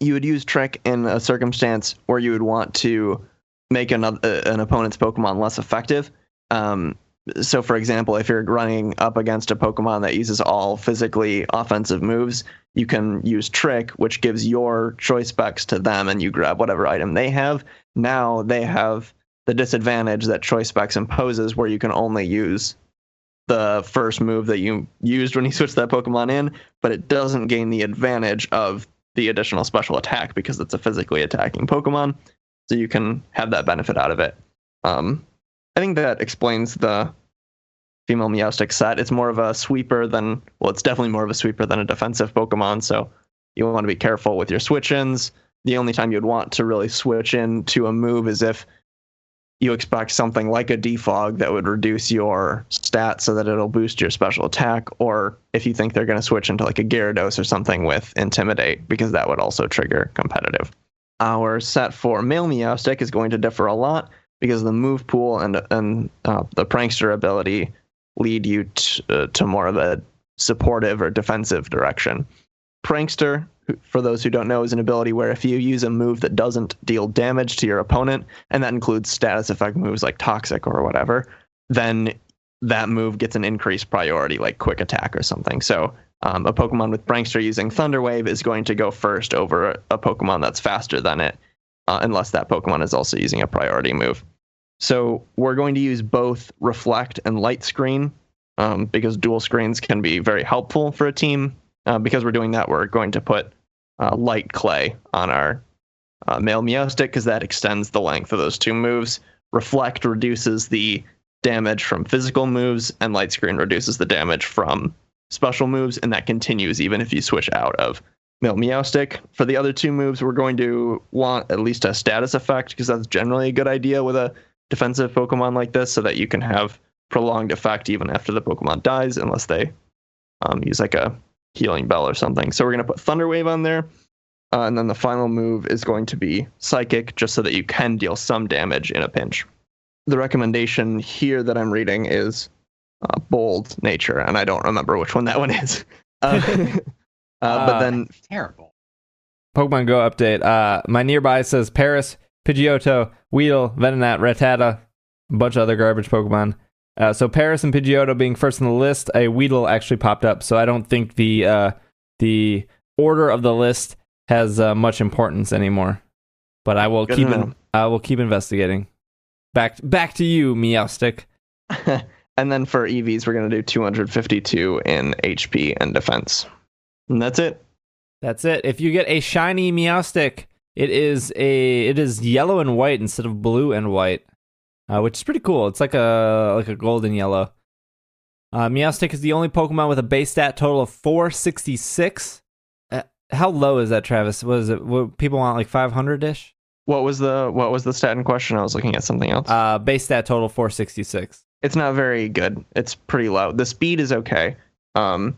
you would use Trick in a circumstance where you would want to make an opponent's Pokemon less effective. So, for example, if you're running up against a Pokemon that uses all physically offensive moves, you can use Trick, which gives your choice specs to them, and you grab whatever item they have. Now they have the disadvantage that choice specs imposes, where you can only use the first move that you used when you switched that Pokemon in, but it doesn't gain the advantage of the additional special attack because it's a physically attacking Pokemon. So you can have that benefit out of it. I think that explains the female Meowstic set. It's more of a sweeper it's definitely more of a sweeper than a defensive Pokemon. So you want to be careful with your switch-ins. The only time you'd want to really switch into a move is if you expect something like a Defog that would reduce your stats so that it'll boost your special attack, or if you think they're going to switch into like a Gyarados or something with Intimidate, because that would also trigger Competitive. Our set for male Meowstic is going to differ a lot because the move pool and the Prankster ability lead you to more of a supportive or defensive direction. Prankster, for those who don't know, is an ability where if you use a move that doesn't deal damage to your opponent, and that includes status effect moves like Toxic or whatever, then that move gets an increased priority, like Quick Attack or something. So a Pokemon with Prankster using Thunder Wave is going to go first over a Pokemon that's faster than it, unless that Pokemon is also using a priority move. So we're going to use both Reflect and Light Screen, because dual screens can be very helpful for a team. Because we're doing that, we're going to put Light Clay on our male Meowstic because that extends the length of those two moves. Reflect reduces the damage from physical moves, and Light Screen reduces the damage from special moves, and that continues even if you switch out of male Meowstic. For the other two moves, we're going to want at least a status effect, because that's generally a good idea with a defensive Pokemon like this, so that you can have prolonged effect even after the Pokemon dies, unless they use like a healing bell or something. So we're going to put Thunder Wave on there. And then the final move is going to be Psychic, just so that you can deal some damage in a pinch. The recommendation here that I'm reading is Bold Nature, and I don't remember which one that one is. But then terrible. Pokemon Go update. My nearby says Paris, Pidgeotto, Weedle, Venonat, Rattata, a bunch of other garbage Pokemon. So Paris and Pidgeotto being first on the list, a Weedle actually popped up. So I don't think the order of the list has much importance anymore. But I will keep investigating. Back to you, Meowstic. And then for EVs, we're going to do 252 in HP and defense. And that's it. That's it. If you get a shiny Meowstic, it is yellow and white instead of blue and white, which is pretty cool. It's like a golden yellow. Meowstic is the only Pokemon with a base stat total of 466. How low is that, Travis? What people want, like 500-ish? What was the stat in question? I was looking at something else. Base stat total 466. It's not very good. It's pretty low. The speed is okay. And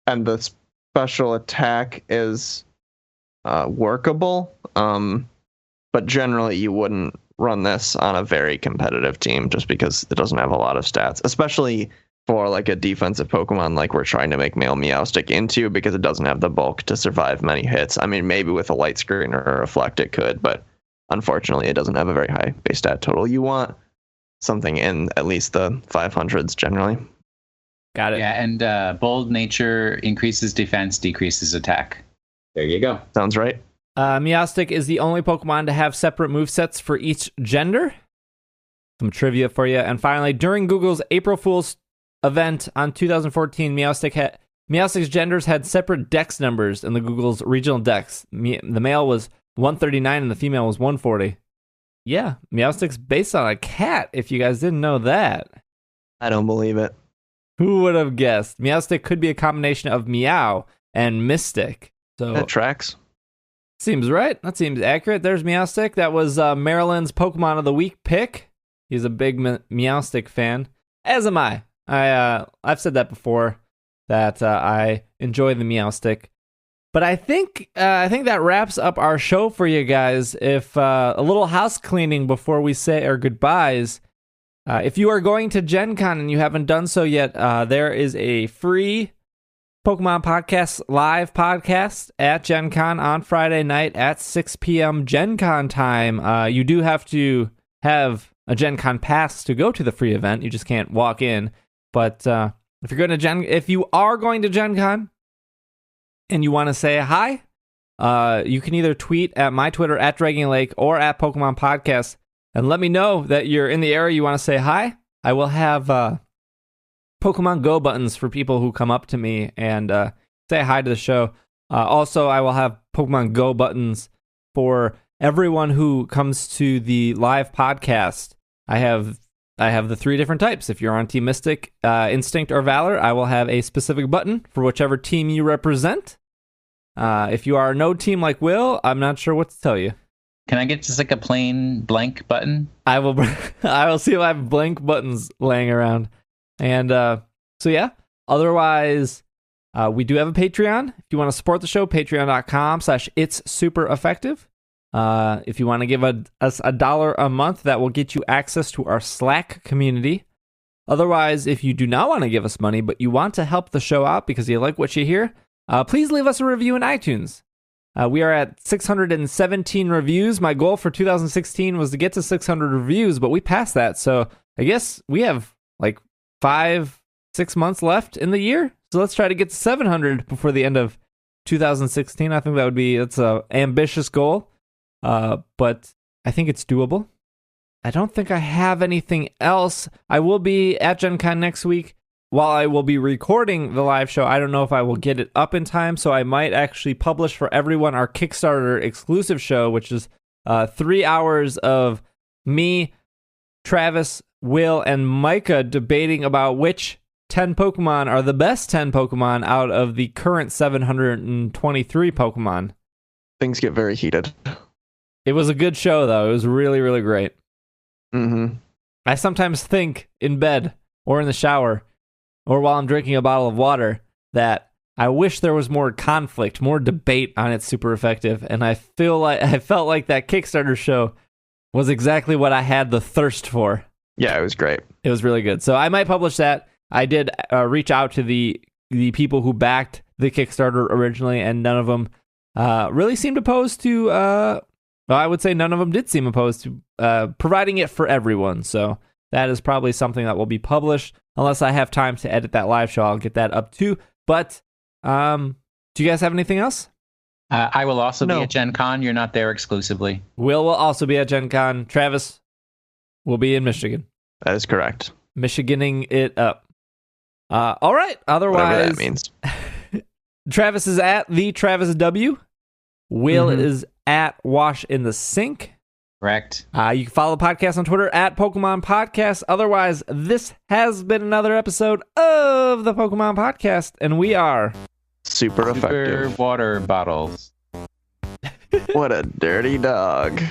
the special attack is workable. But generally you wouldn't run this on a very competitive team just because it doesn't have a lot of stats, especially for like a defensive Pokemon like we're trying to make male Meowstic into, because it doesn't have the bulk to survive many hits. I mean, maybe with a Light Screen or a Reflect it could, but unfortunately it doesn't have a very high base stat total. You want something in at least the 500s generally. Got it. Yeah, and Bold Nature increases defense, decreases attack. There you go. Sounds right. Meowstic is the only Pokemon to have separate movesets for each gender. Some trivia for you. And finally, during Google's April Fool's event on 2014, Meowstic's genders had separate dex numbers in the Google's regional dex. The male was 139 and the female was 140. Yeah, Meowstic's based on a cat, if you guys didn't know that. I don't believe it. Who would have guessed? Meowstic could be a combination of Meow and Mystic. So that tracks. Seems right. That seems accurate. There's Meowstic. That was Maryland's Pokemon of the Week pick. He's a big Meowstic fan, as am I. I've said that before, that I enjoy the Meowstic. But I think that wraps up our show for you guys. If a little house cleaning before we say our goodbyes. If you are going to Gen Con and you haven't done so yet, there is a free Pokemon Podcast live podcast at Gen Con on Friday night at 6 p.m. Gen Con time. You do have to have a Gen Con pass to go to the free event. You just can't walk in. But if you are going to Gen Con and you want to say hi, you can either tweet at my Twitter at Dragging Lake or at Pokemon Podcast and let me know that you're in the area you want to say hi. I will have Pokemon Go buttons for people who come up to me and say hi to the show. Also, I will have Pokemon Go buttons for everyone who comes to the live podcast. I have the three different types. If you're on Team Mystic, Instinct, or Valor, I will have a specific button for whichever team you represent. If you are no team like Will, I'm not sure what to tell you. Can I get just like a plain blank button? I will see if I have blank buttons laying around. And so yeah, otherwise, we do have a Patreon. If you want to support the show, patreon.com/itssupereffective. If you want to give us $1 a month, that will get you access to our Slack community. Otherwise, if you do not want to give us money, but you want to help the show out because you like what you hear, please leave us a review in iTunes. We are at 617 reviews. My goal for 2016 was to get to 600 reviews, but we passed that. So I guess we have like 5-6 months left in the year. So let's try to get to 700 before the end of 2016. I think that's an ambitious goal. But I think it's doable. I don't think I have anything else. I will be at Gen Con next week. while I will be recording the live show, I don't know if I will get it up in time, so I might actually publish for everyone our Kickstarter exclusive show, which is 3 hours of me, Travis, Will, and Micah debating about which 10 Pokemon are the best 10 Pokemon out of the current 723 Pokemon. Things get very heated. It was a good show, though. It was really, really great. Mm-hmm. I sometimes think in bed or in the shower or while I'm drinking a bottle of water that I wish there was more conflict, more debate on It's Super Effective, and I felt like that Kickstarter show was exactly what I had the thirst for. Yeah, it was great. It was really good. So I might publish that. I did reach out to the people who backed the Kickstarter originally, and none of them really seemed opposed to. Well, I would say none of them did seem opposed to providing it for everyone. So that is probably something that will be published. Unless I have time to edit that live show, I'll get that up too. But do you guys have anything else? I will also be at Gen Con. You're not there exclusively. Will also be at Gen Con. Travis will be in Michigan. That is correct. Michiganing it up. All right. Otherwise, whatever that means. Travis is at the Travis W. Will is at Wash in the Sink. Correct. You can follow the podcast on Twitter at Pokemon Podcast. Otherwise, this has been another episode of the Pokemon Podcast, and we are super effective. Super water bottles. What a dirty dog.